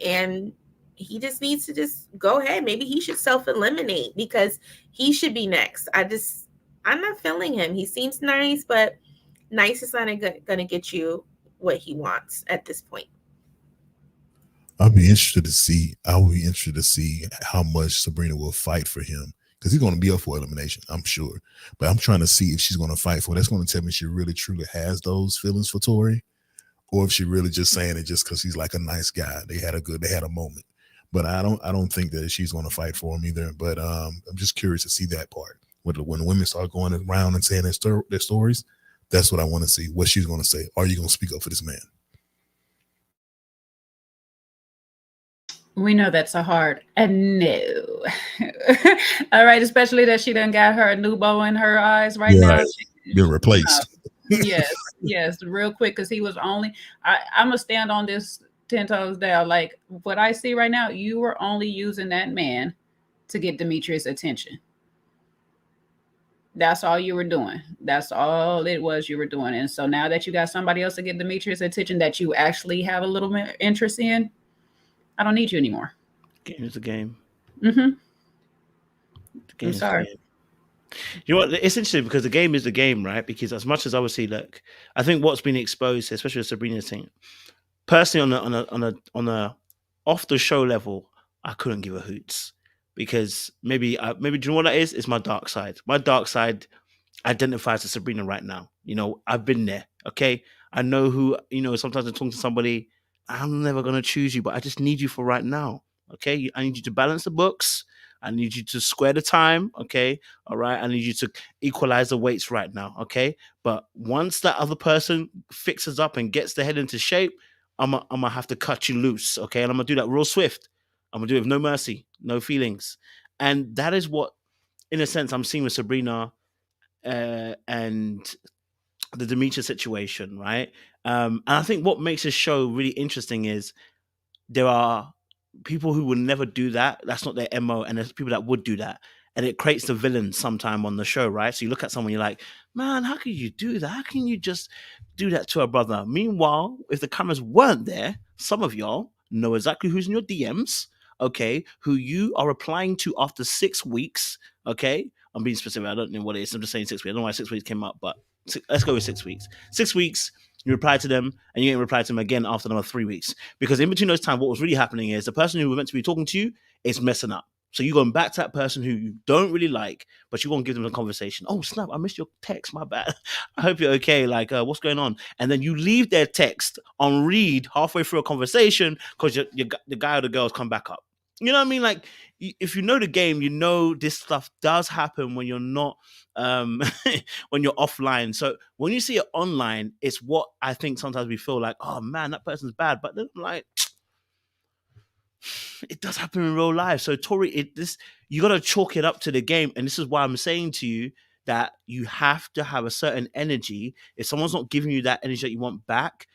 And he just needs to just go ahead. Maybe he should self-eliminate, because he should be next. I'm not feeling him. He seems nice, but nice is not going to get you what he wants at this point. I'll be interested to see how much Sabrina will fight for him, because he's going to be up for elimination, I'm sure. But I'm trying to see if she's going to fight for it. That's going to tell me she really truly has those feelings for Tory, or if she really just saying it just because he's like a nice guy. They had a moment. But I don't think that she's going to fight for him either. But I'm just curious to see that part. When the women start going around and saying their stories, that's what I want to see. What she's going to say. Are you going to speak up for this man? We know that's a hard no. All right, especially that she done got her new bow in her eyes now. Been replaced. Yes, real quick, because he was only. I'm gonna stand on this 10 toes down. Like what I see right now, you were only using that man to get Demetrius' attention. That's all you were doing. That's all it was you were doing. And so now that you got somebody else to get Demetrius' attention that you actually have a little bit interest in, I don't need you anymore. Game is a game. Mm-hmm. I'm sorry. You know what? It's interesting because the game is the game, right? Because as much as obviously, look, I think what's been exposed, especially with Sabrina's thing, personally on a off the show level, I couldn't give a hoots because maybe do you know what that is? It's my dark side. My dark side identifies as Sabrina right now. You know, I've been there. Okay, I know who. You know, sometimes I'm talking to somebody. I'm never gonna choose you, but I just need you for right now. Okay, I need you to balance the books. I need you to square the time, okay? All right. I need you to equalize the weights right now, okay? But once that other person fixes up and gets the head into shape, I'm gonna have to cut you loose, okay? And I'm gonna do that real swift. I'm gonna do it with no mercy, no feelings, and that is what, in a sense, I'm seeing with Sabrina and the Demetrius situation, right? And I think what makes this show really interesting is there are people who would never do that. That's not their MO. And there's people that would do that. And it creates the villain sometime on the show, right? So you look at someone, you're like, man, how can you do that? How can you just do that to a brother? Meanwhile, if the cameras weren't there, some of y'all know exactly who's in your DMs, okay, who you are replying to after 6 weeks, okay? I'm being specific. I don't know what it is. I'm just saying 6 weeks. I don't know why 6 weeks came up, but let's go with 6 weeks. 6 weeks, you reply to them, and you ain't reply to them again after another 3 weeks. Because in between those time, what was really happening is the person who was meant to be talking to you is messing up. So you're going back to that person who you don't really like, but you want to give them a conversation. Oh, snap, I missed your text, my bad. I hope you're okay. Like, what's going on? And then you leave their text on read halfway through a conversation because the guy or the girl's come back up. You know what I mean? Like, if you know the game, you know this stuff does happen when you're not, when you're offline. So when you see it online, it's what I think sometimes we feel like, oh man, that person's bad. But then I'm like, it does happen in real life. So Tori, you got to chalk it up to the game. And this is why I'm saying to you that you have to have a certain energy. If someone's not giving you that energy that you want back,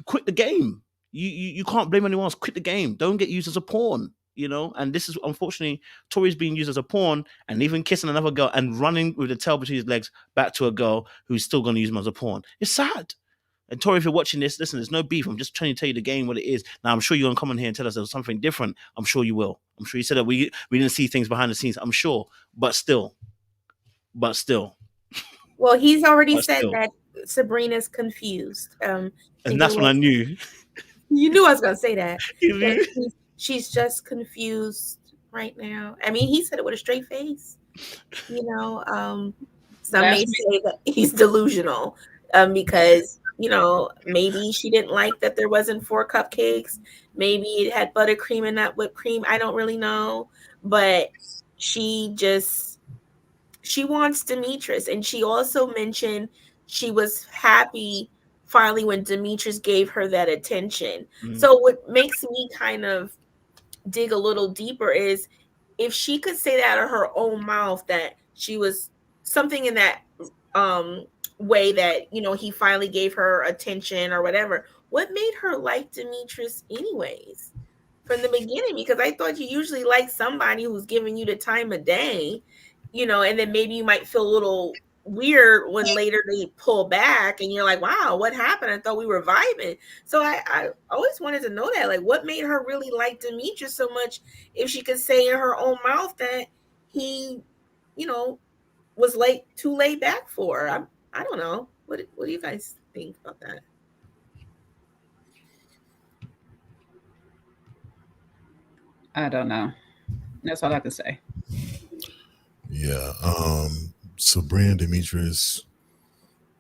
quit the game. You can't blame anyone else. Quit the game. Don't get used as a pawn, you know? And this is, unfortunately, Tori's being used as a pawn and even kissing another girl and running with the tail between his legs back to a girl who's still going to use him as a pawn. It's sad. And Tori, if you're watching this, listen, there's no beef. I'm just trying to tell you the game, what it is. Now, I'm sure you're going to come in here and tell us there's something different. I'm sure you will. I'm sure you said that we didn't see things behind the scenes. I'm sure. But still. Well, he's already said that Sabrina's confused. And that's when I knew. You knew I was going to say that. She's just confused right now. I mean, he said it with a straight face. You know, some may say that he's delusional because, you know, maybe she didn't like that there wasn't 4 cupcakes. Maybe it had buttercream and not whipped cream. I don't really know. But she wants Demetrius. And she also mentioned she was happy finally when Demetrius gave her that attention. Mm-hmm. So what makes me kind of dig a little deeper is if she could say that out of her own mouth that she was something in that way that, you know, he finally gave her attention or whatever, what made her like Demetrius anyways from the beginning? Because I thought you usually like somebody who's giving you the time of day, you know, and then maybe you might feel a little weird when later they pull back and you're like, wow, what happened? I thought we were vibing. So I always wanted to know that, like, what made her really like Demetrius so much if she could say in her own mouth that he, you know, was too laid back for her. I don't know. What do you guys think about that? I don't know. That's all I can say. Yeah. Sabrina and Demetrius,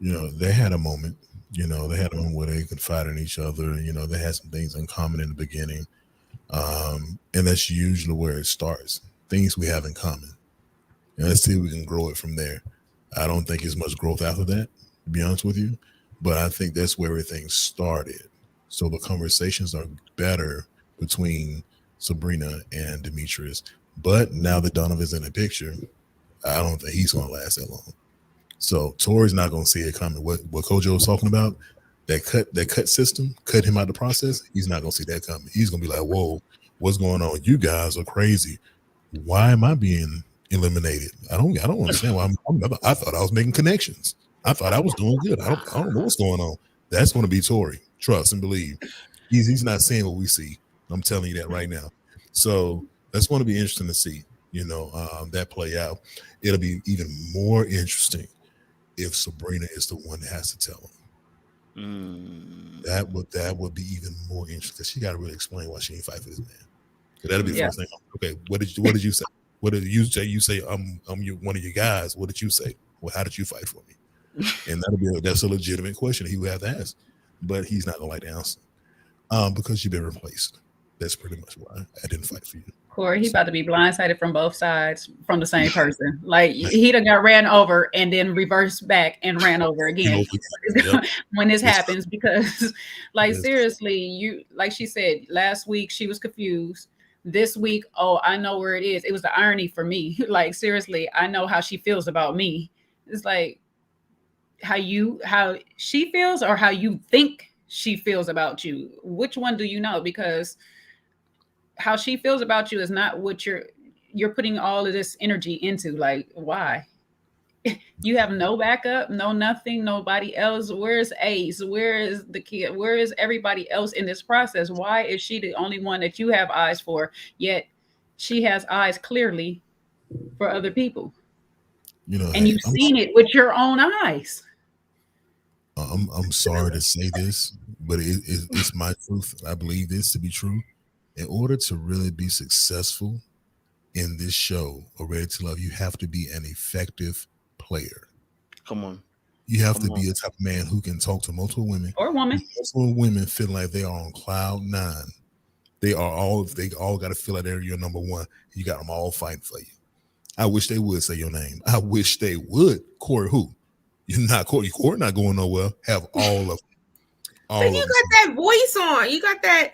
you know, they had a moment. You know, they had a moment where they confided in each other. You know, they had some things in common in the beginning. And that's usually where it starts. Things we have in common. And let's see if we can grow it from there. I don't think there's much growth after that, to be honest with you. But I think that's where everything started. So the conversations are better between Sabrina and Demetrius. But now that Donovan's in the picture, I don't think he's going to last that long. So Tori's not going to see it coming. What Kojo was talking about, that cut system, cut him out of the process, he's not gonna see that coming. He's gonna be like, whoa, what's going on? You guys are crazy. Why am I being eliminated? I don't understand why I thought I was making connections. I thought I was doing good. I don't know what's going on. That's gonna be Tory. Trust and believe. He's not saying what we see. I'm telling you that right now. So that's going to be interesting to see, that play out. It'll be even more interesting if Sabrina is the one that has to tell him. That would be even more interesting because she got to really explain why she ain't fight for this man. So that'll be the first thing. Okay, what did you say? What did you say? You say I'm one of your guys. What did you say? Well, how did you fight for me? And that's a legitimate question he would have to ask, but he's not gonna like to answer because you've been replaced. That's pretty much why I didn't fight for you. Corey, he about to be blindsided from both sides from the same person. Like he done got ran over and then reversed back and ran over again when this happens because seriously, you like she said last week she was confused. This week, oh, I know where it is. It was the irony for me. Like seriously, I know how she feels about me. It's like how she feels or how you think she feels about you. Which one do you know? Because how she feels about you is not what you're putting all of this energy into. Like, why? You have no backup, no nothing, nobody else. Where's Ace? Where is the kid? Where is everybody else in this process? Why is she the only one that you have eyes for? Yet she has eyes clearly for other people. And you've seen it with your own eyes. I'm sorry to say this, but it's my truth. I believe this to be true. In order to really be successful in this show, or Ready to Love, you have to be an effective player. Come on. You have to be a type of man who can talk to multiple women or women. Multiple women feel like they are on cloud 9. They all got to feel like they're your number one. You got them all fighting for you. I wish they would say your name. I wish they would. Corey, who? You're not Corey. Corey not going nowhere. Have all of them. But you got that voice on. You got that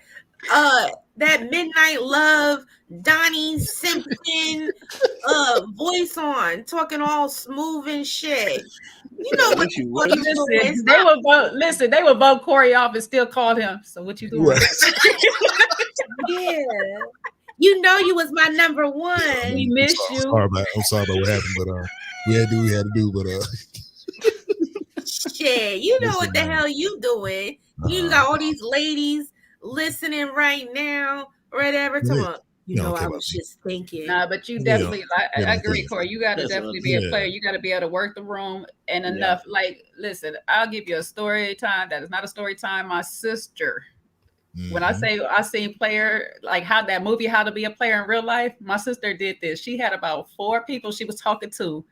Midnight Love, Donnie Simpson voice on, talking all smooth and shit. You know what you doing? They would vote Corey off and still called him. So what you doing? Right. Yeah. You know you was my number one. We miss you. I'm sorry about what happened, but we had to do, but shit, you know what the hell you doing. You got all these ladies listening right now, whatever. You know, I was just thinking. Nah, but you definitely, I agree, Corey. You got to definitely be a player. You got to be able to work the room and enough. Like, listen, I'll give you a story time. That is not a story time. My sister, when I say I seen player, like how that movie, How to Be a Player in Real Life, my sister did this. She had about 4 people she was talking to,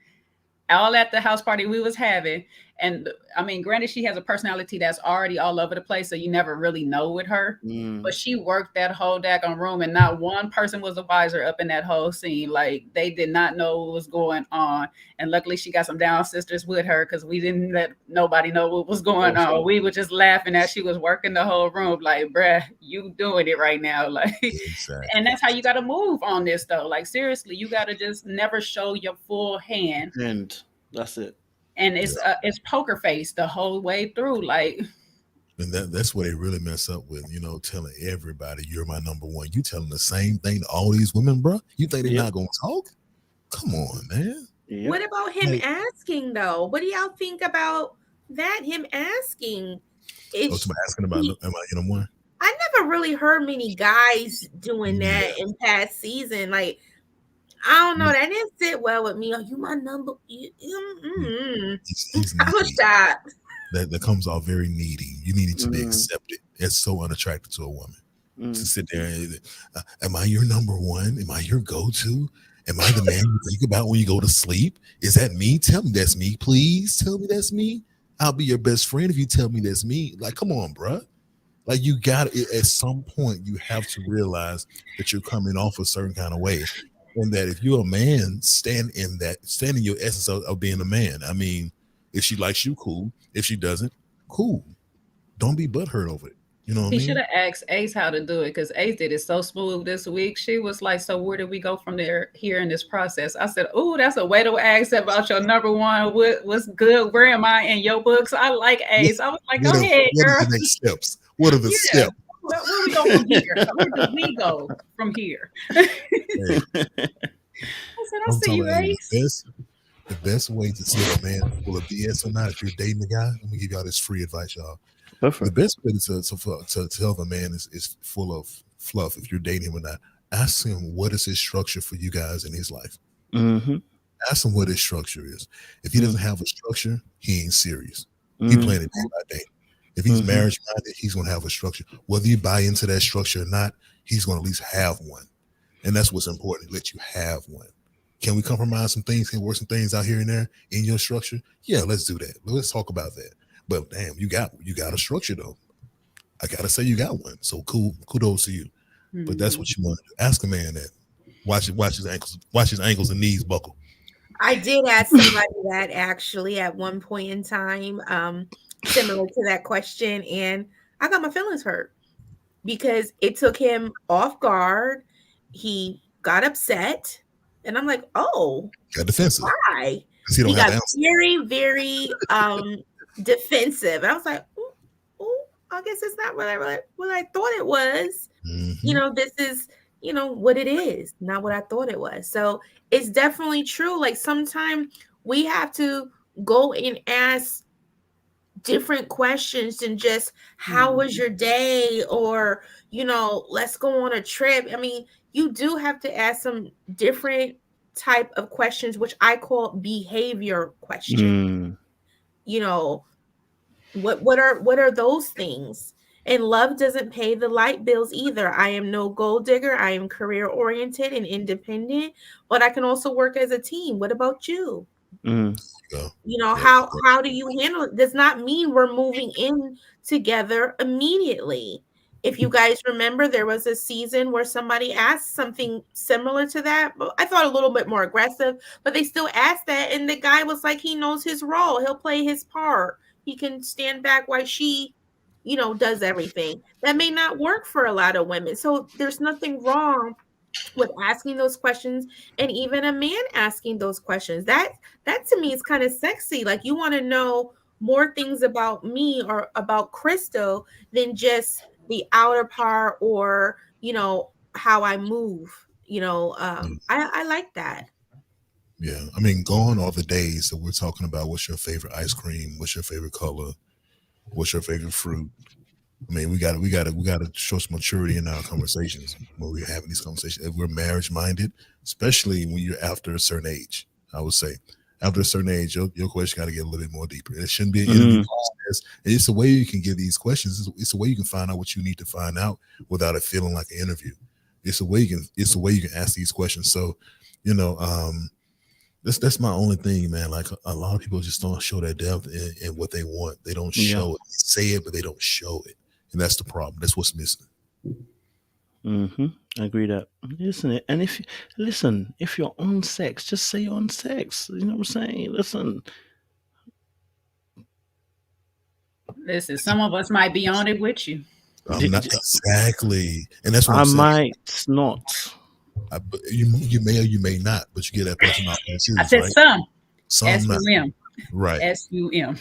all at the house party we was having. And I mean, granted, she has a personality that's already all over the place, so you never really know with her. But she worked that whole daggone room, and not one person was a wiser up in that whole scene. Like, they did not know what was going on. And luckily, she got some down sisters with her because we didn't let nobody know what was going on. We were just laughing as she was working the whole room. Like, bruh, you doing it right now. Like, exactly. And that's how you got to move on this, though. Like, seriously, you got to just never show your full hand. And that's it. And it's poker face the whole way through, like. And that's where they really mess up with, telling everybody you're my number one. You telling the same thing to all these women, bro? You think they're not gonna talk? Come on, man. Yep. What about him asking though? What do y'all think about that? Him asking? Asking about am I your number one? I never really heard many guys doing that in past season, like. I don't know. That didn't sit well with me. Are you my number? He's I was shocked. That comes off very needy. You need to be accepted. It's so unattractive to a woman to sit there and, am I your number one? Am I your go-to? Am I the man you think about when you go to sleep? Is that me? Tell me that's me. Please tell me that's me. I'll be your best friend if you tell me that's me. Like, come on, bro. Like, you got at some point, you have to realize that you're coming off a certain kind of way. And that if you're a man, stand in your essence of being a man. I mean, if she likes you, cool. If she doesn't, cool. Don't be butthurt over it. You know what I He mean? should have asked Ace how to do it because Ace did it so smooth this week. She was like, "So where did we go from there here in this process?" I said, "Oh, that's a way to ask about your number one. What's good? Where am I in your books?" I like Ace. I was like, "Go ahead, what girl." are the next steps? What are the Yeah. steps? Where we go from here? Where do we go from here? Hey, I said, "I I'm see talking you, about Ace." the best way to see if a man is full of BS or not, if you're dating a guy, let me give y'all this free advice, y'all. The best way to tell if a man is full of fluff, if you're dating him or not, ask him what is his structure for you guys in his life. Mm-hmm. Ask him what his structure is. If he doesn't have a structure, he ain't serious. He Mm-hmm. playing it day by day. If he's marriage minded, he's gonna have a structure. Whether you buy into that structure or not, he's gonna at least have one. And that's what's important, let you have one. Can we compromise some things? Can we work some things out here and there in your structure? Yeah, let's do that. Let's talk about that. But damn, you got a structure though. I gotta say you got one. So cool, kudos to you. But that's what you want to do. Ask a man that. Watch his ankles and knees buckle. I did ask somebody that actually at one point in time, similar to that question, and I got my feelings hurt because it took him off guard. He got upset, and I'm like, "Oh, Got defensive. why?" He don't have got the answer. very, very defensive. And I was like, "Oh, I guess it's not what I thought it was." Mm-hmm. This is what it is, not what I thought it was. So it's definitely true. Like sometimes we have to go and ask different questions than just how was your day, or let's go on a trip. I mean, you do have to ask some different type of questions, which I call behavior questions. What are those things? And love doesn't pay the light bills either. I am no gold digger. I am career oriented and independent, but I can also work as a team. What about you? How do you handle it? Does not mean we're moving in together immediately. If you guys remember, there was a season where somebody asked something similar to that, but I thought a little bit more aggressive, but they still asked that. And the guy was like, he knows his role. He'll play his part. He can stand back while she, does everything. That may not work for a lot of women. So there's nothing wrong with asking those questions, and even a man asking those questions. That to me is kind of sexy. Like, you want to know more things about me or about Crystal than just the outer part or how I move. I like that. Yeah, I mean, gone are the days that we're talking about. What's your favorite ice cream? What's your favorite color? What's your favorite fruit? I mean, we got to show some maturity in our conversations when we're having these conversations. If we're marriage minded, especially when you're after a certain age, I would say after a certain age, your question got to get a little bit more deeper. It shouldn't be an interview process. It's a way you can give these questions. It's a way you can find out what you need to find out without it feeling like an interview. It's a way you can ask these questions. So, that's my only thing, man. Like a lot of people just don't show that depth in what they want. They don't show it. They say it, but they don't show it. And that's the problem. That's what's missing. I agree that, isn't it? And if you're on sex, just say you're on sex. You know what I'm saying? Listen, some of us might be on it with you. Not exactly, and that's what I I'm saying. might not. You may or you may not, but you get that person off there too. I said right? some S-U-M. Right. S-U-M.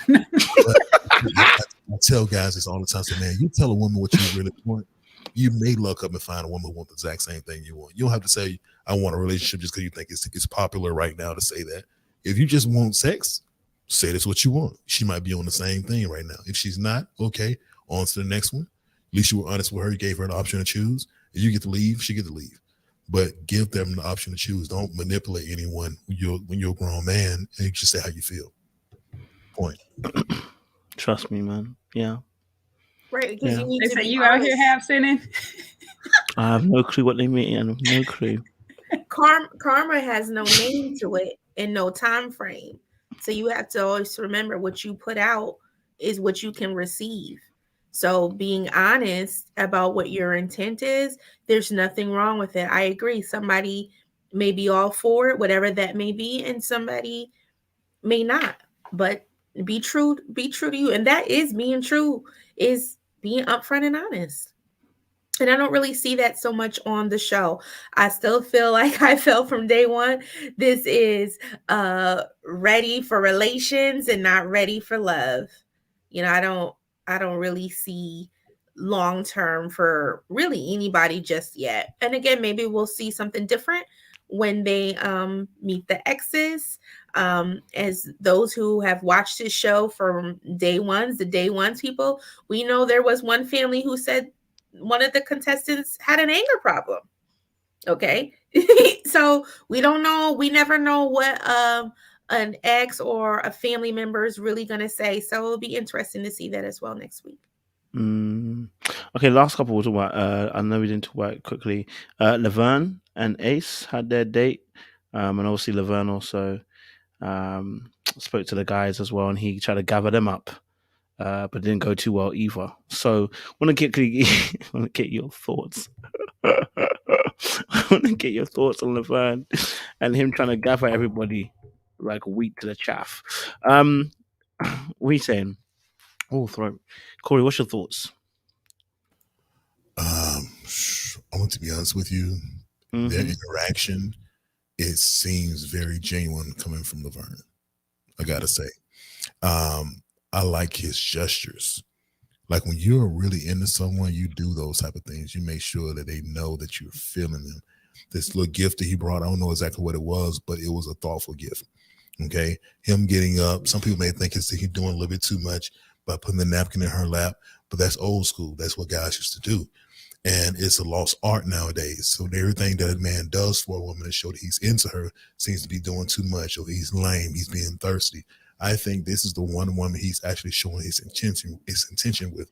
I tell guys this all the time. So, man, you tell a woman what you really want. You may look up and find a woman who wants the exact same thing you want. You don't have to say, I want a relationship just because you think it's popular right now to say that. If you just want sex, say that's what you want. She might be on the same thing right now. If she's not, okay, on to the next one. At least you were honest with her. You gave her an option to choose. If you get to leave, she get to leave. But give them the option to choose. Don't manipulate anyone when you're a grown man, and you just say how you feel. Point. Trust me, man. Yeah. Right. Because they say you out here half sinning. I have no clue what they mean. I have no clue. Karma has no name to it and no time frame. So you have to always remember what you put out is what you can receive. So being honest about what your intent is, there's nothing wrong with it. I agree. Somebody may be all for it, whatever that may be, and somebody may not. But be true to you. And that is being true, is being upfront and honest. And I don't really see that so much on the show. I still feel like I felt from day one. This is ready for relations and not ready for love. You know, I don't really see long term for really anybody just yet. And again, maybe we'll see something different when they meet the exes. As those who have watched this show from day ones, the day ones people, we know there was one family who said one of the contestants had an anger problem. Okay. So we don't know, we never know what an ex or a family member is really going to say. So it'll be interesting to see that as well next week. Okay, last couple we'll talk about. I know we didn't talk about it quickly. Laverne and Ace had their date, and obviously Laverne also spoke to the guys as well, and he tried to gather them up, but it didn't go too well either. So, want to get your thoughts. I want to get your thoughts on Laverne and him trying to gather everybody like wheat to the chaff. What are you saying? Oh, throat. Corey, what's your thoughts? I want to be honest with you. Their interaction, it seems very genuine coming from Laverne. I gotta say, I like his gestures. Like when you're really into someone, you do those type of things. You make sure that they know that you're feeling them. This little gift that he brought, I don't know exactly what it was, but it was a thoughtful gift. Okay, him getting up. Some people may think he's doing a little bit too much by putting the napkin in her lap, but that's old school. That's what guys used to do. And it's a lost art nowadays. So everything that a man does for a woman to show that he's into her seems to be doing too much, or he's lame, he's being thirsty. I think this is the one woman he's actually showing his intention with.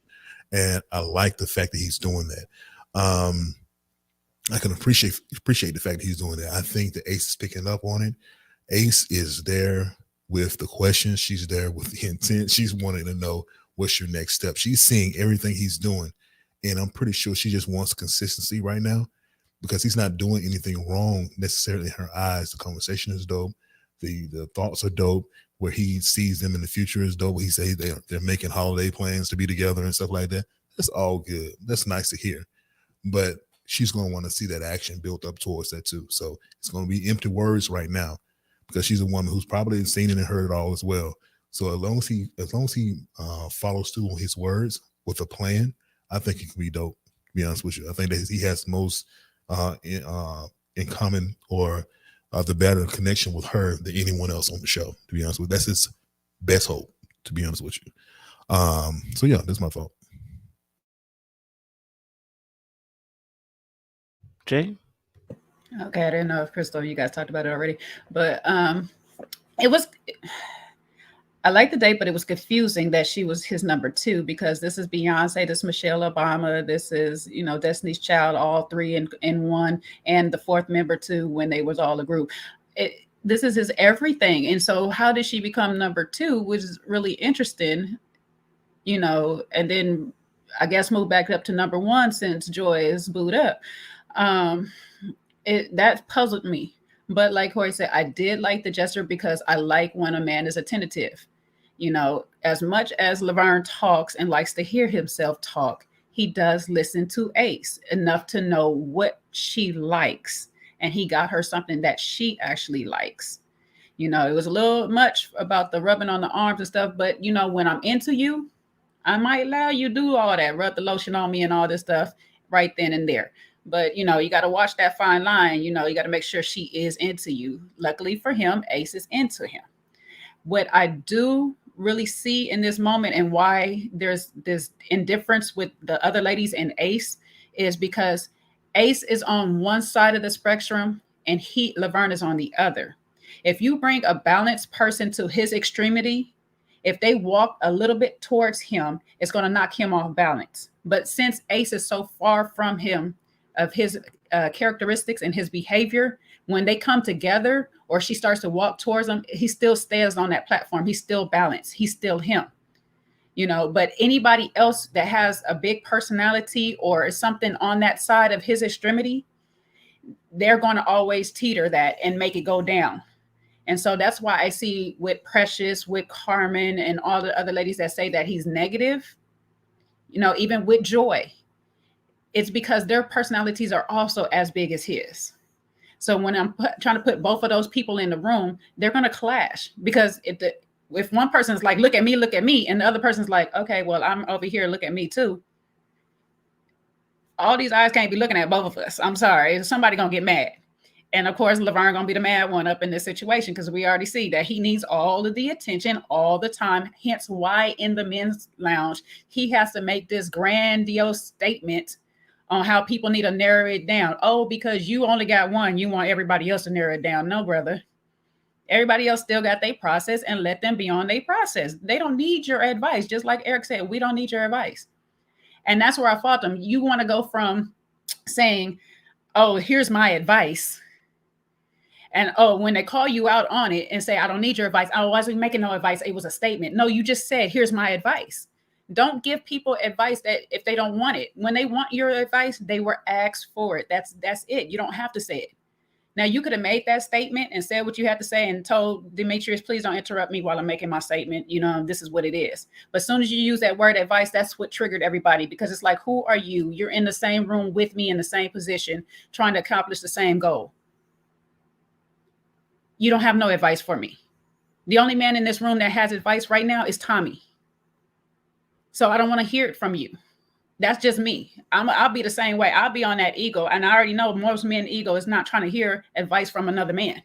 And I like the fact that he's doing that. I can appreciate the fact that he's doing that. I think that Ace is picking up on it. Ace is there with the questions. She's there with the intent. She's wanting to know what's your next step. She's seeing everything he's doing. And I'm pretty sure she just wants consistency right now because he's not doing anything wrong necessarily in her eyes. The conversation is dope. The thoughts are dope. Where he sees them in the future is dope. He says they're making holiday plans to be together and stuff like that. That's all good. That's nice to hear. But she's going to want to see that action built up towards that too. So it's going to be empty words right now because she's a woman who's probably seen it and heard it all as well. So as long as he follows through on his words with a plan, I think it can be dope, to be honest with you. I think that he has most in common or the better connection with her than anyone else on the show, to be honest with you. That's his best hope, to be honest with you. So yeah, that's my thought. Jay? Okay, I didn't know if Crystal, you guys talked about it already, but it was, I liked the date, but it was confusing that she was his number 2 because this is Beyonce, this is Michelle Obama, this is, Destiny's Child, all 3 in one, and the 4th member too when they was all a group. This is his everything. And so how did she become number 2, which is really interesting, and then I guess move back up to number 1 since Joy is booed up. That puzzled me. But like Corey said, I did like the gesture because I like when a man is attentive. As much as Laverne talks and likes to hear himself talk, he does listen to Ace enough to know what she likes. And he got her something that she actually likes. It was a little much about the rubbing on the arms and stuff. But, when I'm into you, I might allow you to do all that, rub the lotion on me and all this stuff right then and there. But, you got to watch that fine line. You got to make sure she is into you. Luckily for him, Ace is into him. What I do really see in this moment and why there's this indifference with the other ladies and Ace is because Ace is on one side of the spectrum and Laverne is on the other. If you bring a balanced person to his extremity, if they walk a little bit towards him, it's going to knock him off balance. But since Ace is so far from him, of his characteristics and his behavior, when they come together or she starts to walk towards him, he still stays on that platform. He's still balanced. He's still him, but anybody else that has a big personality or something on that side of his extremity, they're going to always teeter that and make it go down. And so that's why I see with Precious, with Carmen and all the other ladies that say that he's negative, even with Joy, it's because their personalities are also as big as his. So when I'm trying to put both of those people in the room, they're going to clash, because if one person's like, look at me, and the other person's like, okay, well, I'm over here, look at me too. All these eyes can't be looking at both of us. I'm sorry. Somebody going to get mad. And of course, Laverne going to be the mad one up in this situation, because we already see that he needs all of the attention all the time. Hence why in the men's lounge, he has to make this grandiose statement on how people need to narrow it down. Oh, because you only got one, you want everybody else to narrow it down. No, brother. Everybody else still got their process, and let them be on their process. They don't need your advice. Just like Eric said, we don't need your advice. And that's where I fought them. You want to go from saying, oh, here's my advice. And oh, when they call you out on it and say, I don't need your advice. I wasn't making no advice. It was a statement. No, you just said, here's my advice. Don't give people advice that if they don't want it. When they want your advice, they were asked for it. That's it. You don't have to say it. Now, you could have made that statement and said what you had to say and told Demetrius, please don't interrupt me while I'm making my statement. This is what it is. But as soon as you use that word advice, that's what triggered everybody, because it's like, who are you? You're in the same room with me in the same position, trying to accomplish the same goal. You don't have no advice for me. The only man in this room that has advice right now is Tommy. So I don't want to hear it from you. That's just me. I'll be the same way. I'll be on that ego. And I already know most men's ego is not trying to hear advice from another man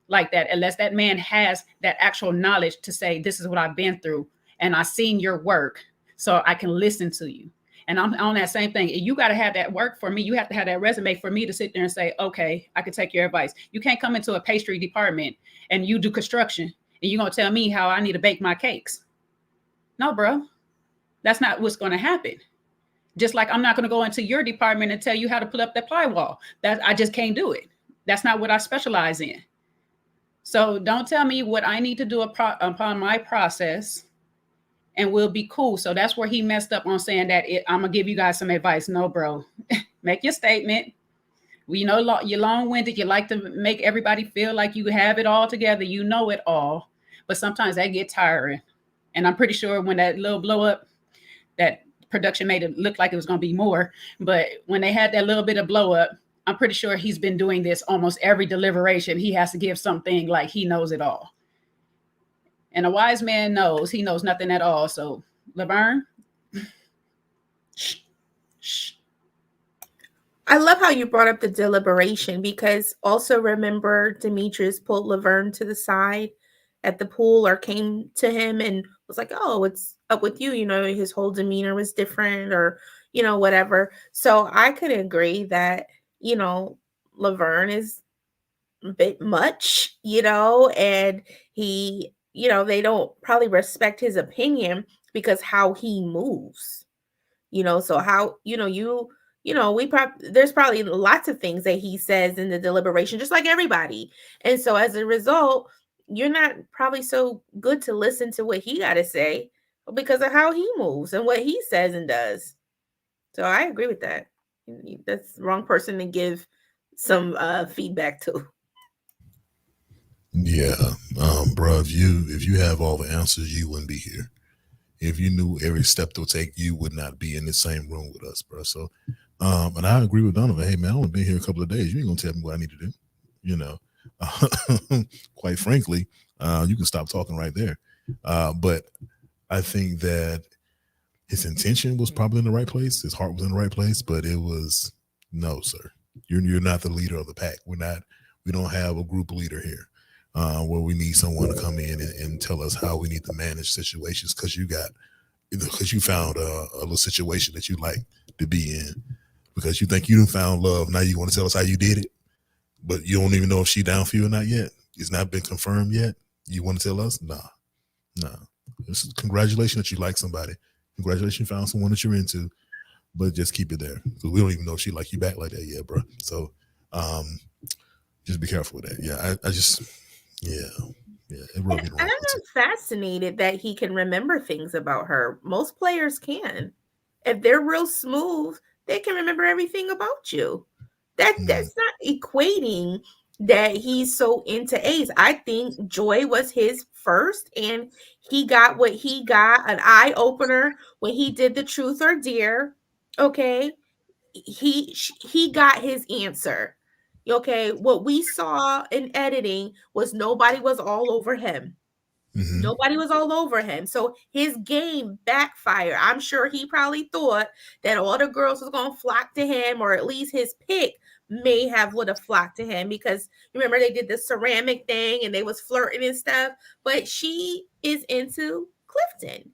like that, unless that man has that actual knowledge to say, this is what I've been through, and I've seen your work, so I can listen to you. And I'm on that same thing. You got to have that work for me. You have to have that resume for me to sit there and say, okay, I could take your advice. You can't come into a pastry department and you do construction and you're going to tell me how I need to bake my cakes. No, bro. That's not what's going to happen. Just like I'm not going to go into your department and tell you how to put up that plywall. I just can't do it. That's not what I specialize in. So don't tell me what I need to do upon my process, and we'll be cool. So that's where he messed up on saying that I'm going to give you guys some advice. No, bro. Make your statement. We know you're long-winded. You like to make everybody feel like you have it all together. You know it all. But sometimes that gets tiring. And I'm pretty sure when that little blow up, that production made it look like it was going to be more. But when they had that little bit of blow up, I'm pretty sure he's been doing this almost every deliberation. He has to give something like he knows it all. And a wise man knows he knows nothing at all. So, Laverne, shh. I love how you brought up the deliberation, because also remember Demetrius pulled Laverne to the side at the pool, or came to him and was like, oh, what's up with you? His whole demeanor was different, or, whatever. So I could agree that, Laverne is a bit much, and he, they don't probably respect his opinion because how he moves, so how, there's probably lots of things that he says in the deliberation, just like everybody. And so as a result, you're not probably so good to listen to what he got to say because of how he moves and what he says and does. So I agree with that. That's the wrong person to give some feedback to. Yeah, bro, if you have all the answers, you wouldn't be here. If you knew every step to take, you would not be in the same room with us, bro. So, and I agree with Donovan. Hey, man, I only been here a couple of days. You ain't gonna tell me what I need to do. Quite frankly, you can stop talking right there. But I think that his intention was probably in the right place. His heart was in the right place, but it was, no, sir. You're not the leader of the pack. We don't have a group leader here. Where we need someone to come in and tell us how we need to manage situations, because you found a little situation that you like to be in, because you think you done found love. Now you want to tell us how you did it, but you don't even know if she down for you or not yet. It's not been confirmed yet. You want to tell us? Nah. Congratulations that you like somebody. Congratulations you found someone that you're into, but just keep it there, because we don't even know if she like you back like that yet, bro. So just be careful with that. Yeah, I just... Yeah, it rubbed me wrong. And I'm fascinated that he can remember things about her. Most players can. If they're real smooth, they can remember everything about you. That's not equating that he's so into Ace. I think Joy was his first, and he got what he got, an eye opener when he did the Truth or Dare. Okay, he got his answer. Okay, what we saw in editing was nobody was all over him. Mm-hmm. Nobody was all over him. So his game backfired. I'm sure he probably thought that all the girls was going to flock to him, or at least his pick may have would have flocked to him, because remember they did the ceramic thing and they was flirting and stuff. But she is into Clifton,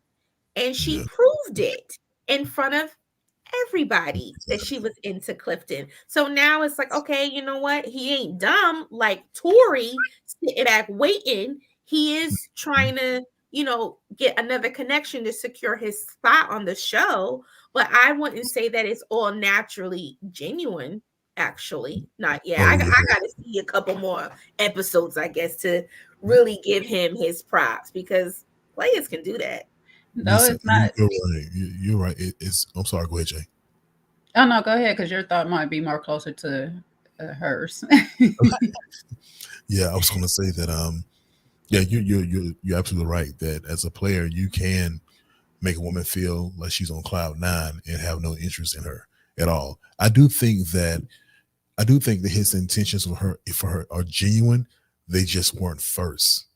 and she Yeah. proved it in front of everybody that she was into Clifton. So now it's like, okay, you know what? He ain't dumb like Tory sitting back waiting. He is trying to, get another connection to secure his spot on the show. But I wouldn't say that it's all naturally genuine. Actually, not yet. Oh I yeah. got to see a couple more episodes, I guess, to really give him his props, because players can do that. No, Listen, it's not. you're right. You're right. It's. I'm sorry. Go ahead, Jay. Oh no, go ahead, because your thought might be more closer to hers. Yeah, I was going to say that. Yeah, you're absolutely right. That as a player, you can make a woman feel like she's on cloud nine and have no interest in her at all. I do think that his intentions for her are genuine. They just weren't first.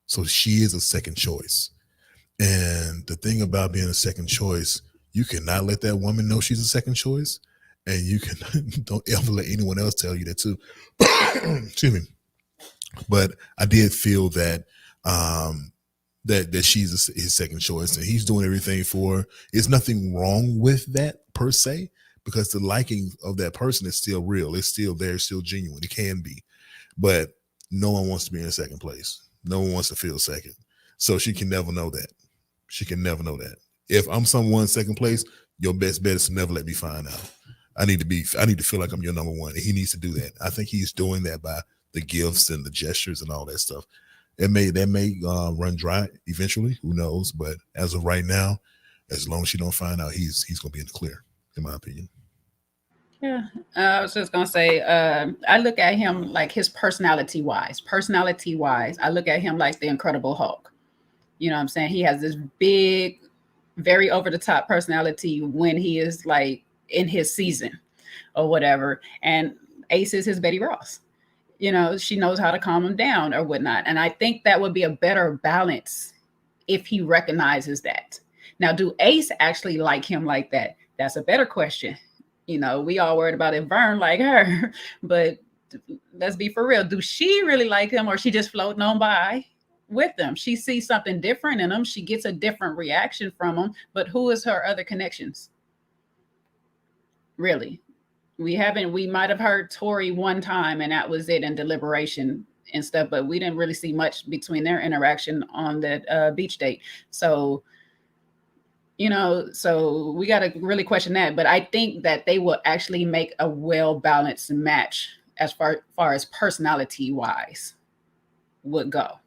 So she is a second choice. And the thing about being a second choice, you cannot let that woman know she's a second choice, and you can don't ever let anyone else tell you that too. Excuse me. But I did feel that that she's his second choice, and he's doing everything for her. There's nothing wrong with that per se, because the liking of that person is still real. It's still there, it's still genuine. It can be, but no one wants to be in second place. No one wants to feel second. So she can never know that. She can never know that. If I'm someone's second place, your best bet is to never let me find out. I need to feel like I'm your number one, and he needs to do that. I think he's doing that by the gifts and the gestures and all that stuff. That may run dry eventually. Who knows? But as of right now, as long as she don't find out, he's gonna be in the clear, in my opinion. Yeah, I was just gonna say, I look at him like his personality wise. I look at him like the Incredible Hulk. You know what I'm saying? He has this big, very over the top personality when he is like in his season or whatever. And Ace is his Betty Ross. She knows how to calm him down or whatnot. And I think that would be a better balance if he recognizes that. Now, do Ace actually like him like that? That's a better question. We all worried about if Vern like her, but let's be for real. Do she really like him, or she just floating on by with them? She sees something different in him. She gets a different reaction from him. But who is her other connections? Really? We might have heard Tori one time, and that was it in deliberation and stuff, but we didn't really see much between their interaction on that beach date. So, so we got to really question that. But I think that they will actually make a well-balanced match as far as personality wise would go,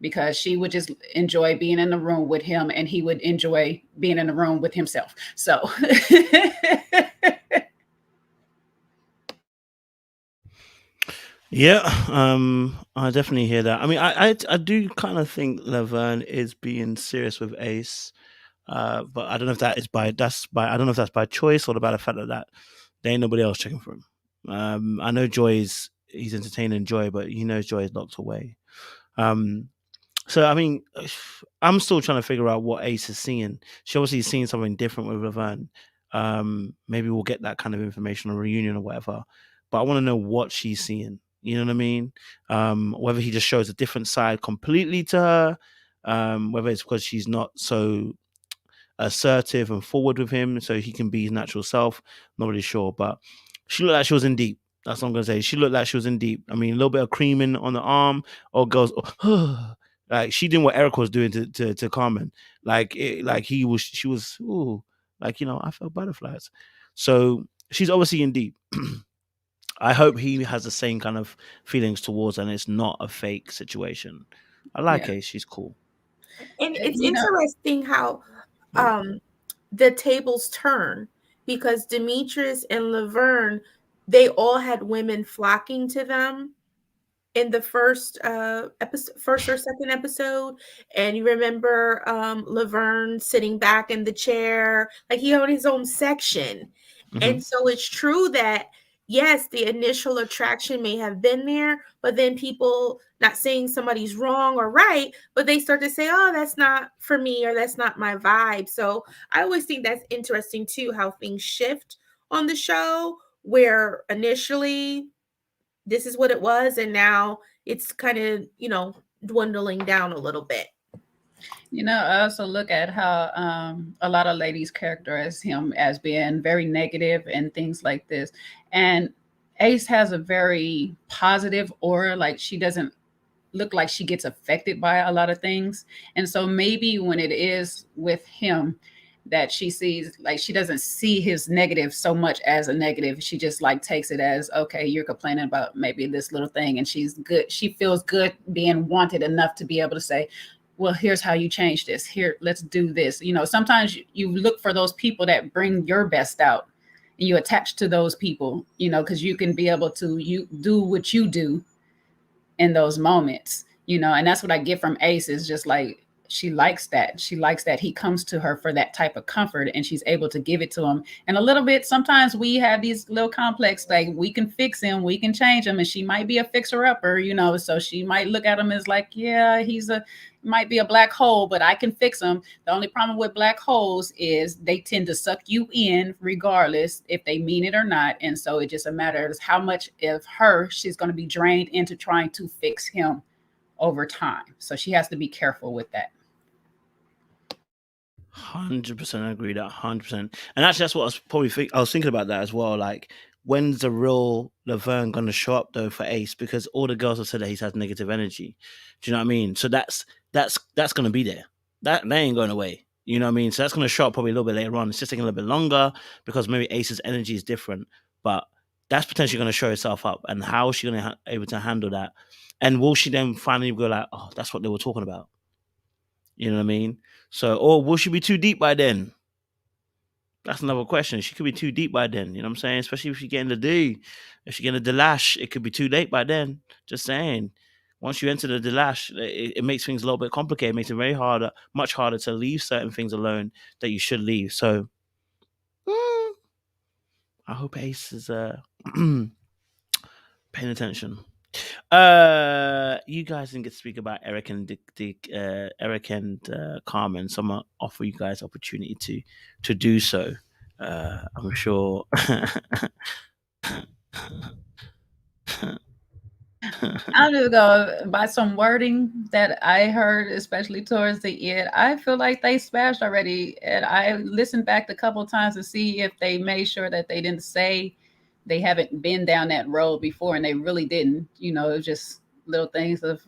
because she would just enjoy being in the room with him, and he would enjoy being in the room with himself. So Yeah, I definitely hear that. I mean, I do kind of think Laverne is being serious with Ace, but I don't know if I don't know if that's by choice or by the fact that there ain't nobody else checking for him. I know he's entertaining Joy, but he knows Joy is locked away. So I mean, I'm still trying to figure out what Ace is seeing. She obviously is seeing something different with Laverne. Maybe we'll get that kind of information on reunion or whatever. But I want to know what she's seeing. You know what I mean? Whether he just shows a different side completely to her, whether it's because she's not so assertive and forward with him, so he can be his natural self. Not really sure, but she looked like she was in deep. That's what I'm gonna say. She looked like she was in deep. I mean, a little bit of creaming on the arm, or goes, like she did what Eric was doing to Carmen. She was, ooh, I felt butterflies. So she's obviously in deep. I hope he has the same kind of feelings towards her, and it's not a fake situation. I like her. She's cool. And it's interesting how the tables turn, because Demetrius and Laverne they all had women flocking to them in the first first or second episode. And you remember Laverne sitting back in the chair, like he had his own section. And so it's true that yes, the initial attraction may have been there, but then people, not saying somebody's wrong or right, but they start to say, oh, that's not for me, or that's not my vibe. So I always think that's interesting too, how things shift on the show, where initially this is what it was, and now it's kind of, you know, dwindling down a little bit. You know, I also look at how a lot of ladies characterize him as being very negative and things like this. And Ace has a very positive aura. Like, she doesn't look like she gets affected by a lot of things. And so maybe when it is with him that she sees, like, she doesn't see his negative so much as a negative. She just like takes it as, okay, you're complaining about maybe this little thing, and she's good. She feels good being wanted enough to be able to say, well, here's how you change this. Here, let's do this. You know, sometimes you look for those people that bring your best out, and you attach to those people, you know, because you can be able to you do what you do in those moments, you know. And that's what I get from Ace, is just like, she likes that. She likes that he comes to her for that type of comfort, and she's able to give it to him. And a little bit, sometimes we have these little complex, like, we can fix him, we can change him, and she might be a fixer-upper, you know, so she might look at him as like, yeah, might be a black hole, but I can fix him. The only problem with black holes is they tend to suck you in regardless if they mean it or not. And so it just a matter of how much of her she's going to be drained into trying to fix him over time. So she has to be careful with that. 100% agree, that 100%. And actually, that's what I was probably I was thinking about that as well. Like, when's the real Laverne going to show up though for Ace? Because all the girls have said that he has negative energy. Do you know what I mean? So that's going to be there. That ain't going away. You know what I mean? So that's going to show up probably a little bit later on. It's just taking a little bit longer because maybe Ace's energy is different, but that's potentially going to show itself up. And how is she going to able to handle that? And will she then finally go like, oh, that's what they were talking about? You know what I mean? So, or will she be too deep by then? That's another question. She could be too deep by then. You know what I'm saying? Especially if she get in the D. If she get in the Delash, it could be too late by then. Just saying. Once you enter the Delash, it makes things a little bit complicated. It makes it much harder to leave certain things alone that you should leave. So, I hope Ace is paying attention. You guys didn't get to speak about Eric and Eric and Carmen, so I'm gonna offer you guys opportunity to do so. I'm sure. I'm just going by some wording that I heard, especially towards the end. I feel like they smashed already, and I listened back a couple of times to see if they made sure that they didn't say they haven't been down that road before, and they really didn't. You know, it was just little things of,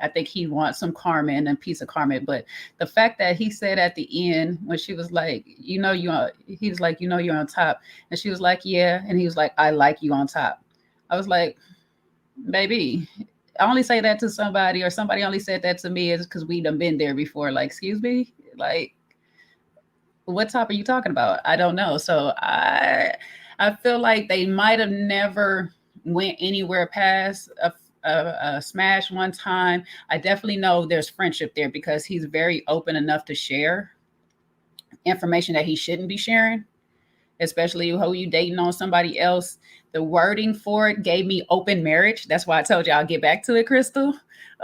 I think he wants some karma and a piece of karma. But the fact that he said at the end, when she was like, he was like, you're on top. And she was like, yeah. And he was like, I like you on top. I was like, baby, I only say that to somebody, or somebody only said that to me, is because we done been there before. Like, excuse me? Like, what top are you talking about? I don't know. So I feel like they might have never went anywhere past a smash one time. I definitely know there's friendship there, because he's very open enough to share information that he shouldn't be sharing, especially who you dating on somebody else. The wording for it gave me open marriage. That's why I told you I'll get back to it, Crystal,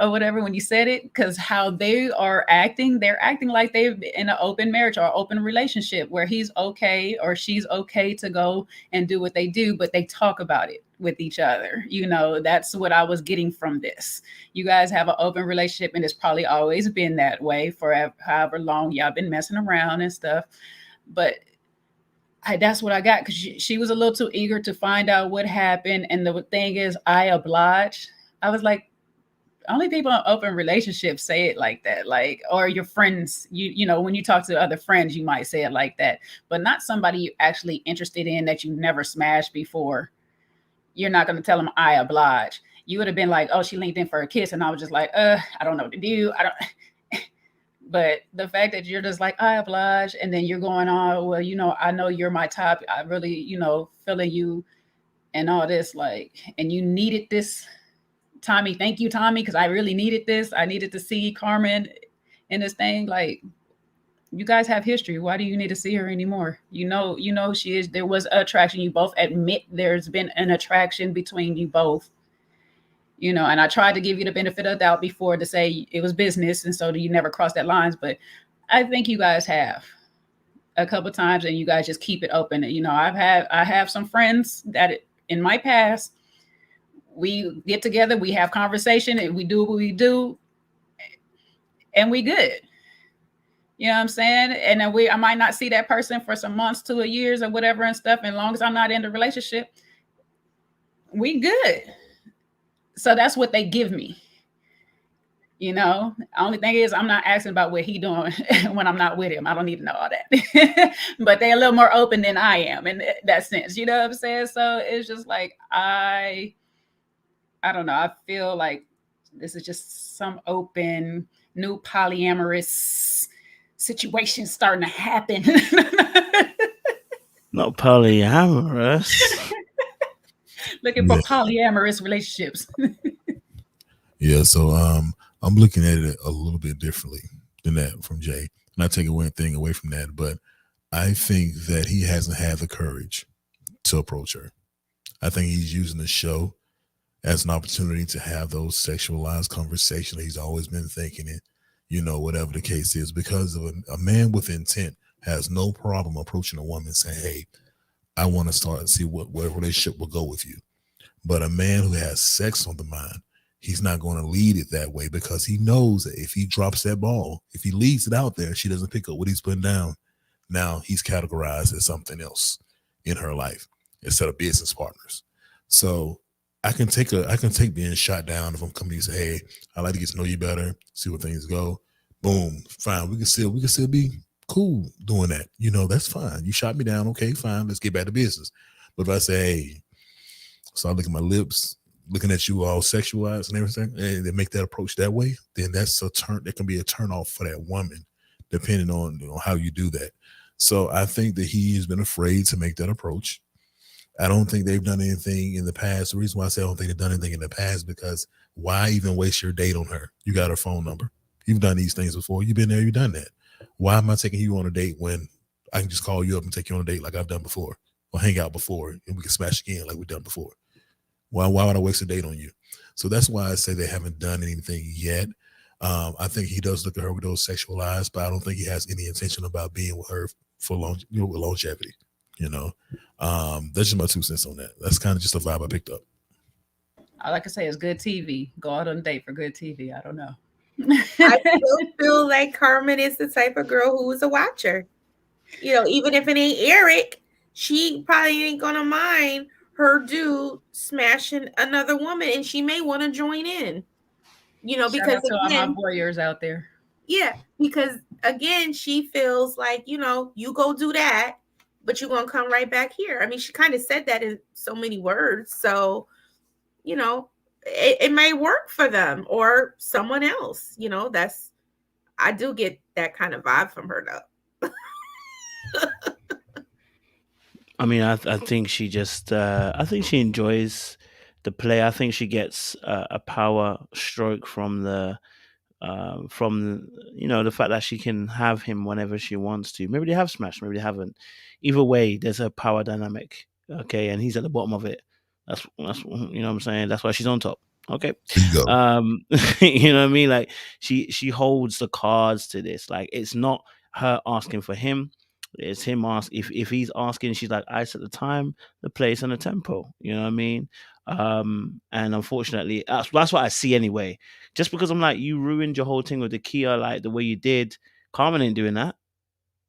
or whatever, when you said it, because how they are acting, they're acting like they're in an open marriage or open relationship where he's okay or she's okay to go and do what they do, but they talk about it with each other. You know, that's what I was getting from this. You guys have an open relationship, and it's probably always been that way for however long y'all been messing around and stuff. But that's what I got, because she was a little too eager to find out what happened. And the thing is, I oblige. I was like, only people in open relationships say it like that, like, or your friends, you know, when you talk to other friends, you might say it like that, but not somebody you're actually interested in that you never smashed before. You're not going to tell them I oblige. You would have been like, oh, she linked in for a kiss. And I was just like, I don't know what to do. But the fact that you're just like, I oblige, and then you're going on, well, you know, I know you're my top. I really, you know, feeling you and all this, like, and you needed this, Tommy. Thank you, Tommy, because I really needed this. I needed to see Carmen in this thing. Like, you guys have history. Why do you need to see her anymore? You know she is. There was attraction. You both admit there's been an attraction between you both. And I tried to give you the benefit of the doubt before to say it was business, and so you never crossed that lines. But I think you guys have a couple times, and you guys just keep it open. I have some friends that in my past, we get together, we have conversation, and we do what we do, and we good. You know what I'm saying? And then I might not see that person for some months to a years or whatever and stuff. And as long as I'm not in the relationship, we good. So that's what they give me. The only thing is I'm not asking about what he doing when I'm not with him. I don't need to know all that. But they're a little more open than I am in that sense. You know what I'm saying? So it's just like, I don't know. I feel like this is just some open, new polyamorous situation starting to happen. Not polyamorous. Looking for polyamorous relationships. Yeah, so I'm looking at it a little bit differently than that from Jay. Not taking one thing away from that, but I think that he hasn't had the courage to approach her. I think he's using the show as an opportunity to have those sexualized conversations. He's always been thinking it, whatever the case is, because of a man with intent has no problem approaching a woman saying, hey, I want to start and see what relationship will go with you. But a man who has sex on the mind, he's not going to lead it that way, because he knows that if he drops that ball, if he leaves it out there, she doesn't pick up what he's putting down. Now he's categorized as something else in her life instead of business partners. So I can take being shot down if I'm coming to you and say, hey, I'd like to get to know you better, see where things go. Boom, fine. We can still be cool doing that. That's fine. You shot me down. Okay, fine. Let's get back to business. But if I say, hey, start licking my lips, looking at you all sexualized and everything, and they make that approach that way, then that's a turn. That can be a turn off for that woman, depending on how you do that. So I think that he's been afraid to make that approach. I don't think they've done anything in the past. The reason why I say I don't think they've done anything in the past, because why even waste your date on her? You got her phone number. You've done these things before. You've been there. You've done that. Why am I taking you on a date when I can just call you up and take you on a date like I've done before, or hang out before, and we can smash again like we've done before? Why would I waste a date on you? So that's why I say they haven't done anything yet. I think he does look at her with those sexual eyes, but I don't think he has any intention about being with her for with longevity. That's just my 2 cents on that. That's kind of just a vibe I picked up. All I can say is good TV. Go out on a date for good TV. I don't know. I still feel like Carmen is the type of girl who is a watcher. Even if it ain't Eric, she probably ain't gonna mind her dude smashing another woman, and she may want to join in. Because shout out to all my warriors out there. Yeah, because again, she feels like you go do that, but you're gonna come right back here. I mean, she kind of said that in so many words, so it may work for them or someone else. I do get that kind of vibe from her though. I mean, I think she just, I think she enjoys the play. I think she gets a power stroke from the fact that she can have him whenever she wants to. Maybe they have smashed, maybe they haven't. Either way, there's a power dynamic. Okay, and he's at the bottom of it. That's what I'm saying. That's why she's on top. Okay. You know what I mean? Like she holds the cards to this. Like it's not her asking for him. It's him ask if he's asking, she's like, I set the time, the place, and the tempo. You know what I mean? And unfortunately, that's what I see anyway. Just because I'm like, you ruined your whole thing with the Kia, like the way you did. Carmen ain't doing that.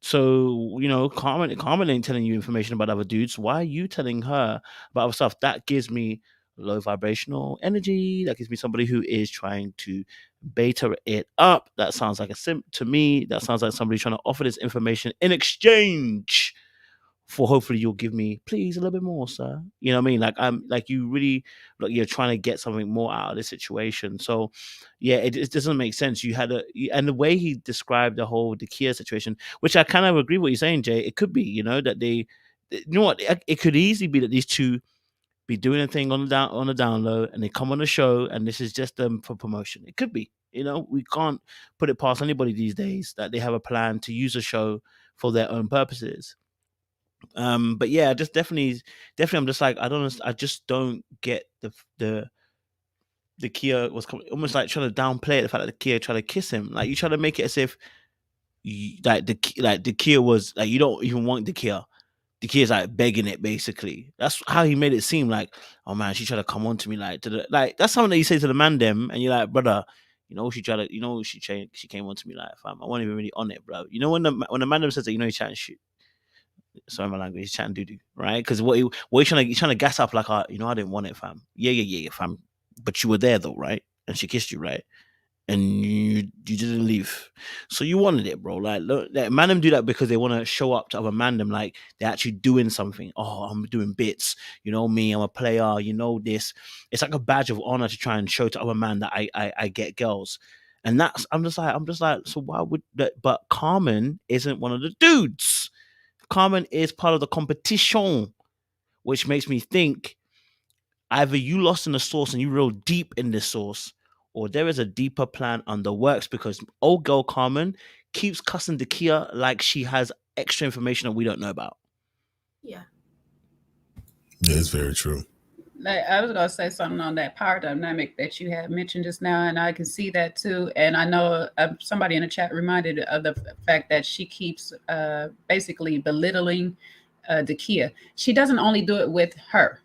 So, Carmen ain't telling you information about other dudes. Why are you telling her about other stuff? That gives me low vibrational energy. That gives me somebody who is trying to beta it up. That sounds like a simp to me. That sounds like somebody trying to offer this information in exchange for hopefully you'll give me, please, a little bit more, sir. You know what I mean? Like I'm like you really like you're trying to get something more out of this situation. So yeah, it doesn't make sense. And the way he described the Kia situation, which I kind of agree with what you're saying, Jay. It could be, that they, what, it could easily be that these two be doing a thing on the download, and they come on the show, and this is just them for promotion. It could be, we can't put it past anybody these days that they have a plan to use a show for their own purposes. But yeah, just definitely, I'm just like, I just don't get the Kia was almost like trying to downplay the fact that the Kia tried to kiss him. Like, you try to make it as if the Kia was like, you don't even want the Kia. The Kia's like begging it, basically. That's how he made it seem. Like, oh man, she tried to come on to me, like that's something that you say to the man them, and you're like, brother, she tried to, she came on to me, like, fam, I wasn't even really on it, bro. When the man them says that, he's chatting shit. Sorry, my language. He's chatting doo doo, right? Because what he's trying to gas up, like, I didn't want it, fam. Yeah, fam. But you were there though, right? And she kissed you, right? And you didn't leave, so you wanted it, bro. Like, look, man them do that because they want to show up to other man them, like they're actually doing something. Oh, I'm doing bits, me, I'm a player, this. It's like a badge of honor to try and show to other man that I get girls. And that's, I'm just like, so why would that? But Carmen isn't one of the dudes. Carmen is part of the competition, which makes me think either you lost in the sauce and you real deep in this sauce, or there is a deeper plan on the works, because old girl Carmen keeps cussing the Kia like she has extra information that we don't know about. Yeah. Yeah, it's very true. Like, I was going to say something on that power dynamic that you had mentioned just now, and I can see that too. And I know somebody in the chat reminded of the fact that she keeps basically belittling the Kia. She doesn't only do it with her.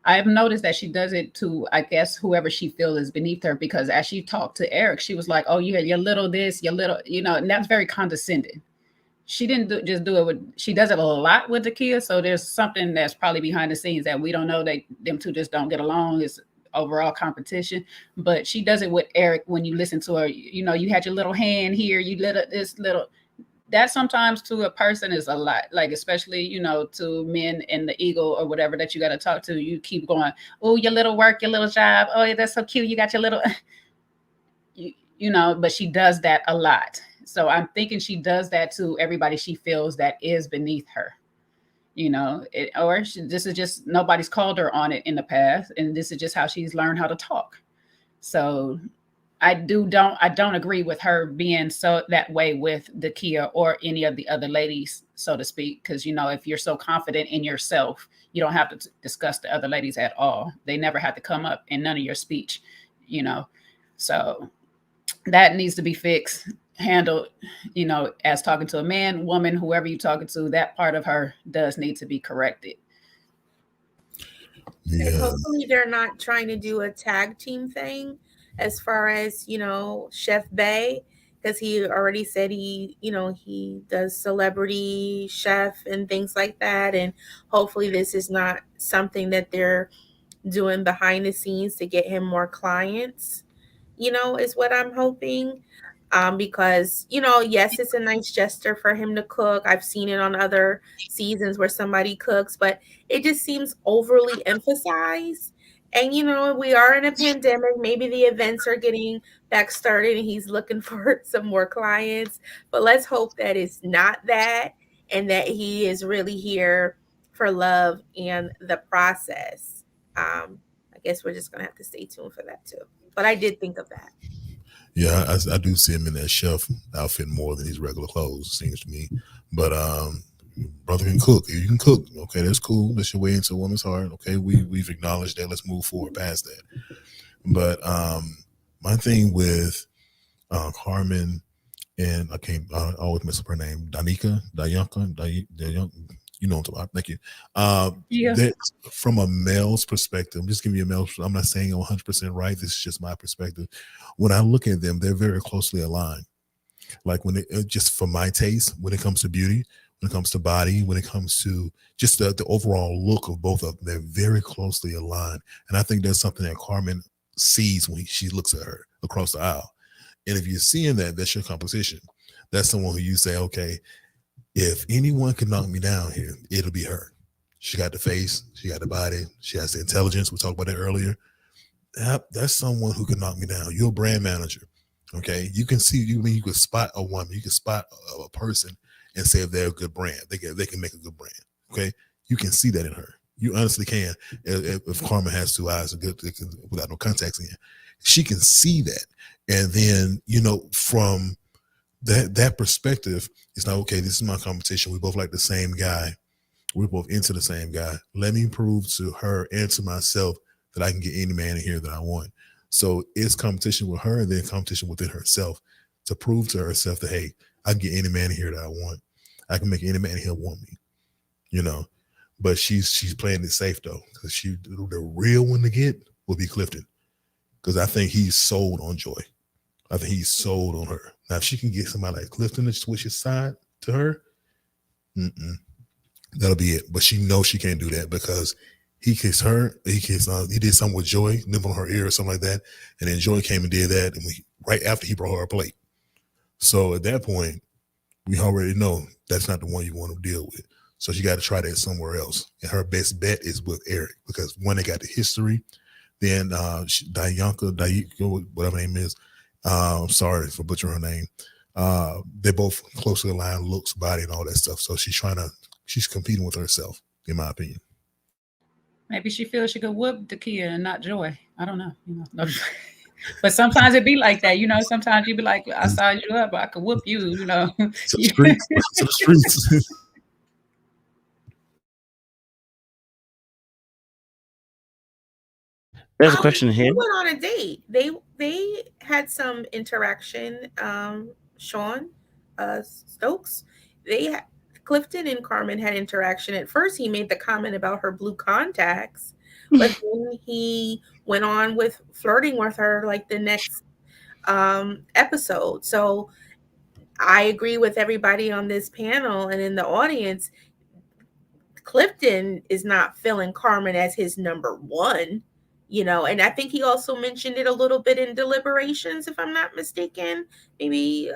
I've noticed that she does it to, I guess, whoever she feels is beneath her, because as she talked to Eric, she was like, oh, you're little this, you're little, and that's very condescending. She didn't just do it with, she does it a lot with the Kia. So there's something that's probably behind the scenes that we don't know, that them two just don't get along. It's overall competition. But she does it with Eric. When you listen to her, you had your little hand here, you lit this little, that sometimes to a person is a lot, like, especially, to men in the ego or whatever that you got to talk to. You keep going, oh, your little work, your little job. Oh, that's so cute. You got your little, but she does that a lot. So I'm thinking she does that to everybody she feels that is beneath her, this is just, nobody's called her on it in the past. And this is just how she's learned how to talk. So I don't agree with her being so that way with the Kia or any of the other ladies, so to speak. Because, if you're so confident in yourself, you don't have to discuss the other ladies at all. They never have to come up in none of your speech, So that needs to be fixed, handled, as talking to a man, woman, whoever you're talking to, that part of her does need to be corrected. Yeah. And hopefully they're not trying to do a tag team thing as far as, Chef Bay, because he already said he does celebrity chef and things like that. And hopefully this is not something that they're doing behind the scenes to get him more clients, is what I'm hoping. Because, yes, it's a nice gesture for him to cook. I've seen it on other seasons where somebody cooks, but it just seems overly emphasized. And, we are in a pandemic. Maybe the events are getting back started and he's looking for some more clients. But let's hope that it's not that, and that he is really here for love and the process. I guess we're just going to have to stay tuned for that too. But I did think of that. Yeah, I do see him in that chef outfit more than his regular clothes, it seems to me. But brother can cook. You can cook. Okay, that's cool. That's your way into a woman's heart. Okay, we've acknowledged that. Let's move forward past that. But my thing with Carmen, and I always mess up her name, Dayanka, you know what I'm talking about. Thank you. Yeah. From a male's perspective, I'm just giving you a male. I'm not saying I'm 100% right. This is just my perspective. When I look at them, they're very closely aligned. Like just for my taste, when it comes to beauty, when it comes to body, when it comes to just the overall look of both of them, they're very closely aligned. And I think that's something that Carmen sees when she looks at her across the aisle. And if you're seeing that, that's your competition. That's someone who you say, okay, if anyone can knock me down here, it'll be her. She got the face, she got the body, she has the intelligence. We talked about that earlier. That's someone who can knock me down. You're a brand manager. Okay. You can see, you can spot a woman, you can spot a person and say if they're a good brand, they can make a good brand. Okay. You can see that in her. You honestly can. If Carmen has two eyes without no contacts in, she can see that. And then, from that perspective, it's like, okay, this is my competition. We both like the same guy. We're both into the same guy. Let me prove to her and to myself that I can get any man in here that I want. So it's competition with her and then competition within herself to prove to herself that, hey, I can get any man in here that I want. I can make any man in here want me, But she's playing it safe though, because the real one to get will be Clifton, because I think he's sold on Joy. I think he's sold on her. Now, if she can get somebody like Clifton to switch his side to her, that'll be it. But she knows she can't do that because he kissed her. He did something with Joy, nibble on her ear or something like that, and then Joy came and did that, and right after he brought her a plate. So at that point, we already know that's not the one you want to deal with. So she got to try that somewhere else. And her best bet is with Eric, because one, they got the history. Then Dianca, whatever her name is, I'm sorry for butchering her name. They're both closely aligned, looks, body, and all that stuff. So she's competing with herself, in my opinion. Maybe she feels she could whoop Dakia and not Joy. I don't know. But sometimes it be like that, Sometimes you be like, I size you up, but I could whoop you, To the streets. To the streets. There's a question here. They went on a date. They had some interaction. Sean Stokes. Clifton and Carmen had interaction. At first, he made the comment about her blue contacts, but then he went on with flirting with her like the next episode. So I agree with everybody on this panel and in the audience. Clifton is not feeling Carmen as his number one, and I think he also mentioned it a little bit in Deliberations, if I'm not mistaken, maybe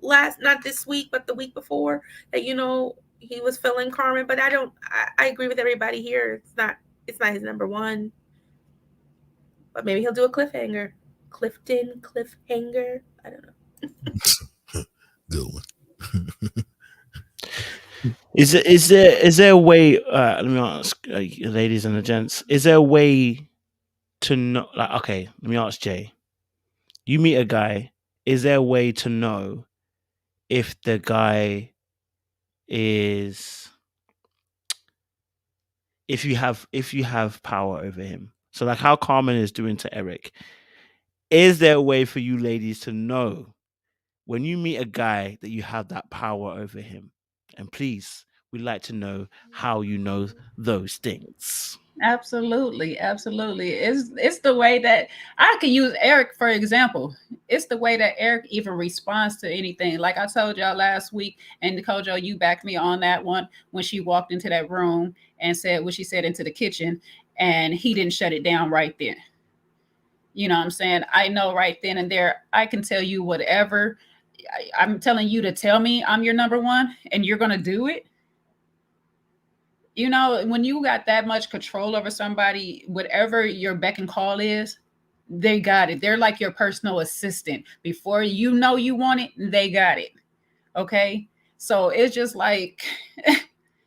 not this week, but the week before, that, he was feeling Carmen, but I agree with everybody here. It's not his number one, but maybe he'll do a cliffhanger. Clifton cliffhanger. I don't know. Good one. Is there a way? Let me ask, ladies and gents. Is there a way to know? Like, okay, let me ask Jay. You meet a guy. Is there a way to know if the guy is, if you have power over him? So, like how Carmen is doing to Eric. Is there a way for you ladies to know when you meet a guy that you have that power over him? And please, we'd like to know how you know those things. Absolutely. It's the way that I could use Eric, for example. It's the way that Eric even responds to anything. Like I told y'all last week, and Kojo, you backed me on that one, when she walked into that room and said what she said into the kitchen, and he didn't shut it down right then. You know what I'm saying? I know right then and there, I can tell you whatever. I'm telling you to tell me I'm your number one, and you're going to do it. When you got that much control over somebody, whatever your beck and call is, they got it. They're like your personal assistant. Before you know you want it, they got it. Okay? So it's just like,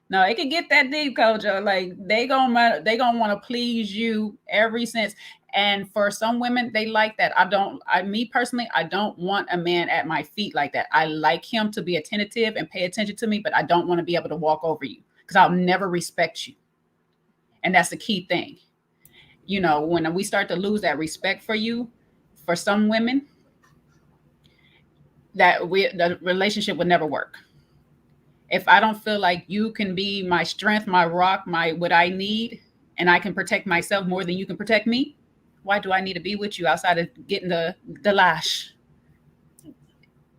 no, it can get that deep, Kojo. Like they gonna want to please you every sense. And for some women, they like that. Me personally, I don't want a man at my feet like that. I like him to be attentive and pay attention to me, but I don't want to be able to walk over you, because I'll never respect you. And that's the key thing. When we start to lose that respect for you, for some women, the relationship would never work. If I don't feel like you can be my strength, my rock, what I need, and I can protect myself more than you can protect me, why do I need to be with you outside of getting the lash?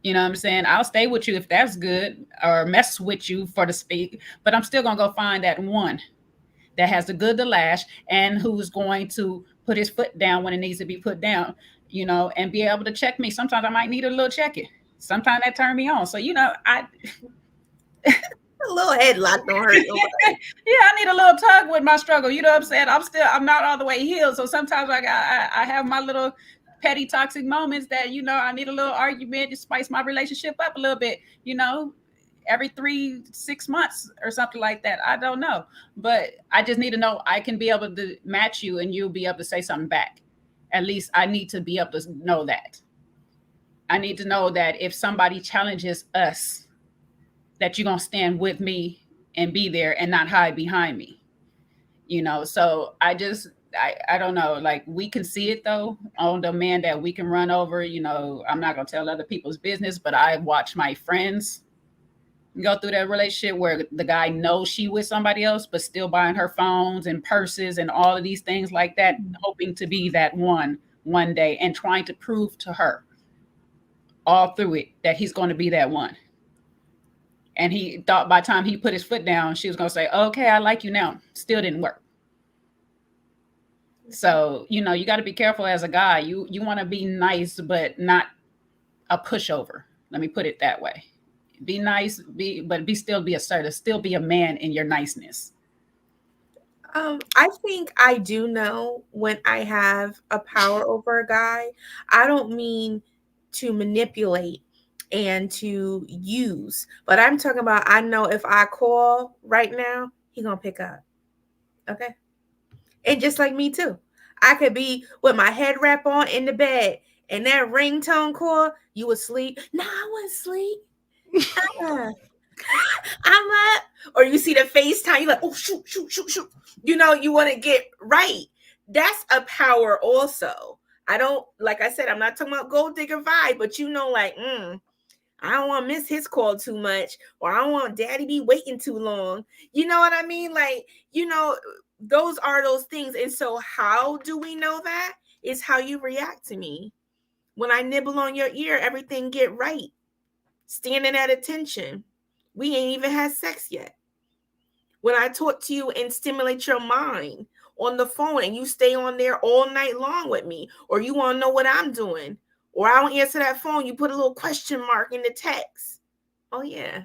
You know what I'm saying? I'll stay with you if that's good, or mess with you, for to speak, but I'm still going to go find that one that has the good, the lash, and who's going to put his foot down when it needs to be put down, and be able to check me. Sometimes I might need a little checking. Sometimes that turn me on. So, I... A little headlock don't hurt. Yeah, I need a little tug with my struggle. You know what I'm saying? I'm not all the way healed. So sometimes I have my little petty toxic moments that, I need a little argument to spice my relationship up a little bit. every 3-6 months or something like that. I don't know, but I just need to know I can be able to match you and you'll be able to say something back. At least I need to be able to know that. I need to know that if somebody challenges us, that you're going to stand with me and be there and not hide behind me. So I don't know, like, we can see it though on the man that we can run over. I'm not going to tell other people's business, but I watch my friends go through that relationship where the guy knows she with somebody else, but still buying her phones and purses and all of these things like that, hoping to be that one day and trying to prove to her all through it that he's going to be that one. And he thought by the time he put his foot down, she was going to say, okay, I like you now. Still didn't work. So, you got to be careful as a guy. You want to be nice, but not a pushover. Let me put it that way. Be nice, still be assertive, still be a man in your niceness. I think I do know when I have a power over a guy. I don't mean to manipulate and to use, but I'm talking about, I know if I call right now, he gonna pick up. Okay. And just like me too. I could be with my head wrap on in the bed and that ringtone call, you asleep. No, I wasn't asleep. I'm up. Or you see the FaceTime, you're like, oh, shoot. You want to get right. That's a power also. I don't, like I said, I'm not talking about gold digger vibe, but like, I don't want to miss his call too much, or I don't want daddy be waiting too long. You know what I mean? Like, those are those things. And so how do we know that? It's how you react to me. When I nibble on your ear, everything get right. Standing at attention. We ain't even had sex yet. When I talk to you and stimulate your mind on the phone and you stay on there all night long with me, or you want to know what I'm doing, or I don't answer that phone, you put a little question mark in the text. Oh, yeah.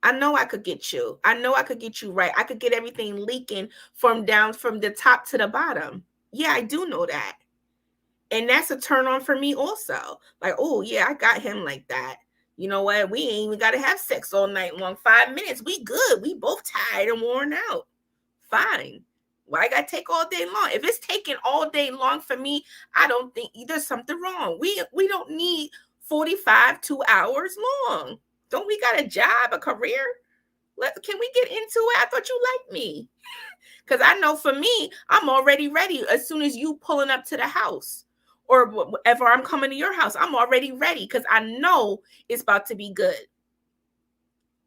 I know I could get you. I know I could get you right. I could get everything leaking from the top to the bottom. Yeah, I do know that. And that's a turn on for me also. Like, oh, yeah, I got him like that. You know what? We ain't even got to have sex all night long. 5 minutes. We good. We both tired and worn out. Fine. Why I got to take all day long? If it's taking all day long for me, I don't think there's something wrong. We don't need 45 2 hours long. Don't we got a job, a career? Can we get into it? I thought you liked me. Because I know for me, I'm already ready as soon as you pulling up to the house. Or whenever I'm coming to your house, I'm already ready because I know it's about to be good.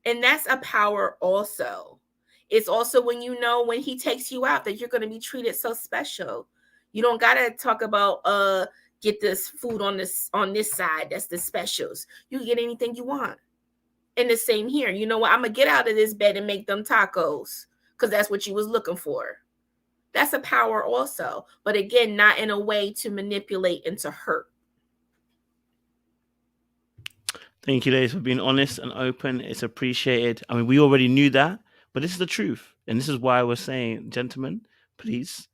And that's a power also. It's also when when he takes you out that you're going to be treated so special. You don't got to talk about, get this food on this side. That's the specials. You can get anything you want. And the same here. You know what? I'm going to get out of this bed and make them tacos because that's what you was looking for. That's a power also. But again, not in a way to manipulate and to hurt. Thank you, ladies, for being honest and open. It's appreciated. I mean, we already knew that, but this is the truth. And this is why we're saying, gentlemen, please,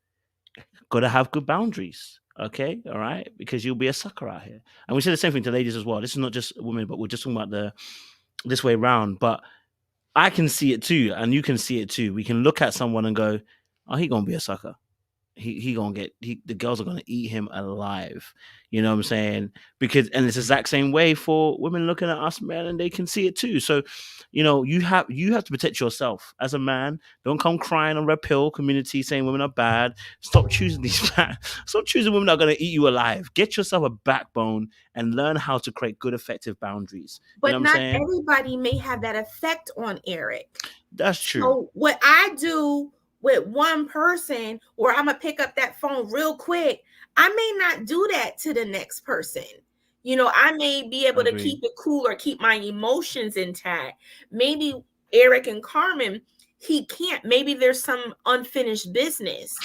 got to have good boundaries. Okay? All right? Because you'll be a sucker out here. And we say the same thing to ladies as well. This is not just women, but we're just talking about this way around. But I can see it too, and you can see it too. We can look at someone and go, oh, he gonna be a sucker. He gonna the girls are gonna eat him alive. You know what I'm saying? Because, and it's the exact same way for women looking at us men, and they can see it too. So, you have to protect yourself as a man. Don't come crying on Red Pill community saying women are bad. Stop choosing Stop choosing women that are gonna eat you alive. Get yourself a backbone and learn how to create good, effective boundaries. But not everybody may have that effect on Eric. That's true. So what I do with one person where I'm gonna pick up that phone real quick, I may not do that to the next person. I may be able to keep it cool or keep my emotions intact. Maybe Eric and Carmen, he can't. Maybe there's some unfinished business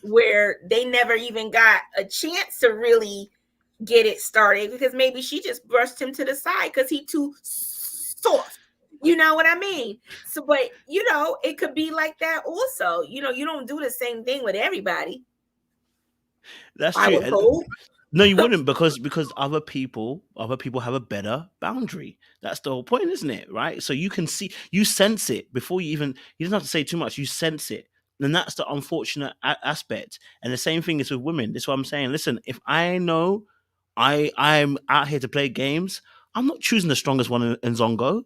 where they never even got a chance to really get it started because maybe she just brushed him to the side because he too soft. You know what I mean? So, but it could be like that also. You don't do the same thing with everybody. That's true. No, you wouldn't because other people have a better boundary. That's the whole point, isn't it? Right? So you can see, you sense it before you don't have to say too much. You sense it, and that's the unfortunate aspect. And the same thing is with women. That's what I'm saying. Listen, if I know I'm out here to play games, I'm not choosing the strongest one in Zongo.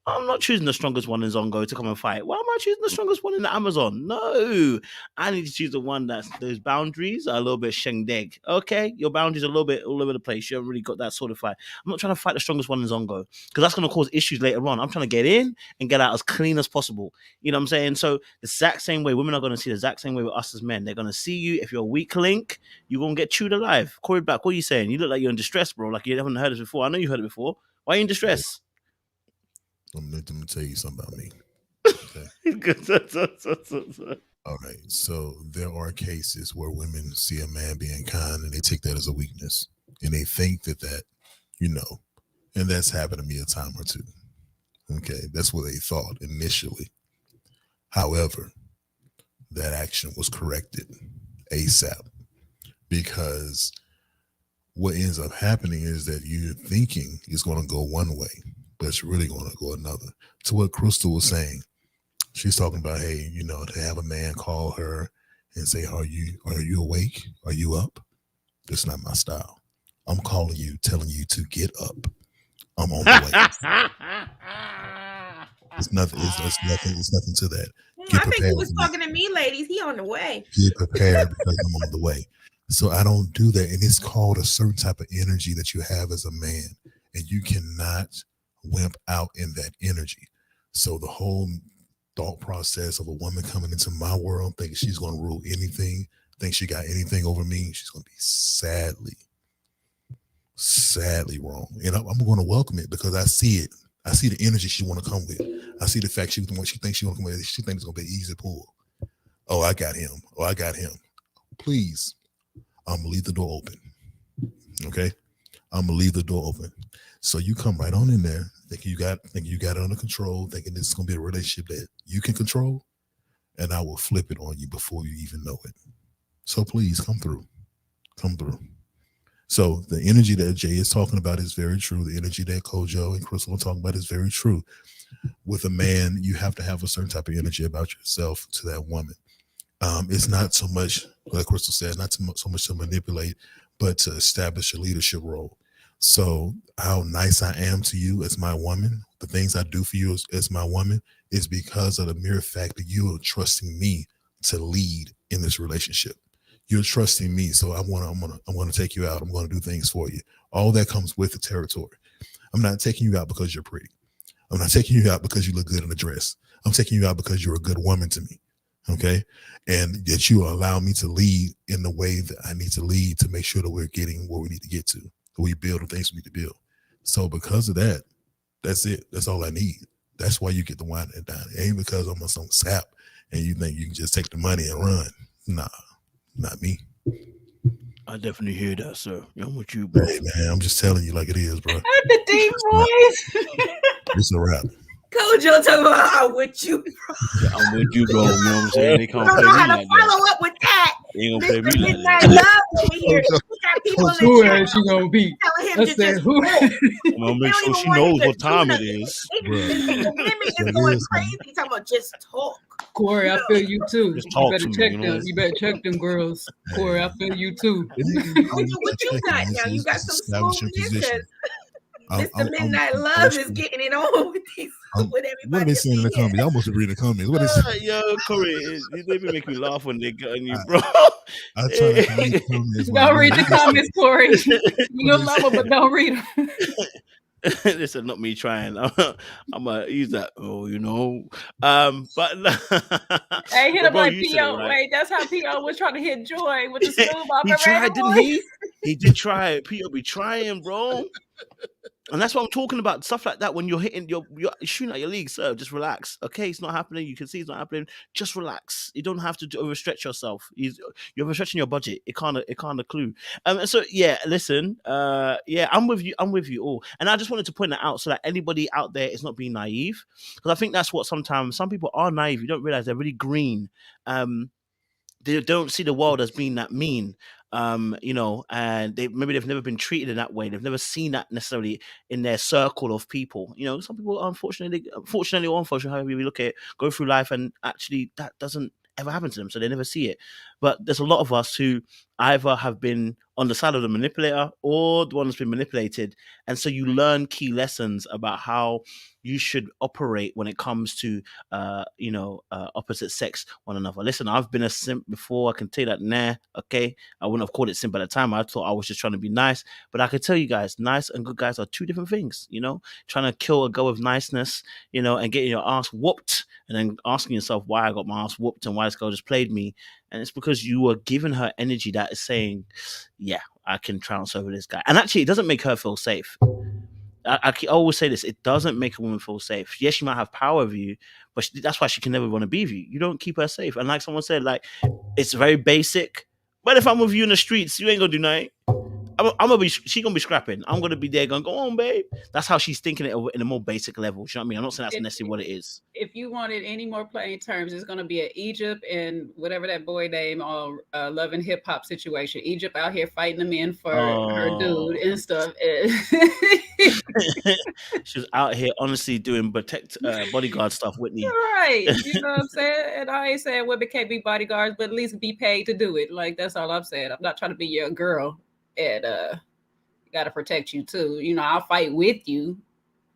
I'm not choosing the strongest one in Zongo to come and fight. Why am I choosing the strongest one in the Amazon? No, I need to choose the one that's those boundaries are a little bit shengdeg. Okay, your boundaries are a little bit all over the place. You haven't really got that solidified. I'm not trying to fight the strongest one in Zongo because that's going to cause issues later on. I'm trying to get in and get out as clean as possible. You know what I'm saying? So the exact same way, women are going to see the exact same way with us as men. They're going to see you. If you're a weak link, you're going to get chewed alive. Corey Black, what are you saying? You look like you're in distress, bro. Like you haven't heard this before. I know you heard it before. Why are you in distress? I'm going to tell you something about me. Okay. All right. So there are cases where women see a man being kind and they take that as a weakness and they think that, and that's happened to me a time or two. Okay. That's what they thought initially. However, that action was corrected ASAP because what ends up happening is that you're thinking it's going to go one way, but it's really going to go another. To what Crystal was saying, she's talking about, hey, to have a man call her and say, are you awake? Are you up? That's not my style. I'm calling you, telling you to get up. I'm on the way. It's nothing to that. I think he was talking to me, ladies. He on the way. Get prepared because I'm on the way. So I don't do that. And it's called a certain type of energy that you have as a man. And you cannot wimp out in that energy. So the whole thought process of a woman coming into my world thinking she's going to rule anything, think she got anything over me, she's going to be sadly wrong. And I'm going to welcome it because I see it. I see the energy she want to come with. I see the fact she thinks she want to come with. She thinks it's going to be an easy pull. Oh, I got him. Please, I'm going to leave the door open. Okay? I'm going to leave the door open. So you come right on in there, thinking you got it under control, thinking this is going to be a relationship that you can control, and I will flip it on you before you even know it. So please come through. So the energy that Jay is talking about is very true. The energy that Kojo and Crystal are talking about is very true. With a man, you have to have a certain type of energy about yourself to that woman. It's not so much, like Crystal said, not so much to manipulate, but to establish a leadership role. So how nice I am to you as my woman, the things I do for you as my woman, is because of the mere fact that you are trusting me to lead in this relationship. You're trusting me, so I'm gonna take you out. I'm gonna do things for you. All that comes with the territory. I'm not taking you out because you're pretty. I'm not taking you out because you look good in a dress. I'm taking you out because you're a good woman to me. Okay, and that you allow me to lead in the way that I need to lead to make sure that we're getting where we need to get to. We build the things we need to build. So because of that, that's it. That's all I need. That's why you get the wine and dine. It ain't because I'm on some sap and you think you can just take the money and run. Nah, not me. I definitely hear that, sir. I'm with you, bro. Hey, man, I'm just telling you like it is, bro. The deep voice. It's a wrap. Kojo talking about I'm with you, bro. Yeah, I'm with you, bro. You know what I'm saying? They can't I play don't know me how to like that. follow up with that. They ain't gonna play me Mr. like Midnight that. Love over here. We got people in Who the chat is she gonna be? telling him I to said, just who? go. I'm gonna make sure she knows what time it is. The women is going crazy talking about just talk. Corey, I feel you too. Just You talk better to me, check you know? them. You better check them girls. Corey, I feel you too. What you got now? You got some smoothness because Mr. Midnight Love is getting it on with these. With everybody. What are they saying in the comments? I almost read the comments. What is Yo, Corey, they be making me laugh when they get on you, bro. I try not to read the comments. Don't read the comments, Corey. You don't love them, but don't read them. This is not me trying. I'm gonna use that. But Hey, hit him bro, like you said P.O. it right. Wait, that's how P.O. was trying to hit Joy with the smooth operator. He tried, didn't voice. he? He did try it. P.O. be trying, bro. And that's what I'm talking about. Stuff like that when you're hitting, you're shooting at your league, sir. Just relax. Okay, it's not happening. You can see it's not happening. Just relax. You don't have to overstretch yourself. You're overstretching your budget. It can't a clue. And so yeah, listen. Yeah, I'm with you. I'm with you all. And I just wanted to point that out so that anybody out there is not being naive, because I think that's what sometimes some people are naive. You don't realize they're really green. They don't see the world as being that mean. you know, and they've never been treated in that way. They've never seen that necessarily in their circle of people. You know, some people, unfortunately or unfortunately, however you look at it, go through life and actually that doesn't ever happen to them, so they never see it. But there's a lot of us who either have been on the side of the manipulator or the one that's been manipulated, and so you learn key lessons about how you should operate when it comes to opposite sex one another. Listen, I've been a simp before. I can tell you that. Okay, I wouldn't have called it simp at the time. I thought I was just trying to be nice, but I can tell you guys, nice and good guys are two different things. You know, trying to kill a girl with niceness, you know, and getting your ass whooped, and then asking yourself why I got my ass whooped and why this girl just played me. And it's because you were giving her energy that is saying, yeah, I can trounce over this guy. And actually, it doesn't make her feel safe. I always say this: it doesn't make a woman feel safe. Yes, she might have power over you, but that's why she can never want to be with you. You don't keep her safe. And like someone said, like, it's very basic. But if I'm with you in the streets, you ain't gonna do nothing. She gonna be scrapping. I'm gonna be there going, go on, babe. That's how she's thinking it in a more basic level. You know what I mean? I'm not saying that's necessarily what it is. If you wanted any more plain terms, it's gonna be an Egypt and whatever that boy name or Love and Hip Hop situation. Egypt out here fighting the men for her dude and stuff. She was out here honestly doing bodyguard stuff, Whitney. Right. You know what I'm saying? And I ain't saying women can't be bodyguards, but at least be paid to do it. Like, that's all I'm saying. I'm not trying to be your girl. And gotta protect you too. You know, I'll fight with you,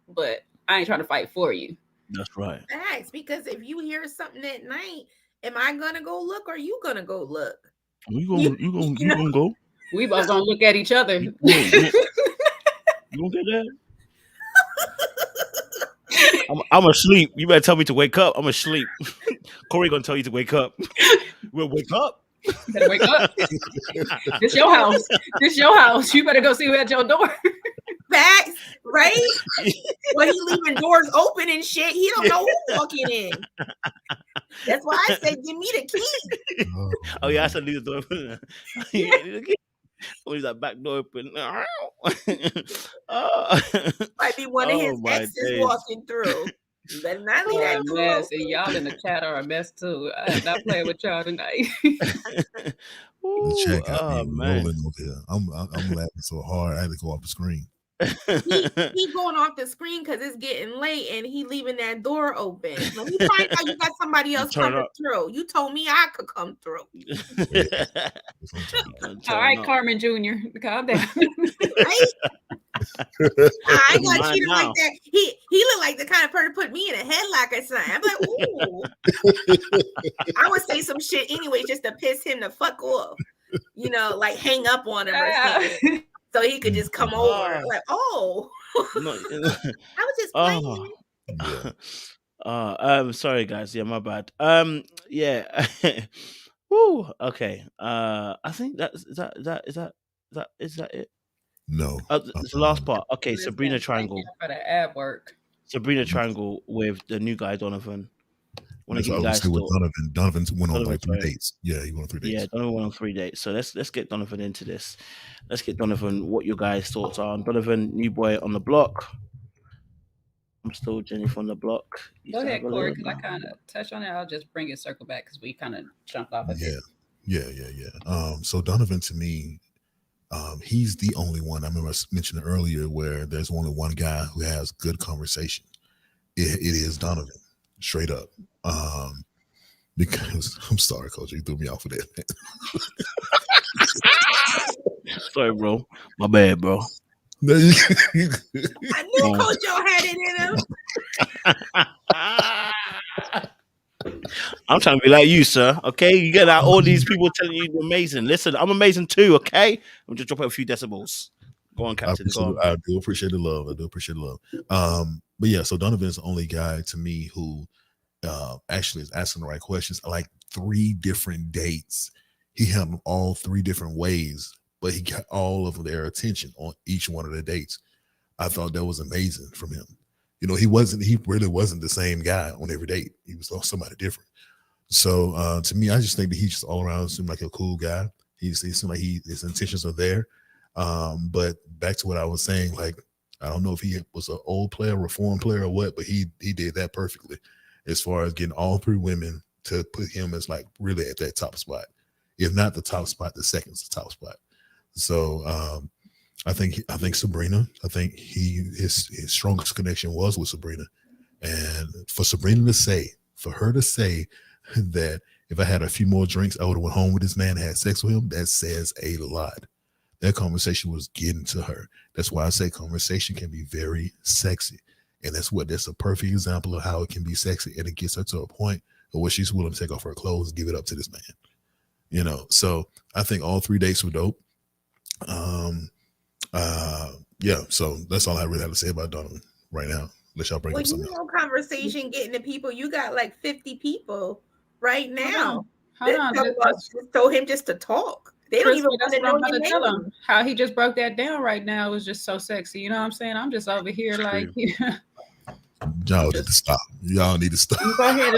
but I ain't trying to fight for you. That's right. Facts, because if you hear something at night, am I gonna go look or are you gonna go look? You gonna go? We both gonna look at each other. You gonna get that? I'm asleep. You better tell me to wake up. I'm asleep. Corey gonna tell you to wake up. We'll wake up. You better wake up. This your house. This your house. You better go see who at your door. Facts, right? When he leaving doors open and shit, he don't know who's walking in. That's why I said, give me the key. Oh yeah, I said leave the door open. Leave that back door open. Might be one of his exes walking through. You better not leave that door open. And y'all in the chat are a mess too. I am not playing with y'all tonight. The chat got me rolling over here. I'm laughing so hard I had to go off the screen. He going off the screen because it's getting late and he leaving that door open. When you find out you got somebody else coming through, you told me I could come through. All right, Carmen Jr., calm down. Right? I ain't gonna treat him like that. He looked like the kind of person put me in a headlock or something. I'm like, ooh. I would say some shit anyway just to piss him the fuck off. You know, like hang up on him or something. So he could just come over. Like, oh. No, I was just playing. Sorry guys. Yeah, my bad. Yeah. Woo. Okay. I think is that it? No. It's the last part. Okay, Sabrina Triangle. For the ad work. Sabrina Triangle with the new guy Donovan. Want to get you guys Donovan went on like 3 dates. Yeah, he went on 3 dates. Yeah, Donovan went on 3 dates. So let's get Donovan into this. Let's get Donovan. What your guys' thoughts are on Donovan, new boy on the block. I'm still Jennifer on the block. Go ahead, Corey, because I kind of touched on it. I'll just bring it circle back because we kind of jumped off of it. Yeah. So Donovan, to me, he's the only one. I remember I mentioned earlier where there's only one guy who has good conversation. It is Donovan, straight up. Because I'm sorry, Coach, you threw me off of that. Sorry, bro. My bad, bro. I knew Coach Joe had it in him. I'm trying to be like you, sir. Okay, you get out all these people telling you you're amazing. Listen, I'm amazing too. Okay, I'm just dropping a few decibels. Go on, Captain. I do appreciate the love. But yeah, so Donovan's the only guy to me who actually is asking the right questions. Like 3 different dates, he had them all 3 different ways, but he got all of their attention on each one of the dates. I thought that was amazing from him. You know, he really wasn't the same guy on every date. He was somebody different. So to me, I just think that he just all around seemed like a cool guy. He seemed like his intentions are there. But back to what I was saying, like, I don't know if he was an old player, reform player, or what, but he did that perfectly as far as getting all 3 women to put him as like really at that top spot. If not the top spot, the second's the top spot. So I think Sabrina. I think his strongest connection was with Sabrina, and for her to say that if I had a few more drinks, I would have went home with this man and had sex with him. That says a lot. That conversation was getting to her. That's why I say conversation can be very sexy, and that's a perfect example of how it can be sexy, and it gets her to a point of where she's willing to take off her clothes and give it up to this man. So I think all 3 dates were dope. So that's all I really have to say about Donovan right now. Let y'all bring up something else. Conversation getting to people. You got like 50 people right now. Hold on. Just told him just to talk. They don't even want to know your name. Tell him how he just broke that down right now was just so sexy. You know what I'm saying? I'm just over here like Y'all need to stop. Y'all need to stop. Go ahead.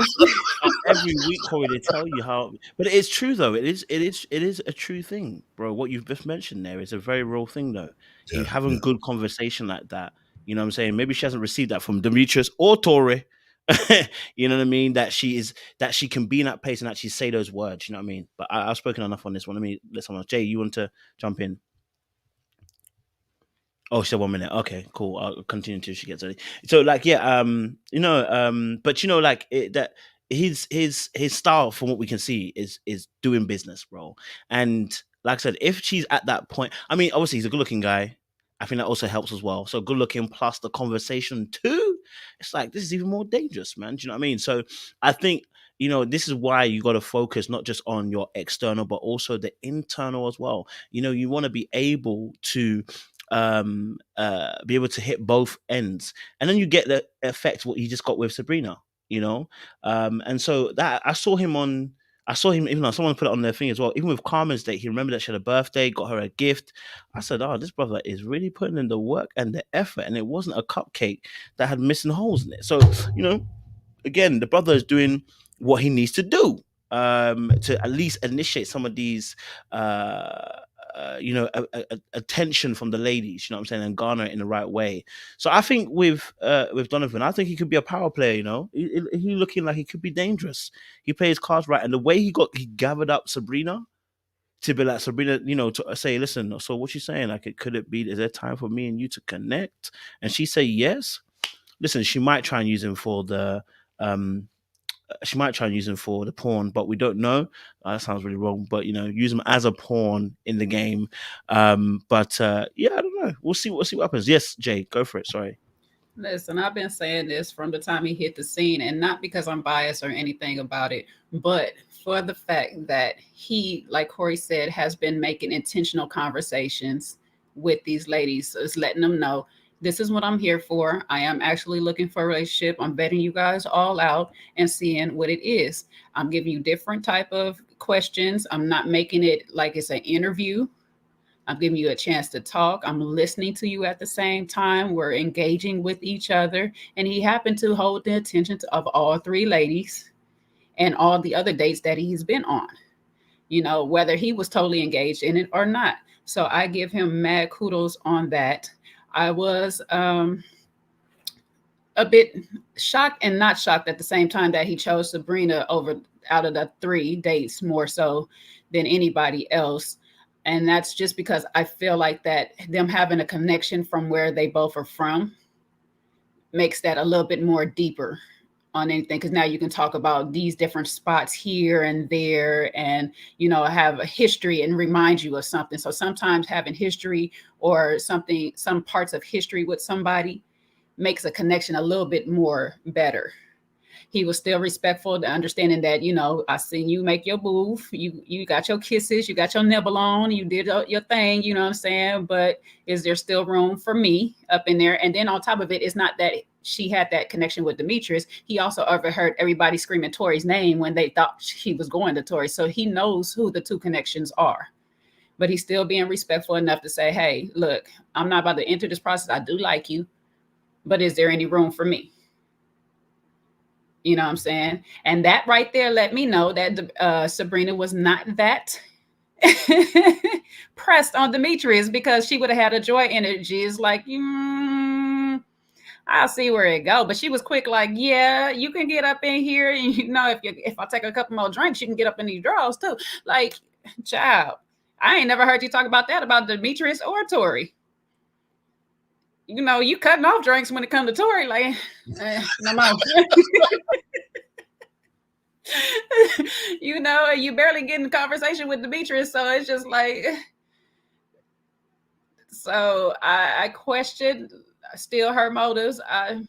Every week, Corey, they tell you how, but it's true though. It is a true thing, bro. What you've just mentioned there is a very real thing though. Yeah, having good conversation like that. You know what I'm saying? Maybe she hasn't received that from Demetrius or Tori. You know what I mean? That she can be in that place and actually say those words. You know what I mean? But I've spoken enough on this one. Let me let someone else. Jay, you want to jump in? Oh, she said 1 minute. Okay, cool. I'll continue until she gets ready. So, like, yeah, but like that his style, from what we can see, is doing business, bro. And like I said, if she's at that point, I mean, obviously he's a good-looking guy. I think that also helps as well. So good-looking plus the conversation too. It's like this is even more dangerous, man. Do you know what I mean? So I think this is why you got to focus not just on your external, but also the internal as well. You want to be able to hit both ends, and then you get the effect what you just got with Sabrina, and so that I saw him even though someone put it on their thing as well, even with Carmen's date, he remembered that she had a birthday, got her a gift. I said, oh, this brother is really putting in the work and the effort, and it wasn't a cupcake that had missing holes in it. So again, the brother is doing what he needs to do to at least initiate some of these attention from the ladies, you know what I'm saying, and garner it in the right way. So I think with Donovan, I think he could be a power player. He looking like he could be dangerous. He plays cards right, and the way he gathered up Sabrina to be like, Sabrina, to say, listen, so what you saying? Like, could it be? Is there time for me and you to connect? And she say yes. Listen, she might try and use him for the pawn, but we don't know. That sounds really wrong, but use him as a pawn in the game. I don't know. We'll see what happens. Yes, Jay, go for it. Sorry. Listen, I've been saying this from the time he hit the scene, and not because I'm biased or anything about it, but for the fact that he, like Corey said, has been making intentional conversations with these ladies. So it's letting them know, this is what I'm here for. I am actually looking for a relationship. I'm vetting you guys all out and seeing what it is. I'm giving you different type of questions. I'm not making it like it's an interview. I'm giving you a chance to talk. I'm listening to you at the same time. We're engaging with each other. And he happened to hold the attention of all three ladies and all the other dates that he's been on, whether he was totally engaged in it or not. So I give him mad kudos on that. I was a bit shocked and not shocked at the same time that he chose Sabrina out of the 3 dates more so than anybody else. And that's just because I feel like that them having a connection from where they both are from makes that a little bit more deeper on anything. Because now you can talk about these different spots here and there and, have a history and remind you of something. So sometimes having history or something, some parts of history with somebody makes a connection a little bit more better. He was still respectful, to understanding that, I seen you make your move. You got your kisses, you got your nibble on, you did your thing, you know what I'm saying? But is there still room for me up in there? And then on top of it, it's not that she had that connection with Demetrius. He also overheard everybody screaming Tori's name when they thought he was going to Tori. So he knows who the two connections are. But he's still being respectful enough to say, hey, look, I'm not about to enter this process. I do like you, but is there any room for me? You know what I'm saying? And that right there let me know that Sabrina was not that pressed on Demetrius, because she would have had a joy energy. It's like, I'll see where it go. But she was quick, like, yeah, you can get up in here. And if I take a couple more drinks, you can get up in these drawers too. Like, Child, I ain't never heard you talk about that about Demetrius or Tory. You know, you cutting off drinks when it comes to Tory, like, no more. You know, you barely get in conversation with Demetrius, so it's just like, so I questioned still her motives. I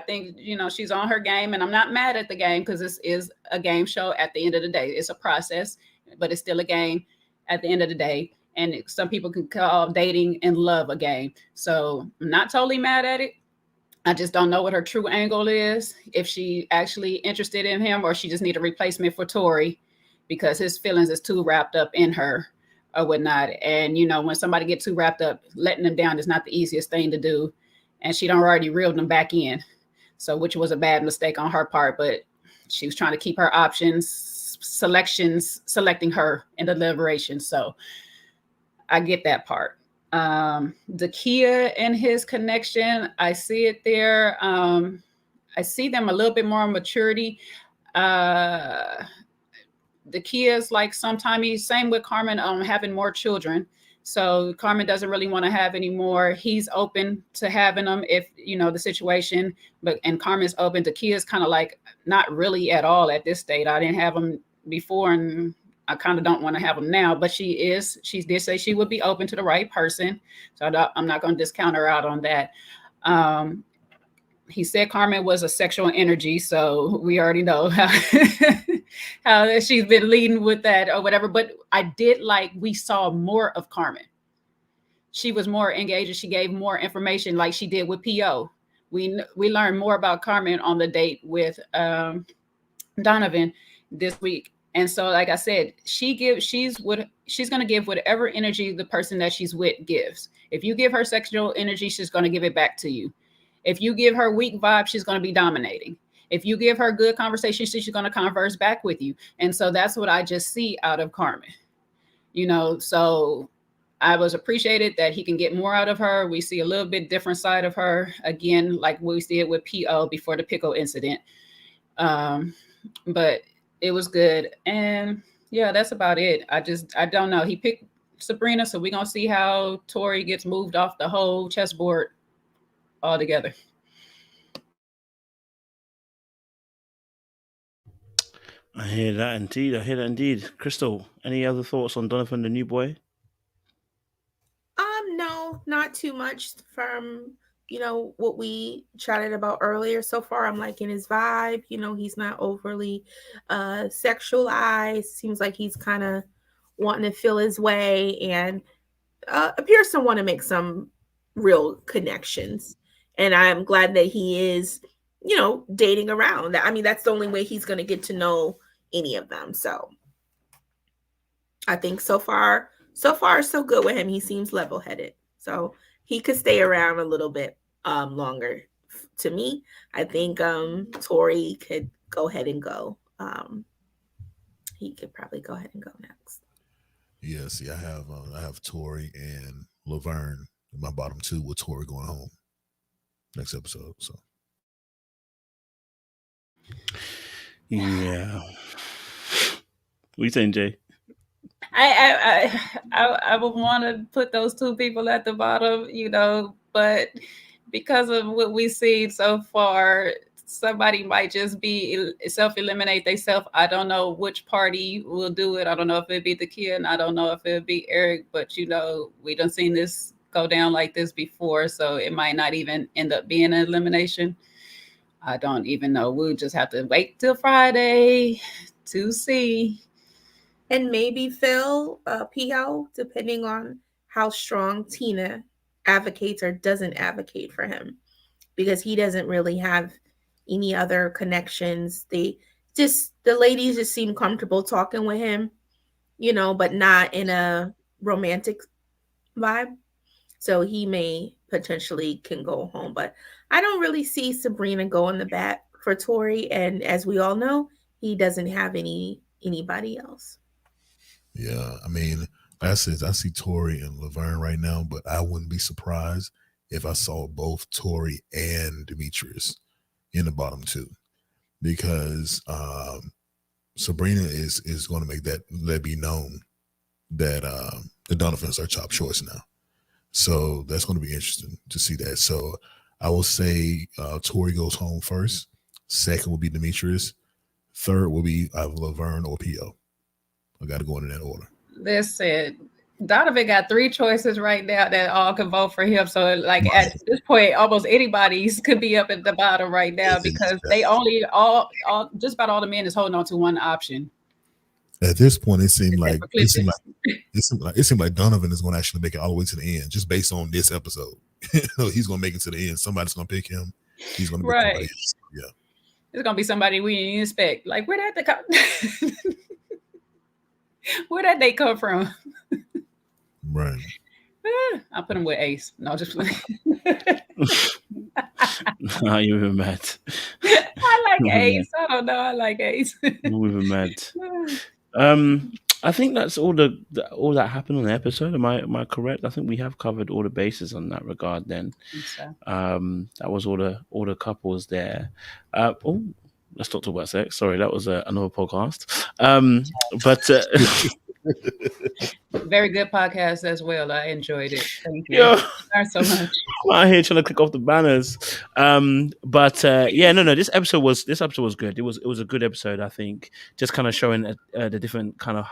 think, she's on her game, and I'm not mad at the game because this is a game show at the end of the day. It's a process, but it's still a game at the end of the day. And some people can call dating and love a game. So I'm not totally mad at it. I just don't know what her true angle is, if she actually interested in him or she just need a replacement for Tory because his feelings is too wrapped up in her or whatnot. And, when somebody gets too wrapped up, letting them down is not the easiest thing to do. And she done already reeled them back in. So, which was a bad mistake on her part, but she was trying to keep her options, selecting her in the deliberation. So I get that part. The Kia and his connection, I see it there. I see them a little bit more maturity. The Kia is like sometimes same with Carmen, having more children. So Carmen doesn't really want to have any more. He's open to having them if, the situation, and Carmen's open. The Kia's kind of like, not really at all at this state. I didn't have them before and I kind of don't want to have them now, but she did say she would be open to the right person. So I'm not going to discount her out on that. He said Carmen was a sexual energy. So we already know how she's been leading with that or whatever. But I did we saw more of Carmen. She was more engaged and she gave more information like she did with P.O. We learned more about Carmen on the date with Donovan this week. And so, like I said, she's going to give whatever energy the person that she's with gives. If you give her sexual energy, she's going to give it back to you. If you give her weak vibe, she's going to be dominating. If you give her good conversation, she's going to converse back with you. And so that's what I just see out of Carmen. So I was appreciated that he can get more out of her. We see a little bit different side of her. Again, like we did with P.O. before the pickle incident. But it was good. And yeah, that's about it. I don't know. He picked Sabrina, so we're going to see how Tory gets moved off the whole chessboard altogether. I hear that indeed. Crystal, any other thoughts on Donovan, the new boy? No, not too much from what we chatted about earlier. So far, I'm liking his vibe. He's not overly sexualized. Seems like he's kind of wanting to feel his way and appears to want to make some real connections. And I'm glad that he is, dating around. I mean, that's the only way he's going to get to know any of them. So I think so far, so good with him. He seems level-headed. So he could stay around a little bit longer. To me, I think Tory could go ahead and go. He could probably go ahead and go next. Yeah, see, I have Tori and Laverne in my bottom two with Tori going home next episode. So yeah. What are you saying, Jay? I would want to put those two people at the bottom, but because of what we've seen so far, somebody might just be self-eliminate themselves. I don't know which party will do it. I don't know if it'd be the kid, and I don't know if it'd be Eric, but we done seen this go down like this before, so it might not even end up being an elimination. I don't even know. We'll just have to wait till Friday to see. And maybe Phil, P.O., depending on how strong Tina advocates or doesn't advocate for him, because he doesn't really have any other connections. The ladies just seem comfortable talking with him, but not in a romantic vibe. So he may potentially can go home, but I don't really see Sabrina going the bat for Tory. And as we all know, he doesn't have anybody else. Yeah, I mean, I see Tori and Laverne right now, but I wouldn't be surprised if I saw both Tori and Demetrius in the bottom two, because Sabrina is going to make that let be known that the Donovans are top choice now. So that's going to be interesting to see that. So I will say Tori goes home first. Second will be Demetrius. Third will be Laverne or P.O. I got to go in that order. Listen, Donovan got 3 choices right now that all can vote for him. So, like at this point, almost anybody's could be up at the bottom right now because they only all just about all the men is holding on to one option. At this point, it seemed like Donovan is going to actually make it all the way to the end, just based on this episode. He's going to make it to the end. Somebody's going to pick him. He's going to pick somebody else. Yeah, it's going to be somebody we didn't expect. Like where did they come from? Right. I'll put him with Ace. No, just playing. No, you're even mad. I like Ace. I don't know. I like Ace. You're even mad. I think that's all that happened on the episode. Am I correct? I think we have covered all the bases on that regard. Then, so. That was all the couples there. Let's not talk about sex. Sorry, that was another podcast. But very good podcast as well. I enjoyed it. Thank you. Yeah. Thanks so much. I'm out here trying to click off the banners. This episode was good. It was a good episode, I think. Just kind of showing the different kind of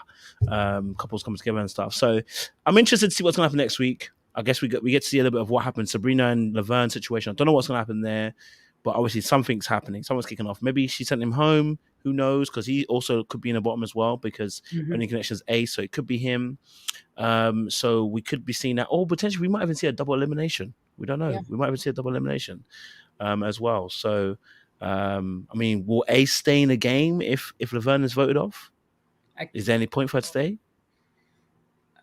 couples coming together and stuff. So I'm interested to see what's gonna happen next week. I guess we get to see a little bit of what happened. Sabrina and Laverne situation. I don't know what's gonna happen there, but obviously something's happening. Someone's kicking off. Maybe she sent him home. Who knows? Because he also could be in the bottom as well because only connection is Ace, so it could be him. So we could be seeing that. Or potentially we might even see a double elimination. We don't know. Yeah. We might even see a double elimination as well. So, will Ace stay in the game if Laverne is voted off? Is there any point for her to stay?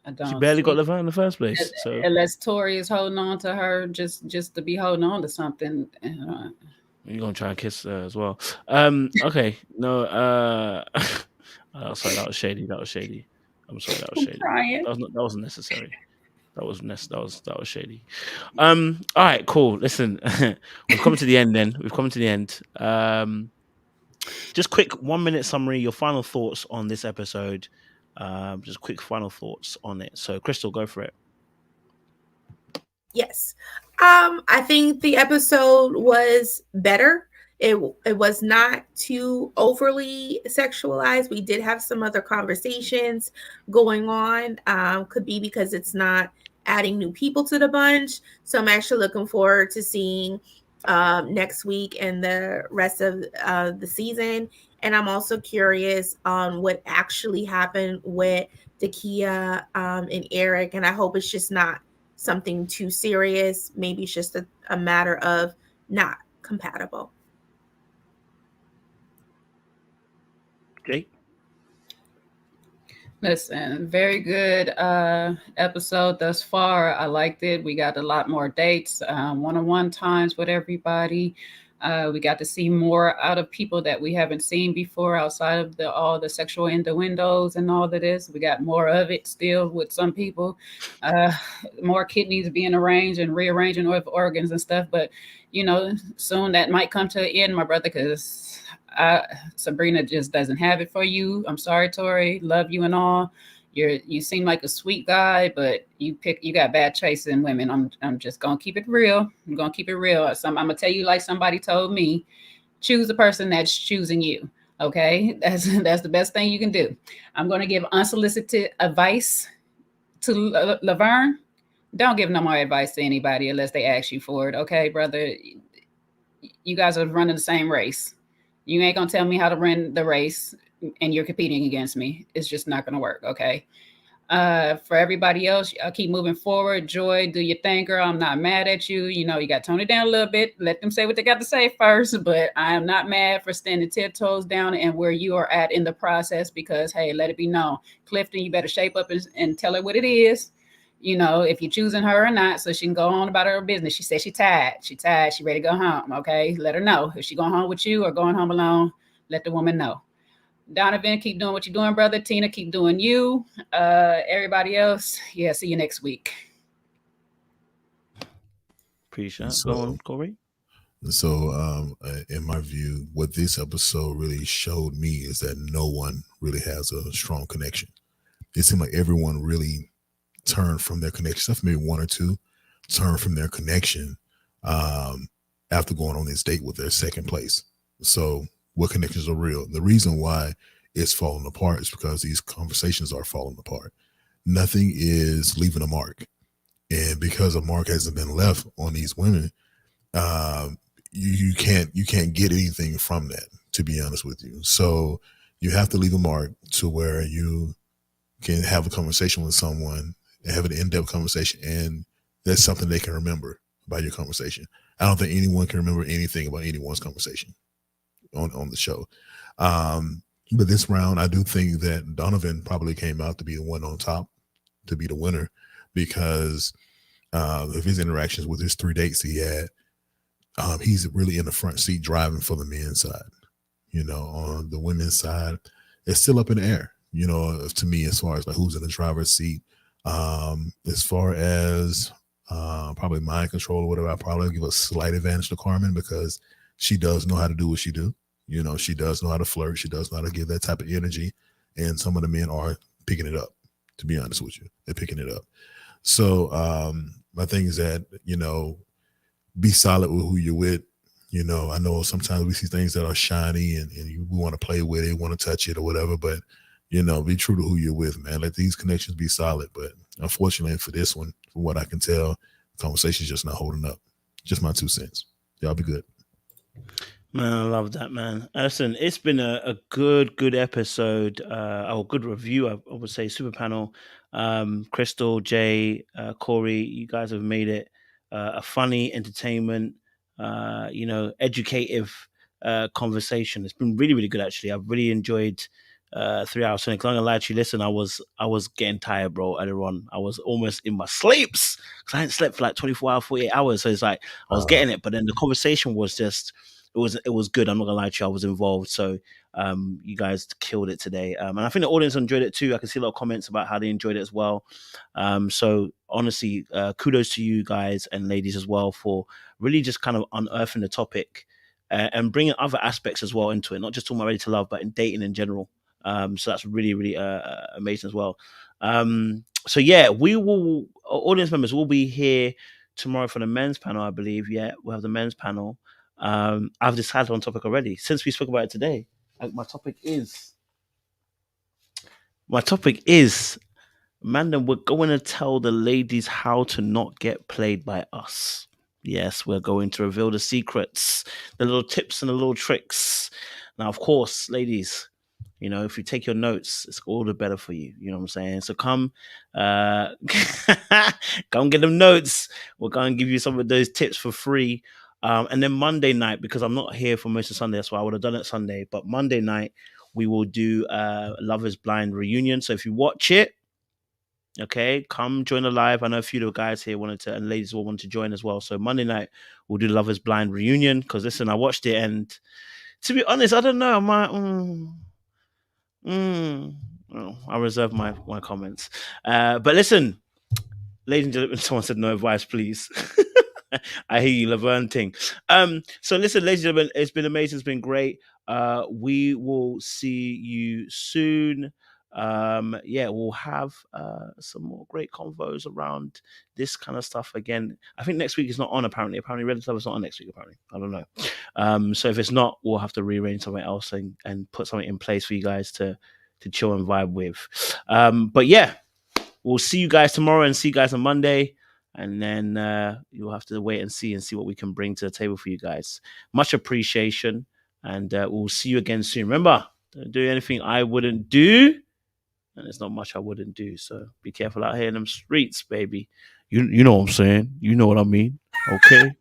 She barely got Laverne in the first place. So unless Tori is holding on to her just to be holding on to something. You're gonna try and kiss her as well. Okay. No, sorry, that was shady. I'm sorry, that was shady. That wasn't necessary. That was shady. All right, cool. Listen, we've come to the end then. Just quick 1 minute summary, your final thoughts on this episode. Just quick final thoughts on it. So Crystal, go for it. Yes. I think the episode was better. It was not too overly sexualized. We did have some other conversations going on. Could be because it's not adding new people to the bunch. So I'm actually looking forward to seeing next week and the rest of the season. And I'm also curious on what actually happened with Takia and Eric. And I hope it's just not something too serious. Maybe it's just a matter of not compatible. Okay. Listen, very good episode thus far. I liked it. We got a lot more dates, one-on-one times with everybody. We got to see more out of people that we haven't seen before outside of all the sexual innuendos and all of this. We got more of it still with some people, more kidneys being arranged and rearranging organs and stuff. But, soon that might come to an end, my brother, because Sabrina just doesn't have it for you. I'm sorry, Tori. Love you and all. You seem like a sweet guy, but you got bad chasing women. I'm just gonna keep it real. I'm gonna keep it real. I'm gonna tell you like somebody told me, choose the person that's choosing you. Okay, that's the best thing you can do. I'm gonna give unsolicited advice to Laverne. Don't give no more advice to anybody unless they ask you for it. Okay, brother. You guys are running the same race. You ain't gonna tell me how to run the race. And you're competing against me. It's just not going to work. Okay. For everybody else, I'll keep moving forward. Joy, do your thing, girl. I'm not mad at you. You got to tone it down a little bit. Let them say what they got to say first. But I am not mad for standing 10 toes down and where you are at in the process because, hey, let it be known. Clifton, you better shape up and tell her what it is. If you're choosing her or not, so she can go on about her business. She said she tired. She ready to go home. Okay. Let her know if she going home with you or going home alone. Let the woman know. Donovan, keep doing what you're doing, brother. Tina, keep doing you. Everybody else, see you next week. Appreciate it. Go on, Corey. So, in my view, what this episode really showed me is that no one really has a strong connection. It seemed like everyone really turned from their connection, except maybe one or two turned from their connection after going on this date with their second place. So, what connections are real? The reason why it's falling apart is because these conversations are falling apart. Nothing is leaving a mark, and because a mark hasn't been left on these women, you can't get anything from that, to be honest with you. So you have to leave a mark to where you can have a conversation with someone and have an in-depth conversation, and that's something they can remember about your conversation. I don't think anyone can remember anything about anyone's conversation on the show. But this round, I do think that Donovan probably came out to be the one on top, to be the winner, because of his interactions with his 3 dates he had. He's really in the front seat driving for the men's side. On the women's side, it's still up in the air, to me, as far as like who's in the driver's seat. As far as probably mind control or whatever, I probably give a slight advantage to Carmen because she does know how to do what she do. She does know how to flirt. She does know how to give that type of energy. And some of the men are picking it up, to be honest with you. They're picking it up. So my thing is that, be solid with who you're with. I know sometimes we see things that are shiny and we want to play with it, want to touch it or whatever, but, be true to who you're with, man. Let these connections be solid. But unfortunately for this one, from what I can tell, the conversation's just not holding up. Just my 2 cents. Y'all be good. Man, I love that, man. Listen, it's been a good episode, or good review, I would say. Super panel. Crystal, Jay, Corey, you guys have made it a funny entertainment, educative conversation. It's been really, really good, actually. I've really enjoyed 3 hours. I'm not gonna lie to you. Listen, I was getting tired, bro. Earlier on, I was almost in my sleeps because I hadn't slept for like 24 hours, 48 hours. So it's like I was getting it, but then the conversation was just it was good. I'm not gonna lie to you. I was involved, so you guys killed it today, and I think the audience enjoyed it too. I can see a lot of comments about how they enjoyed it as well. So honestly, kudos to you guys and ladies as well for really just kind of unearthing the topic and bringing other aspects as well into it. Not just talking about Ready to Love, but in dating in general. So that's really, really amazing as well. So yeah, we will, audience members will be here tomorrow for the men's panel, I believe. Yeah, we'll have the men's panel. I've decided on topic already since we spoke about it today. My topic is, man, we're going to tell the ladies how to not get played by us. Yes, we're going to reveal the secrets, the little tips and the little tricks. Now, of course, ladies, if you take your notes, it's all the better for you. You know what I'm saying? So come get them notes. We're going to give you some of those tips for free. And then Monday night, because I'm not here for most of Sunday, that's why I would have done it Sunday. But Monday night, we will do Love is Blind reunion. So if you watch it, okay, come join the live. I know a few of the guys here wanted to, and ladies will want to join as well. So Monday night, we'll do Love is Blind reunion. Because listen, I watched it, and to be honest, I don't know. I might... I'll reserve my comments. But listen, ladies and gentlemen, someone said no advice, please. I hear you, Laverne ting. So listen, ladies and gentlemen, it's been amazing. It's been great. We will see you soon. We'll have some more great convos around this kind of stuff again. I think next week is not on, apparently. Red Love is not on next week, apparently. I don't know. So if it's not, we'll have to rearrange something else and put something in place for you guys to chill and vibe with. But yeah, we'll see you guys tomorrow and see you guys on Monday. And then you'll have to wait and see what we can bring to the table for you guys. Much appreciation. And we'll see you again soon. Remember, don't do anything I wouldn't do. And there's not much I wouldn't do. So be careful out here in them streets, baby. You know what I'm saying. You know what I mean. Okay?